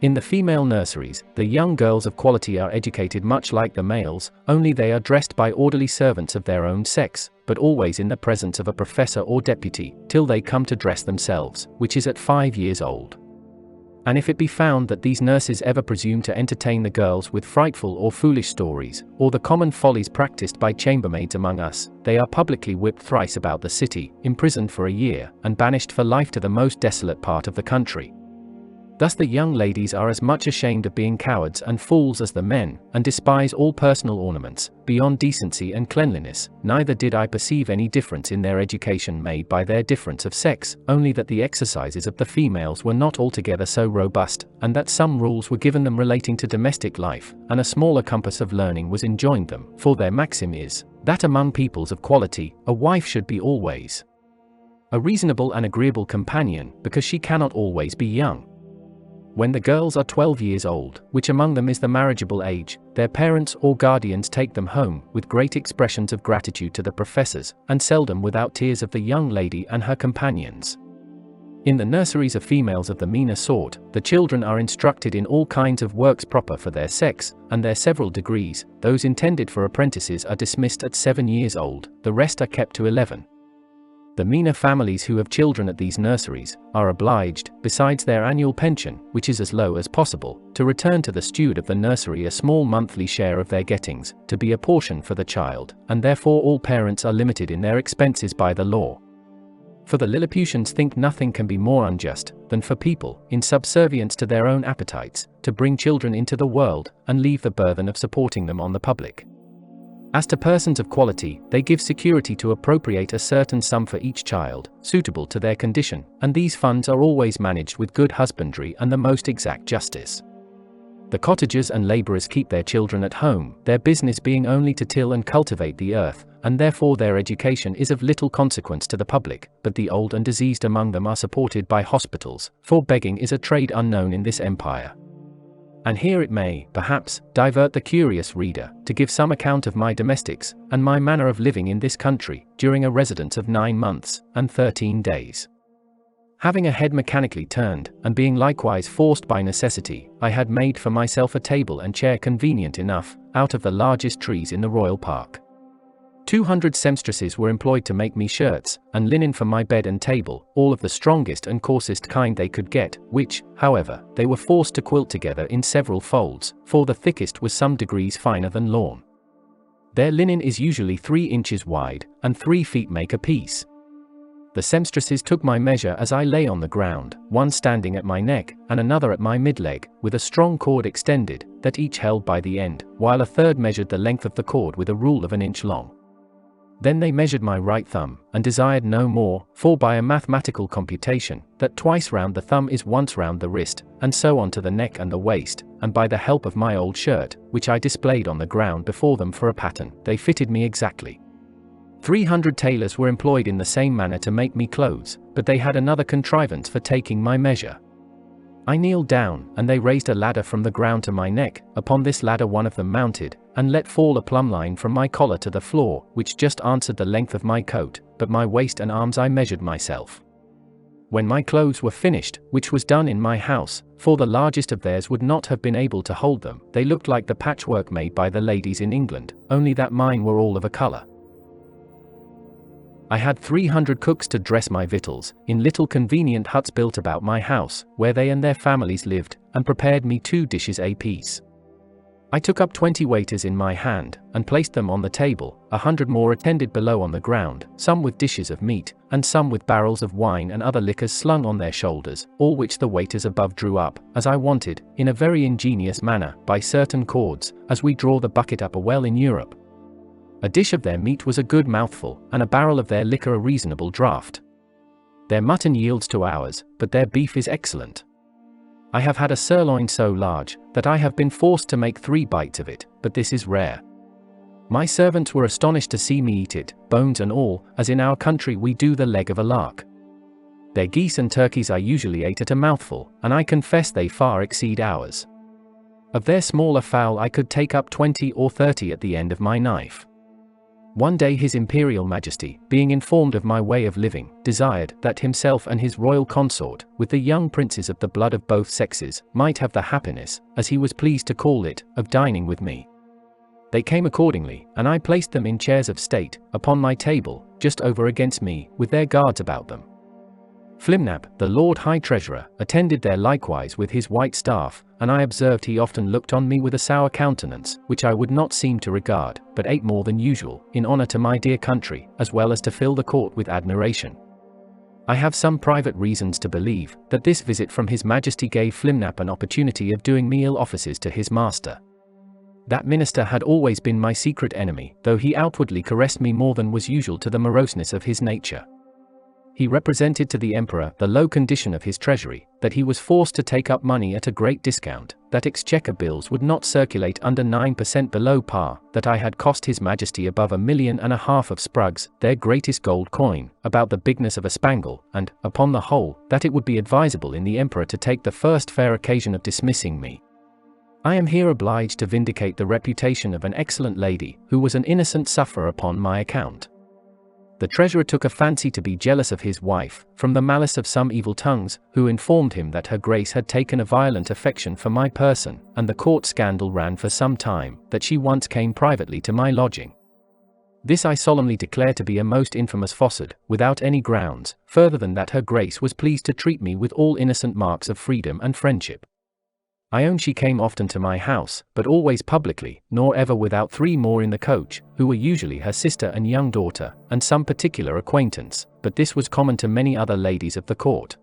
In the female nurseries, the young girls of quality are educated much like the males, only they are dressed by orderly servants of their own sex, but always in the presence of a professor or deputy, till they come to dress themselves, which is at 5 years old. And if it be found that these nurses ever presume to entertain the girls with frightful or foolish stories, or the common follies practiced by chambermaids among us, they are publicly whipped thrice about the city, imprisoned for a year, and banished for life to the most desolate part of the country. Thus the young ladies are as much ashamed of being cowards and fools as the men, and despise all personal ornaments, beyond decency and cleanliness. Neither did I perceive any difference in their education made by their difference of sex, only that the exercises of the females were not altogether so robust, and that some rules were given them relating to domestic life, and a smaller compass of learning was enjoined them, for their maxim is, that among peoples of quality, a wife should be always a reasonable and agreeable companion, because she cannot always be young. When the girls are 12 years old, which among them is the marriageable age, their parents or guardians take them home, with great expressions of gratitude to the professors, and seldom without tears of the young lady and her companions. In the nurseries of females of the meaner sort, the children are instructed in all kinds of works proper for their sex, and their several degrees. Those intended for apprentices are dismissed at 7 years old, the rest are kept to 11. The meaner families who have children at these nurseries, are obliged, besides their annual pension, which is as low as possible, to return to the steward of the nursery a small monthly share of their gettings, to be a portion for the child, and therefore all parents are limited in their expenses by the law. For the Lilliputians think nothing can be more unjust, than for people, in subservience to their own appetites, to bring children into the world, and leave the burthen of supporting them on the public. As to persons of quality, they give security to appropriate a certain sum for each child, suitable to their condition, and these funds are always managed with good husbandry and the most exact justice. The cottagers and labourers keep their children at home, their business being only to till and cultivate the earth, and therefore their education is of little consequence to the public, but the old and diseased among them are supported by hospitals, for begging is a trade unknown in this empire. And here it may, perhaps, divert the curious reader, to give some account of my domestics, and my manner of living in this country, during a residence of 9 months, and 13 days. Having a head mechanically turned, and being likewise forced by necessity, I had made for myself a table and chair convenient enough, out of the largest trees in the royal park. 200 seamstresses were employed to make me shirts, and linen for my bed and table, all of the strongest and coarsest kind they could get, which, however, they were forced to quilt together in several folds, for the thickest was some degrees finer than lawn. Their linen is usually 3 inches wide, and 3 feet make a piece. The seamstresses took my measure as I lay on the ground, one standing at my neck, and another at my mid-leg, with a strong cord extended, that each held by the end, while a third measured the length of the cord with a rule of 1 inch long. Then they measured my right thumb, and desired no more, for by a mathematical computation, that twice round the thumb is once round the wrist, and so on to the neck and the waist, and by the help of my old shirt, which I displayed on the ground before them for a pattern, they fitted me exactly. 300 tailors were employed in the same manner to make me clothes, but they had another contrivance for taking my measure. I kneeled down, and they raised a ladder from the ground to my neck. Upon this ladder one of them mounted, and let fall a plumb line from my collar to the floor, which just answered the length of my coat, but my waist and arms I measured myself. When my clothes were finished, which was done in my house, for the largest of theirs would not have been able to hold them, they looked like the patchwork made by the ladies in England, only that mine were all of a colour. I had 300 cooks to dress my victuals, in little convenient huts built about my house, where they and their families lived, and prepared me 2 dishes apiece. I took up 20 waiters in my hand, and placed them on the table. 100 more attended below on the ground, some with dishes of meat, and some with barrels of wine and other liquors slung on their shoulders, all which the waiters above drew up, as I wanted, in a very ingenious manner, by certain cords, as we draw the bucket up a well in Europe. A dish of their meat was a good mouthful, and a barrel of their liquor a reasonable draught. Their mutton yields to ours, but their beef is excellent. I have had a sirloin so large, that I have been forced to make 3 bites of it, but this is rare. My servants were astonished to see me eat it, bones and all, as in our country we do the leg of a lark. Their geese and turkeys I usually ate at a mouthful, and I confess they far exceed ours. Of their smaller fowl I could take up 20 or 30 at the end of my knife. One day His Imperial Majesty, being informed of my way of living, desired that himself and his royal consort, with the young princes of the blood of both sexes, might have the happiness, as he was pleased to call it, of dining with me. They came accordingly, and I placed them in chairs of state, upon my table, just over against me, with their guards about them. Houyhnhnmland, the Lord High Treasurer, attended there likewise with his white staff, and I observed he often looked on me with a sour countenance, which I would not seem to regard, but ate more than usual, in honour to my dear country, as well as to fill the court with admiration. I have some private reasons to believe that this visit from His Majesty gave Flimnap an opportunity of doing me ill offices to his master. That minister had always been my secret enemy, though he outwardly caressed me more than was usual to the moroseness of his nature. He represented to the emperor the low condition of his treasury, that he was forced to take up money at a great discount, that exchequer bills would not circulate under 9% below par, that I had cost His Majesty above 1.5 million of sprugs, their greatest gold coin, about the bigness of a spangle, and, upon the whole, that it would be advisable in the emperor to take the first fair occasion of dismissing me. I am here obliged to vindicate the reputation of an excellent lady, who was an innocent sufferer upon my account. The treasurer took a fancy to be jealous of his wife, from the malice of some evil tongues, who informed him that her grace had taken a violent affection for my person, and the court scandal ran for some time, that she once came privately to my lodging. This I solemnly declare to be a most infamous falsehood, without any grounds, further than that her grace was pleased to treat me with all innocent marks of freedom and friendship. I own she came often to my house, but always publicly, nor ever without 3 more in the coach, who were usually her sister and young daughter, and some particular acquaintance, but this was common to many other ladies of the court.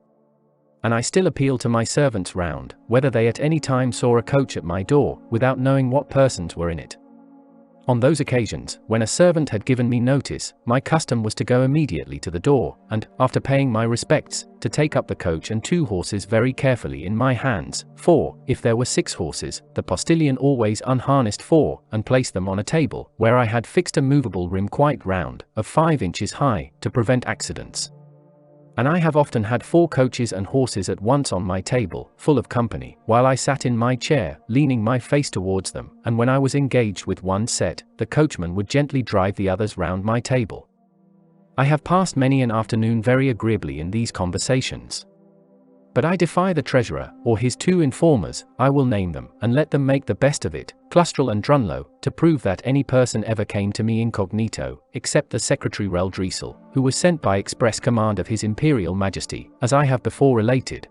And I still appeal to my servants round, whether they at any time saw a coach at my door, without knowing what persons were in it. On those occasions, when a servant had given me notice, my custom was to go immediately to the door, and, after paying my respects, to take up the coach and 2 horses very carefully in my hands, for, if there were 6 horses, the postilion always unharnessed 4, and placed them on a table, where I had fixed a movable rim quite round, of 5 inches high, to prevent accidents. And I have often had 4 coaches and horses at once on my table, full of company, while I sat in my chair, leaning my face towards them, and when I was engaged with one set, the coachman would gently drive the others round my table. I have passed many an afternoon very agreeably in these conversations. But I defy the treasurer, or his 2 informers, I will name them, and let them make the best of it, Clustrel and Drunlow, to prove that any person ever came to me incognito, except the secretary Reldresel, who was sent by express command of His Imperial Majesty, as I have before related.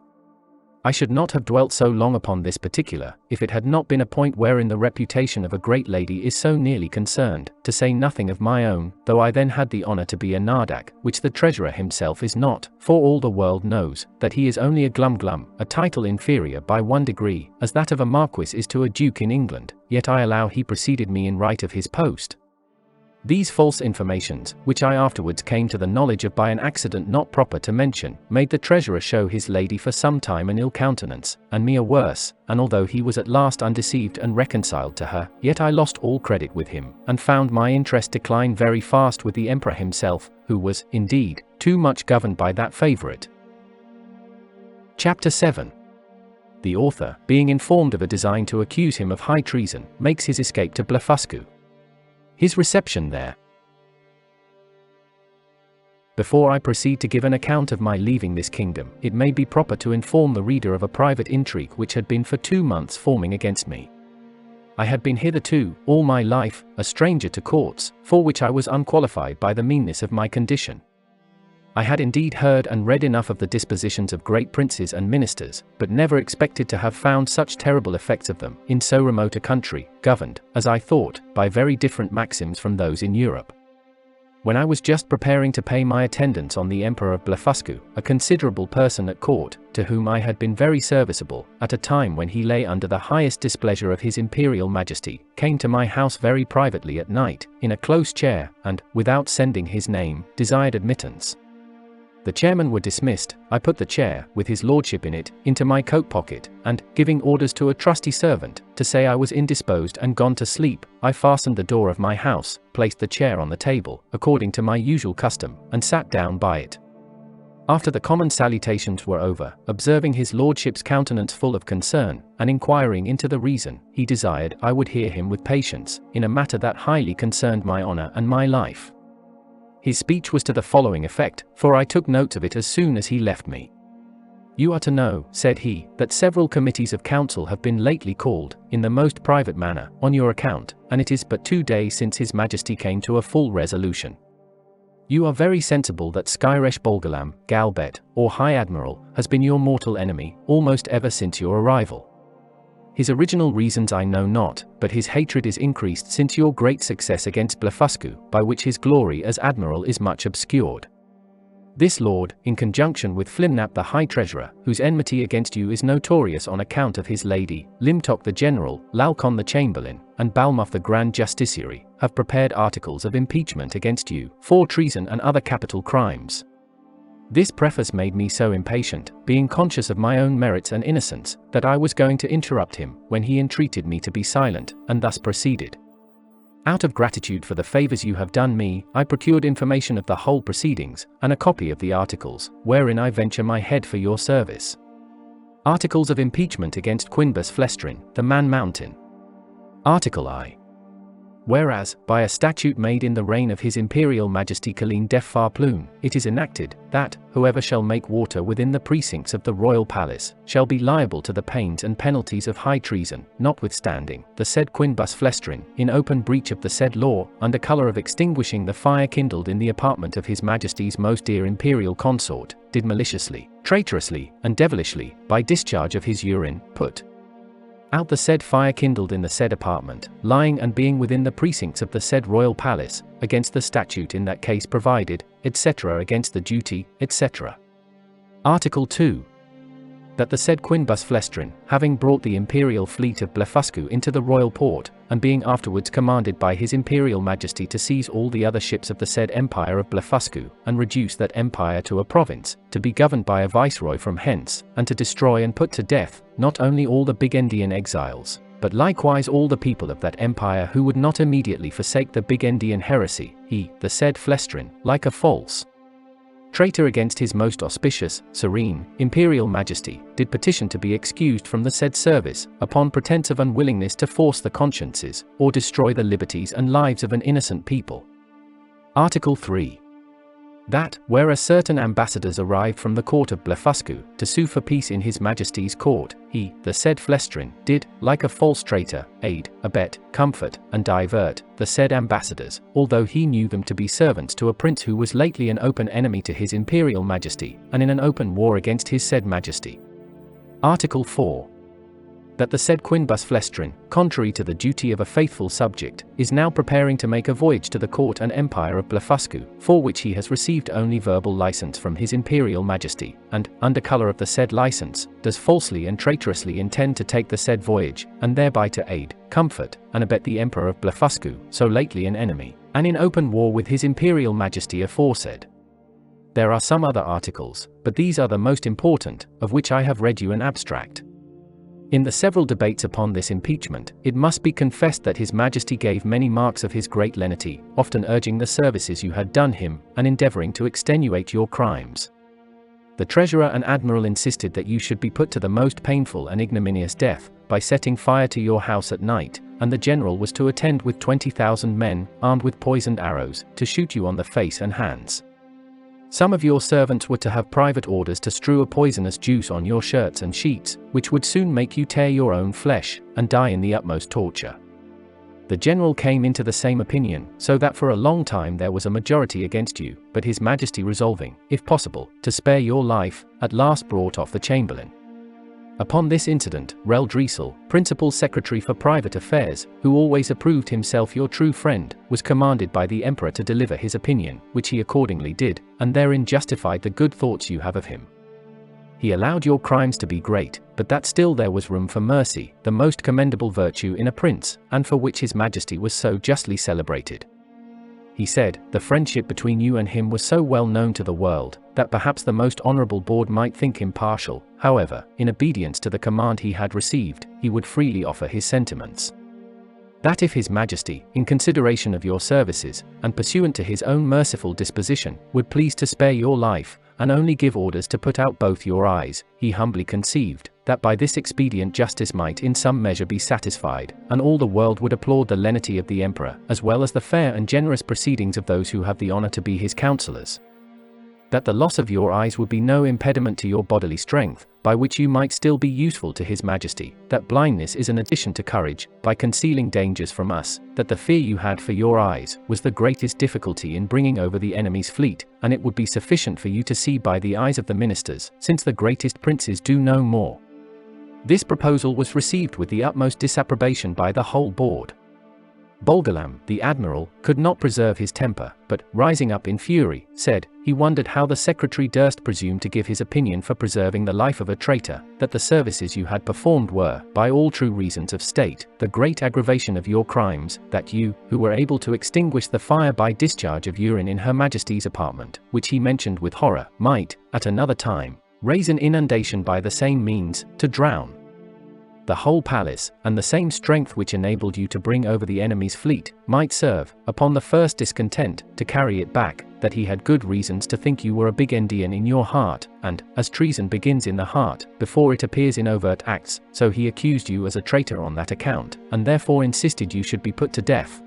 I should not have dwelt so long upon this particular, if it had not been a point wherein the reputation of a great lady is so nearly concerned, to say nothing of my own, though I then had the honour to be a nardac, which the treasurer himself is not, for all the world knows, that he is only a glum-glum, a title inferior by 1 degree, as that of a marquis is to a duke in England, yet I allow he preceded me in right of his post. These false informations, which I afterwards came to the knowledge of by an accident not proper to mention, made the treasurer show his lady for some time an ill countenance, and me a worse, and although he was at last undeceived and reconciled to her, yet I lost all credit with him, and found my interest decline very fast with the emperor himself, who was, indeed, too much governed by that favourite. Chapter 7. The author, being informed of a design to accuse him of high treason, makes his escape to Blefuscu. His reception there. Before I proceed to give an account of my leaving this kingdom, it may be proper to inform the reader of a private intrigue which had been for 2 months forming against me. I had been hitherto, all my life, a stranger to courts, for which I was unqualified by the meanness of my condition. I had indeed heard and read enough of the dispositions of great princes and ministers, but never expected to have found such terrible effects of them, in so remote a country, governed, as I thought, by very different maxims from those in Europe. When I was just preparing to pay my attendance on the Emperor of Blefuscu, a considerable person at court, to whom I had been very serviceable, at a time when he lay under the highest displeasure of His Imperial Majesty, came to my house very privately at night, in a close chair, and, without sending his name, desired admittance. The chairmen were dismissed, I put the chair, with his lordship in it, into my coat pocket, and, giving orders to a trusty servant, to say I was indisposed and gone to sleep, I fastened the door of my house, placed the chair on the table, according to my usual custom, and sat down by it. After the common salutations were over, observing his lordship's countenance full of concern, and inquiring into the reason, he desired I would hear him with patience, in a matter that highly concerned my honour and my life. His speech was to the following effect, for I took notes of it as soon as he left me. You are to know, said he, that several committees of council have been lately called, in the most private manner, on your account, and it is but 2 days since His Majesty came to a full resolution. You are very sensible that Skyresh Bolgalam, Galbet, or High Admiral, has been your mortal enemy, almost ever since your arrival. His original reasons I know not, but his hatred is increased since your great success against Blefuscu, by which his glory as admiral is much obscured. This lord, in conjunction with Flimnap the High Treasurer, whose enmity against you is notorious on account of his lady, Limtok the General, Lalcon the Chamberlain, and Balmuff the Grand Justiciary, have prepared articles of impeachment against you, for treason and other capital crimes. This preface made me so impatient, being conscious of my own merits and innocence, that I was going to interrupt him, when he entreated me to be silent, and thus proceeded. Out of gratitude for the favors you have done me, I procured information of the whole proceedings, and a copy of the articles, wherein I venture my head for your service. Articles of impeachment against Quinbus Flestrin, the Man Mountain. Article I. Whereas, by a statute made in the reign of His Imperial Majesty Colleen Deffar Plume, it is enacted, that, whoever shall make water within the precincts of the royal palace, shall be liable to the pains and penalties of high treason, notwithstanding, the said Quinbus Flestrin, in open breach of the said law, under colour of extinguishing the fire kindled in the apartment of His Majesty's most dear imperial consort, did maliciously, traitorously, and devilishly, by discharge of his urine, put out the said fire kindled in the said apartment, lying and being within the precincts of the said royal palace, against the statute in that case provided, etc. against the duty, etc. Article 2. That the said Quinbus Flestrin, having brought the imperial fleet of Blefuscu into the royal port, and being afterwards commanded by His Imperial Majesty to seize all the other ships of the said Empire of Blefuscu, and reduce that empire to a province, to be governed by a viceroy from hence, and to destroy and put to death, not only all the Bigendian exiles, but likewise all the people of that empire who would not immediately forsake the Bigendian heresy, he, the said Flestrin, like a false traitor against his most auspicious, serene, imperial majesty, did petition to be excused from the said service, upon pretence of unwillingness to force the consciences, or destroy the liberties and lives of an innocent people. Article 3. That, whereas certain ambassadors arrived from the court of Blefuscu, to sue for peace in His Majesty's court, he, the said Flestrin, did, like a false traitor, aid, abet, comfort, and divert, the said ambassadors, although he knew them to be servants to a prince who was lately an open enemy to His Imperial Majesty, and in an open war against His said Majesty. Article 4. That the said Quinbus Flestrin, contrary to the duty of a faithful subject, is now preparing to make a voyage to the court and empire of Blefuscu, for which he has received only verbal license from His Imperial Majesty, and, under colour of the said license, does falsely and traitorously intend to take the said voyage, and thereby to aid, comfort, and abet the Emperor of Blefuscu, so lately an enemy, and in open war with His Imperial Majesty aforesaid. There are some other articles, but these are the most important, of which I have read you an abstract. In the several debates upon this impeachment, it must be confessed that His Majesty gave many marks of his great lenity, often urging the services you had done him, and endeavouring to extenuate your crimes. The Treasurer and Admiral insisted that you should be put to the most painful and ignominious death, by setting fire to your house at night, and the General was to attend with 20,000 men, armed with poisoned arrows, to shoot you on the face and hands. Some of your servants were to have private orders to strew a poisonous juice on your shirts and sheets, which would soon make you tear your own flesh, and die in the utmost torture. The General came into the same opinion, so that for a long time there was a majority against you, but His Majesty resolving, if possible, to spare your life, at last brought off the Chamberlain. Upon this incident, Rel Driesel, Principal Secretary for Private Affairs, who always approved himself your true friend, was commanded by the Emperor to deliver his opinion, which he accordingly did, and therein justified the good thoughts you have of him. He allowed your crimes to be great, but that still there was room for mercy, the most commendable virtue in a prince, and for which His Majesty was so justly celebrated. He said, the friendship between you and him was so well known to the world, that perhaps the most honourable board might think him partial. However, in obedience to the command he had received, he would freely offer his sentiments. That if His Majesty, in consideration of your services, and pursuant to his own merciful disposition, would please to spare your life, and only give orders to put out both your eyes, he humbly conceived, that by this expedient justice might in some measure be satisfied, and all the world would applaud the lenity of the Emperor, as well as the fair and generous proceedings of those who have the honour to be his counsellors. That the loss of your eyes would be no impediment to your bodily strength, by which you might still be useful to His Majesty, that blindness is an addition to courage, by concealing dangers from us, that the fear you had for your eyes, was the greatest difficulty in bringing over the enemy's fleet, and it would be sufficient for you to see by the eyes of the ministers, since the greatest princes do no more. This proposal was received with the utmost disapprobation by the whole board. Bolgolam, the admiral, could not preserve his temper, but, rising up in fury, said, he wondered how the secretary durst presume to give his opinion for preserving the life of a traitor, that the services you had performed were, by all true reasons of state, the great aggravation of your crimes, that you, who were able to extinguish the fire by discharge of urine in Her Majesty's apartment, which he mentioned with horror, might, at another time, raise an inundation by the same means, to drown the whole palace, and the same strength which enabled you to bring over the enemy's fleet, might serve, upon the first discontent, to carry it back, that he had good reasons to think you were a big Indian in your heart, and, as treason begins in the heart, before it appears in overt acts, so he accused you as a traitor on that account, and therefore insisted you should be put to death.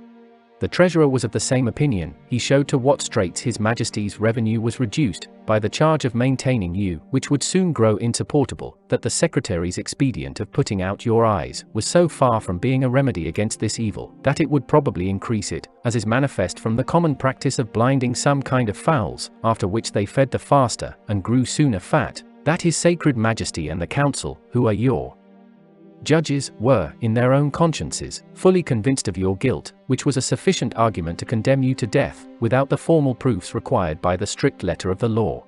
The treasurer was of the same opinion. He showed to what straits His Majesty's revenue was reduced, by the charge of maintaining you, which would soon grow insupportable, that the secretary's expedient of putting out your eyes, was so far from being a remedy against this evil, that it would probably increase it, as is manifest from the common practice of blinding some kind of fowls, after which they fed the faster, and grew sooner fat, that His Sacred Majesty and the Council, who are your judges, were, in their own consciences, fully convinced of your guilt, which was a sufficient argument to condemn you to death, without the formal proofs required by the strict letter of the law.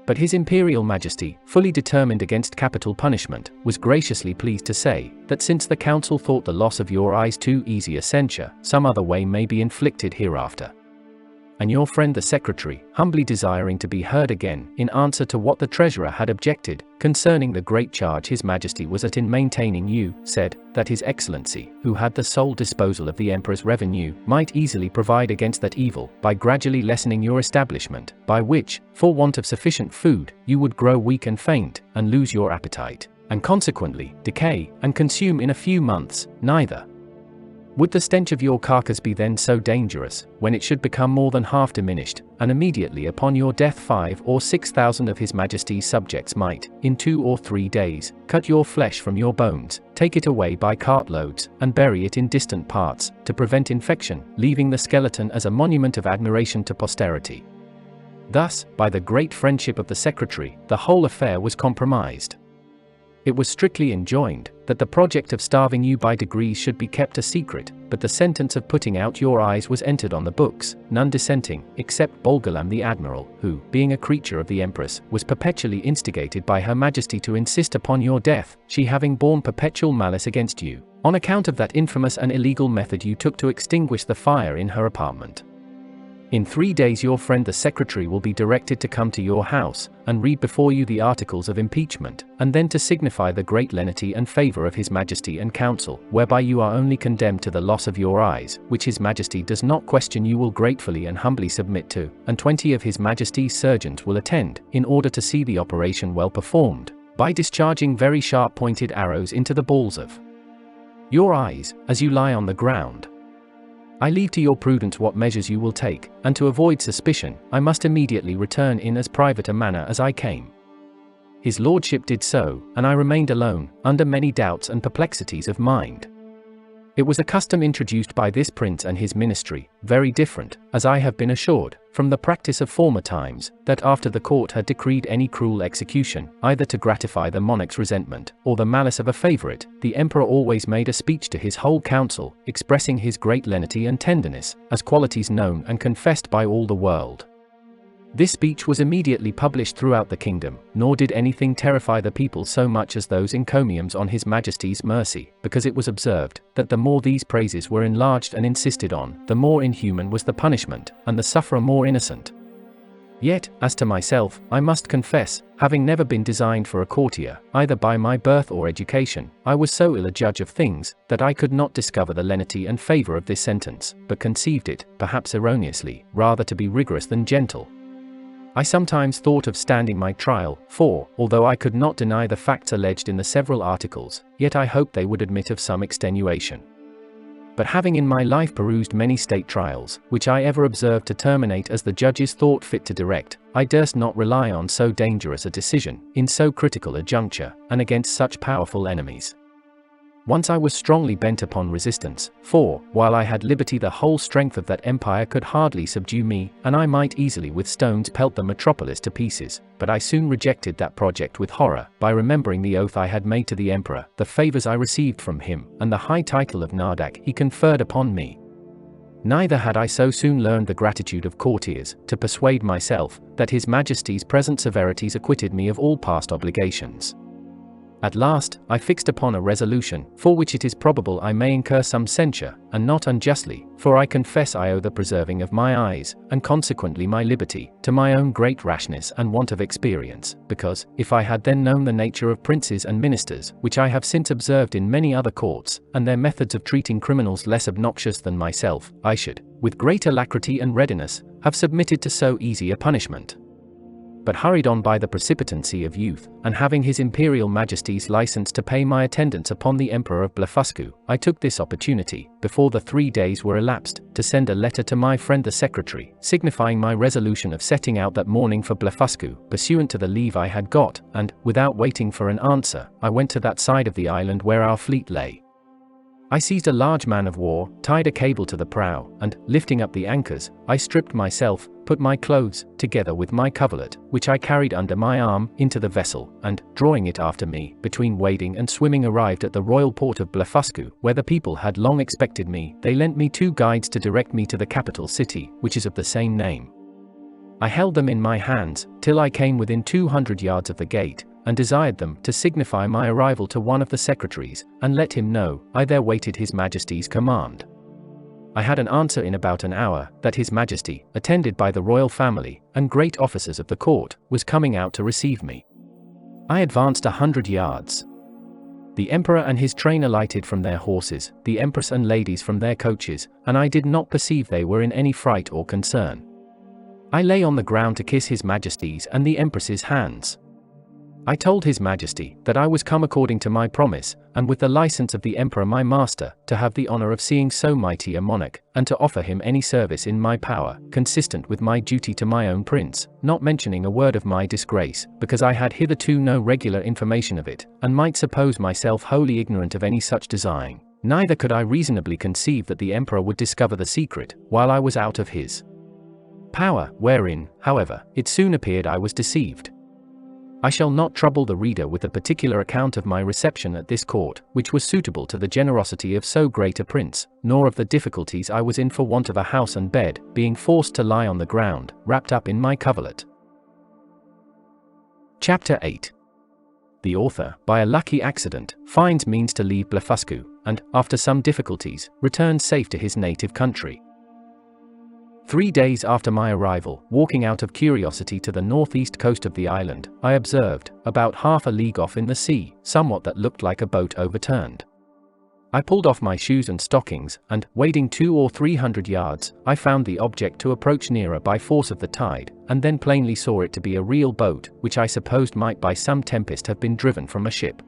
But His Imperial Majesty, fully determined against capital punishment, was graciously pleased to say, that since the Council thought the loss of your eyes too easy a censure, some other way may be inflicted hereafter. And your friend the Secretary, humbly desiring to be heard again, in answer to what the Treasurer had objected, concerning the great charge His Majesty was at in maintaining you, said, that His Excellency, who had the sole disposal of the Emperor's revenue, might easily provide against that evil, by gradually lessening your establishment, by which, for want of sufficient food, you would grow weak and faint, and lose your appetite, and consequently, decay, and consume in a few months, neither would the stench of your carcass be then so dangerous, when it should become more than half diminished, and immediately upon your death 5 or 6,000 of His Majesty's subjects might, in 2 or 3 days, cut your flesh from your bones, take it away by cartloads, and bury it in distant parts, to prevent infection, leaving the skeleton as a monument of admiration to posterity. Thus, by the great friendship of the Secretary, the whole affair was compromised. It was strictly enjoined, that the project of starving you by degrees should be kept a secret, but the sentence of putting out your eyes was entered on the books, none dissenting, except Bolgolam the Admiral, who, being a creature of the Empress, was perpetually instigated by Her Majesty to insist upon your death, she having borne perpetual malice against you, on account of that infamous and illegal method you took to extinguish the fire in her apartment. In 3 days your friend the Secretary will be directed to come to your house, and read before you the articles of impeachment, and then to signify the great lenity and favour of His Majesty and Council, whereby you are only condemned to the loss of your eyes, which His Majesty does not question you will gratefully and humbly submit to, and 20 of His Majesty's surgeons will attend, in order to see the operation well performed, by discharging very sharp-pointed arrows into the balls of your eyes, as you lie on the ground. I leave to your prudence what measures you will take, and to avoid suspicion, I must immediately return in as private a manner as I came. His Lordship did so, and I remained alone, under many doubts and perplexities of mind. It was a custom introduced by this prince and his ministry, very different, as I have been assured, from the practice of former times, that after the court had decreed any cruel execution, either to gratify the monarch's resentment, or the malice of a favourite, the emperor always made a speech to his whole council, expressing his great lenity and tenderness, as qualities known and confessed by all the world. This speech was immediately published throughout the kingdom, nor did anything terrify the people so much as those encomiums on His Majesty's mercy, because it was observed, that the more these praises were enlarged and insisted on, the more inhuman was the punishment, and the sufferer more innocent. Yet, as to myself, I must confess, having never been designed for a courtier, either by my birth or education, I was so ill a judge of things, that I could not discover the lenity and favour of this sentence, but conceived it, perhaps erroneously, rather to be rigorous than gentle. I sometimes thought of standing my trial, for, although I could not deny the facts alleged in the several articles, yet I hoped they would admit of some extenuation. But having in my life perused many state trials, which I ever observed to terminate as the judges thought fit to direct, I durst not rely on so dangerous a decision, in so critical a juncture, and against such powerful enemies. Once I was strongly bent upon resistance, for, while I had liberty, the whole strength of that empire could hardly subdue me, and I might easily with stones pelt the metropolis to pieces. But I soon rejected that project with horror, by remembering the oath I had made to the emperor, the favors I received from him, and the high title of Nardak he conferred upon me. Neither had I so soon learned the gratitude of courtiers, to persuade myself, that his majesty's present severities acquitted me of all past obligations. At last, I fixed upon a resolution, for which it is probable I may incur some censure, and not unjustly, for I confess I owe the preserving of my eyes, and consequently my liberty, to my own great rashness and want of experience, because, if I had then known the nature of princes and ministers, which I have since observed in many other courts, and their methods of treating criminals less obnoxious than myself, I should, with great alacrity and readiness, have submitted to so easy a punishment. But hurried on by the precipitancy of youth, and having his Imperial Majesty's license to pay my attendance upon the Emperor of Blefuscu, I took this opportunity, before the 3 days were elapsed, to send a letter to my friend the secretary, signifying my resolution of setting out that morning for Blefuscu, pursuant to the leave I had got, and, without waiting for an answer, I went to that side of the island where our fleet lay. I seized a large man of war, tied a cable to the prow, and, lifting up the anchors, I stripped myself, put my clothes, together with my coverlet, which I carried under my arm, into the vessel, and, drawing it after me, between wading and swimming arrived at the royal port of Blefuscu, where the people had long expected me. They lent me 2 guides to direct me to the capital city, which is of the same name. I held them in my hands, till I came within 200 yards of the gate, and desired them to signify my arrival to one of the secretaries, and let him know, I there waited his majesty's command. I had an answer in about an hour, that his majesty, attended by the royal family, and great officers of the court, was coming out to receive me. I advanced 100 yards. The emperor and his train alighted from their horses, the empress and ladies from their coaches, and I did not perceive they were in any fright or concern. I lay on the ground to kiss his majesty's and the empress's hands. I told his majesty, that I was come according to my promise, and with the license of the emperor my master, to have the honor of seeing so mighty a monarch, and to offer him any service in my power, consistent with my duty to my own prince, not mentioning a word of my disgrace, because I had hitherto no regular information of it, and might suppose myself wholly ignorant of any such design. Neither could I reasonably conceive that the emperor would discover the secret, while I was out of his power, wherein, however, it soon appeared I was deceived. I shall not trouble the reader with a particular account of my reception at this court, which was suitable to the generosity of so great a prince, nor of the difficulties I was in for want of a house and bed, being forced to lie on the ground, wrapped up in my coverlet. Chapter 8. The author, by a lucky accident, finds means to leave Blefuscu, and, after some difficulties, returns safe to his native country. 3 days after my arrival, walking out of curiosity to the northeast coast of the island, I observed, about half a league off in the sea, somewhat that looked like a boat overturned. I pulled off my shoes and stockings, and, wading 200 or 300 yards, I found the object to approach nearer by force of the tide, and then plainly saw it to be a real boat, which I supposed might by some tempest have been driven from a ship.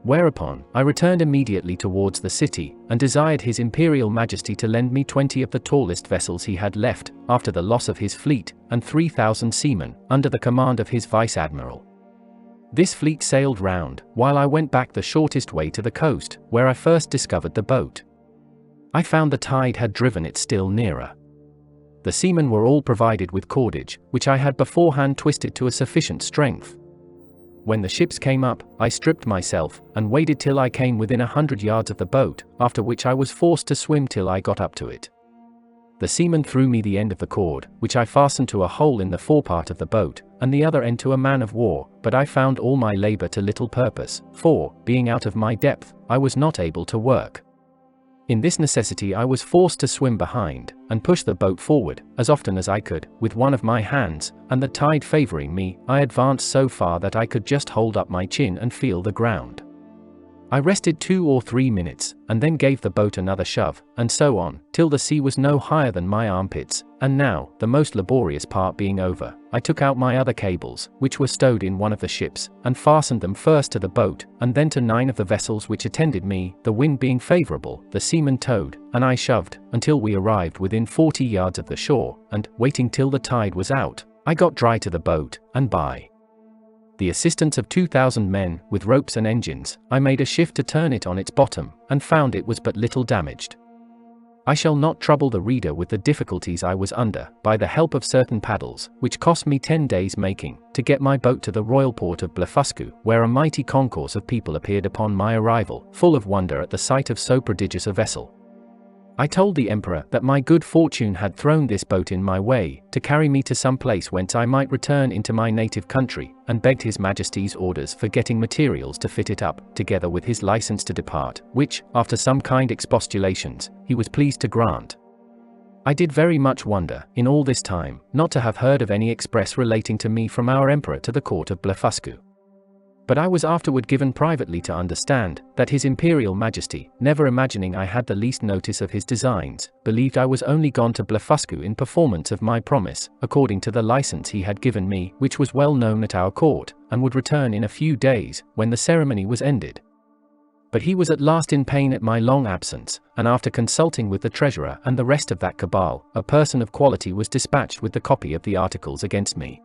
Whereupon, I returned immediately towards the city, and desired his Imperial Majesty to lend me 20 of the tallest vessels he had left, after the loss of his fleet, and 3,000 seamen, under the command of his Vice-Admiral. This fleet sailed round, while I went back the shortest way to the coast, where I first discovered the boat. I found the tide had driven it still nearer. The seamen were all provided with cordage, which I had beforehand twisted to a sufficient strength. When the ships came up, I stripped myself, and waded till I came within 100 yards of the boat, after which I was forced to swim till I got up to it. The seaman threw me the end of the cord, which I fastened to a hole in the forepart of the boat, and the other end to a man of war, but I found all my labor to little purpose, for, being out of my depth, I was not able to work. In this necessity I was forced to swim behind, and push the boat forward, as often as I could, with one of my hands, and the tide favoring me, I advanced so far that I could just hold up my chin and feel the ground. I rested 2 or 3 minutes, and then gave the boat another shove, and so on, till the sea was no higher than my armpits, and now, the most laborious part being over, I took out my other cables, which were stowed in one of the ships, and fastened them first to the boat, and then to 9 of the vessels which attended me. The wind being favorable, the seamen towed, and I shoved, until we arrived within 40 yards of the shore, and, waiting till the tide was out, I got dry to the boat, and by the assistance of 2,000 men, with ropes and engines, I made a shift to turn it on its bottom, and found it was but little damaged. I shall not trouble the reader with the difficulties I was under, by the help of certain paddles, which cost me 10 days making, to get my boat to the royal port of Blefuscu, where a mighty concourse of people appeared upon my arrival, full of wonder at the sight of so prodigious a vessel. I told the emperor that my good fortune had thrown this boat in my way, to carry me to some place whence I might return into my native country, and begged his majesty's orders for getting materials to fit it up, together with his license to depart, which, after some kind expostulations, he was pleased to grant. I did very much wonder, in all this time, not to have heard of any express relating to me from our emperor to the court of Blefuscu. But I was afterward given privately to understand, that his imperial majesty, never imagining I had the least notice of his designs, believed I was only gone to Blefuscu in performance of my promise, according to the license he had given me, which was well known at our court, and would return in a few days, when the ceremony was ended. But he was at last in pain at my long absence, and after consulting with the treasurer and the rest of that cabal, a person of quality was dispatched with the copy of the articles against me.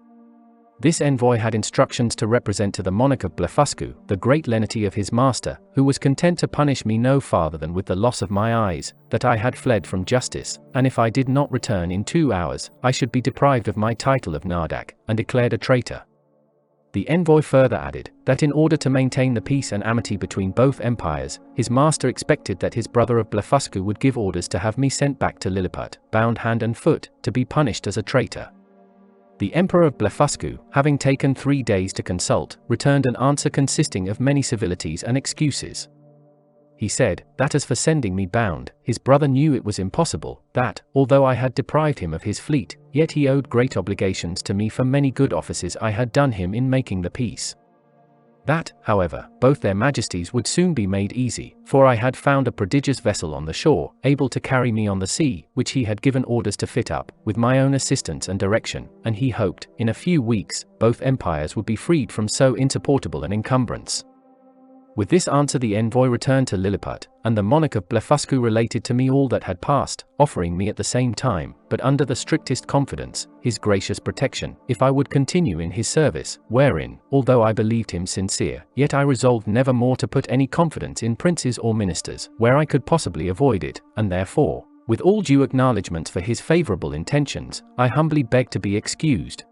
This envoy had instructions to represent to the monarch of Blefuscu the great lenity of his master, who was content to punish me no farther than with the loss of my eyes, that I had fled from justice, and if I did not return in 2 hours, I should be deprived of my title of Nardak, and declared a traitor. The envoy further added, that in order to maintain the peace and amity between both empires, his master expected that his brother of Blefuscu would give orders to have me sent back to Lilliput, bound hand and foot, to be punished as a traitor. The Emperor of Blefuscu, having taken 3 days to consult, returned an answer consisting of many civilities and excuses. He said, that as for sending me bound, his brother knew it was impossible, that, although I had deprived him of his fleet, yet he owed great obligations to me for many good offices I had done him in making the peace. That, however, both their majesties would soon be made easy, for I had found a prodigious vessel on the shore, able to carry me on the sea, which he had given orders to fit up, with my own assistance and direction, and he hoped, in a few weeks, both empires would be freed from so insupportable an encumbrance. With this answer the envoy returned to Lilliput, and the monarch of Blefuscu related to me all that had passed, offering me at the same time, but under the strictest confidence, his gracious protection, if I would continue in his service, wherein, although I believed him sincere, yet I resolved never more to put any confidence in princes or ministers, where I could possibly avoid it, and therefore, with all due acknowledgments for his favourable intentions, I humbly begged to be excused.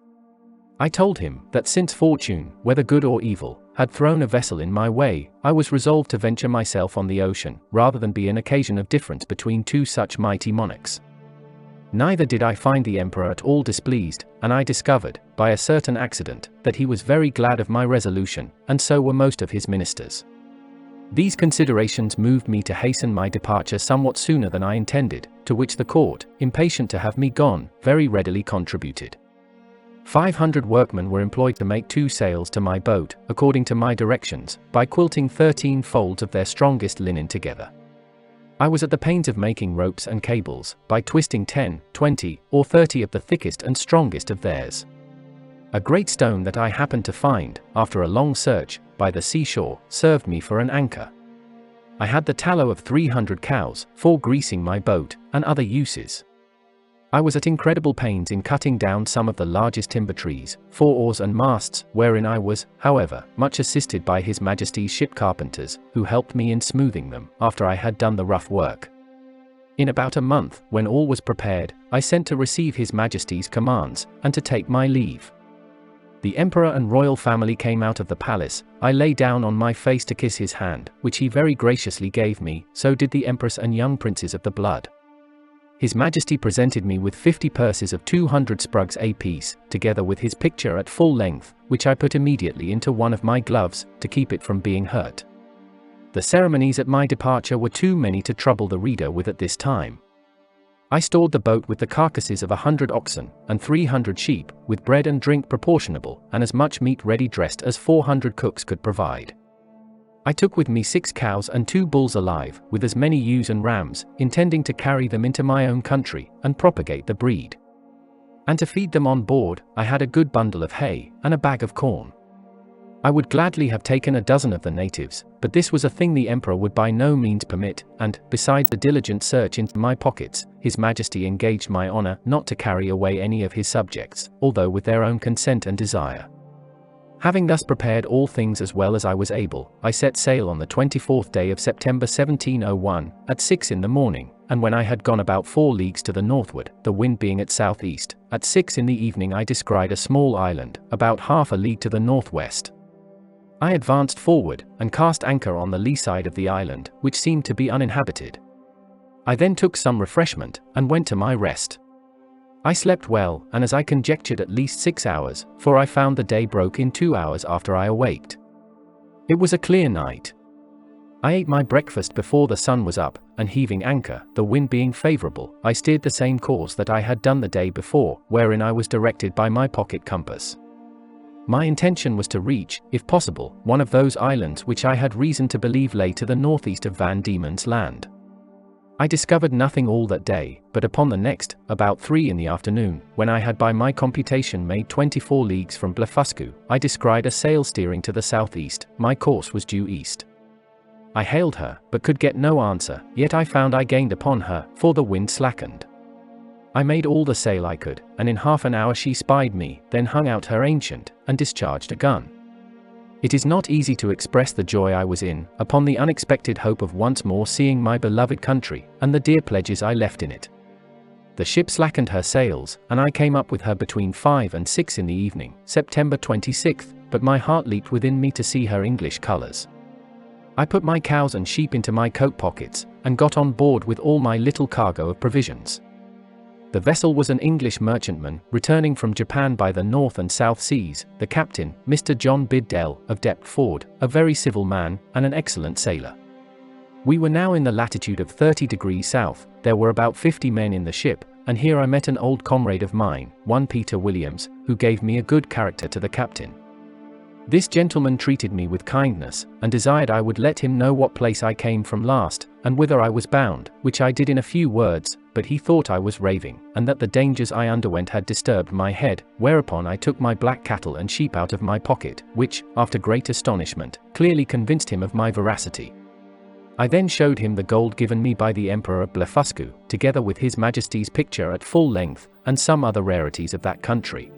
I told him, that since fortune, whether good or evil, had thrown a vessel in my way, I was resolved to venture myself on the ocean, rather than be an occasion of difference between two such mighty monarchs. Neither did I find the emperor at all displeased, and I discovered, by a certain accident, that he was very glad of my resolution, and so were most of his ministers. These considerations moved me to hasten my departure somewhat sooner than I intended, to which the court, impatient to have me gone, very readily contributed. 500 workmen were employed to make 2 sails to my boat, according to my directions, by quilting 13 folds of their strongest linen together. I was at the pains of making ropes and cables, by twisting 10, 20, or 30 of the thickest and strongest of theirs. A great stone that I happened to find, after a long search, by the seashore, served me for an anchor. I had the tallow of 300 cows, for greasing my boat, and other uses. I was at incredible pains in cutting down some of the largest timber trees, for oars and masts, wherein I was, however, much assisted by His Majesty's ship carpenters, who helped me in smoothing them, after I had done the rough work. In about a month, when all was prepared, I sent to receive His Majesty's commands, and to take my leave. The Emperor and royal family came out of the palace. I lay down on my face to kiss his hand, which he very graciously gave me, so did the Empress and young princes of the blood. His Majesty presented me with 50 purses of 200 sprugs apiece, together with his picture at full length, which I put immediately into one of my gloves, to keep it from being hurt. The ceremonies at my departure were too many to trouble the reader with at this time. I stored the boat with the carcasses of 100 oxen, and 300 sheep, with bread and drink proportionable, and as much meat ready dressed as 400 cooks could provide. I took with me 6 cows and 2 bulls alive, with as many ewes and rams, intending to carry them into my own country, and propagate the breed. And to feed them on board, I had a good bundle of hay, and a bag of corn. I would gladly have taken a dozen of the natives, but this was a thing the Emperor would by no means permit, and, besides the diligent search into my pockets, His Majesty engaged my honor not to carry away any of his subjects, although with their own consent and desire. Having thus prepared all things as well as I was able, I set sail on the 24th day of September 1701, at 6 in the morning, and when I had gone about 4 leagues to the northward, the wind being at southeast, at 6 in the evening I descried a small island, about half a league to the northwest. I advanced forward, and cast anchor on the lee side of the island, which seemed to be uninhabited. I then took some refreshment, and went to my rest. I slept well, and as I conjectured at least 6 hours, for I found the day broke in 2 hours after I awaked. It was a clear night. I ate my breakfast before the sun was up, and heaving anchor, the wind being favourable, I steered the same course that I had done the day before, wherein I was directed by my pocket compass. My intention was to reach, if possible, one of those islands which I had reason to believe lay to the northeast of Van Diemen's Land. I discovered nothing all that day, but upon the next, about 3 in the afternoon, when I had by my computation made 24 leagues from Blefuscu, I descried a sail steering to the southeast. My course was due east. I hailed her, but could get no answer, yet I found I gained upon her, for the wind slackened. I made all the sail I could, and in half an hour she spied me, then hung out her ancient, and discharged a gun. It is not easy to express the joy I was in, upon the unexpected hope of once more seeing my beloved country, and the dear pledges I left in it. The ship slackened her sails, and I came up with her between 5 and 6 in the evening, September 26th, but my heart leaped within me to see her English colours. I put my cows and sheep into my coat pockets, and got on board with all my little cargo of provisions. The vessel was an English merchantman, returning from Japan by the North and South Seas, the captain, Mr. John Biddell, of Deptford, a very civil man, and an excellent sailor. We were now in the latitude of 30 degrees south, there were about 50 men in the ship, and here I met an old comrade of mine, one Peter Williams, who gave me a good character to the captain. This gentleman treated me with kindness, and desired I would let him know what place I came from last, and whither I was bound, which I did in a few words, but he thought I was raving, and that the dangers I underwent had disturbed my head, whereupon I took my black cattle and sheep out of my pocket, which, after great astonishment, clearly convinced him of my veracity. I then showed him the gold given me by the Emperor of Blefuscu, together with His Majesty's picture at full length, and some other rarities of that country.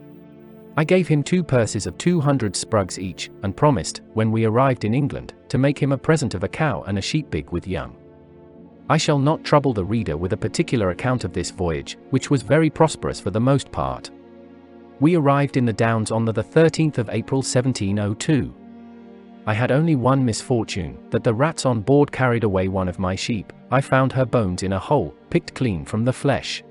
I gave him 2 purses of 200 sprugs each, and promised, when we arrived in England, to make him a present of a cow and a sheep big with young. I shall not trouble the reader with a particular account of this voyage, which was very prosperous for the most part. We arrived in the Downs on the 13th of April 1702. I had only one misfortune, that the rats on board carried away one of my sheep. I found her bones in a hole, picked clean from the flesh.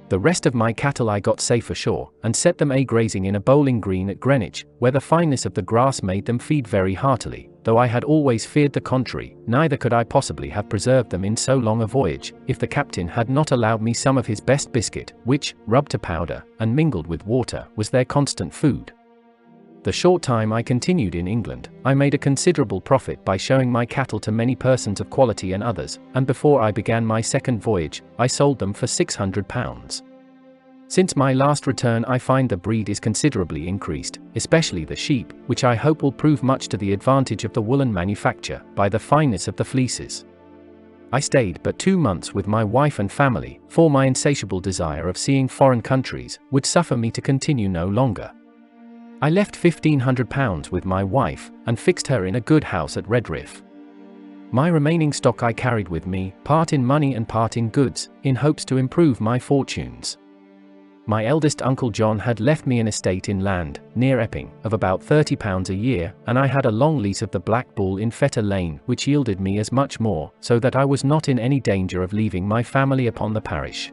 The rest of my cattle I got safe ashore, and set them grazing in a bowling green at Greenwich, where the fineness of the grass made them feed very heartily, though I had always feared the contrary. Neither could I possibly have preserved them in so long a voyage, if the captain had not allowed me some of his best biscuit, which, rubbed to powder, and mingled with water, was their constant food. The short time I continued in England, I made a considerable profit by showing my cattle to many persons of quality and others, and before I began my second voyage, I sold them for £600. Since my last return I find the breed is considerably increased, especially the sheep, which I hope will prove much to the advantage of the woolen manufacture, by the fineness of the fleeces. I stayed but 2 months with my wife and family, for my insatiable desire of seeing foreign countries would suffer me to continue no longer. I left £1,500 with my wife, and fixed her in a good house at Redriff. My remaining stock I carried with me, part in money and part in goods, in hopes to improve my fortunes. My eldest uncle John had left me an estate in land, near Epping, of about £30 a year, and I had a long lease of the Black Bull in Fetter Lane, which yielded me as much more, so that I was not in any danger of leaving my family upon the parish.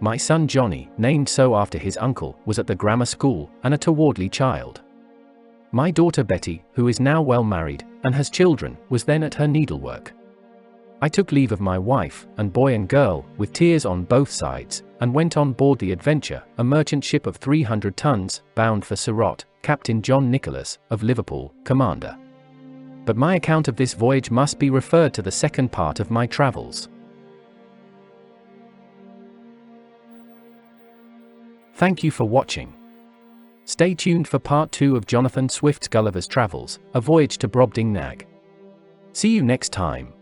My son Johnny, named so after his uncle, was at the grammar school, and a towardly child. My daughter Betty, who is now well married, and has children, was then at her needlework. I took leave of my wife, and boy and girl, with tears on both sides, and went on board the Adventure, a merchant ship of 300 tons, bound for Surat, Captain John Nicholas, of Liverpool, commander. But my account of this voyage must be referred to the second part of my travels. Thank you for watching. Stay tuned for part 2 of Jonathan Swift's Gulliver's Travels, A Voyage to Brobdingnag. See you next time.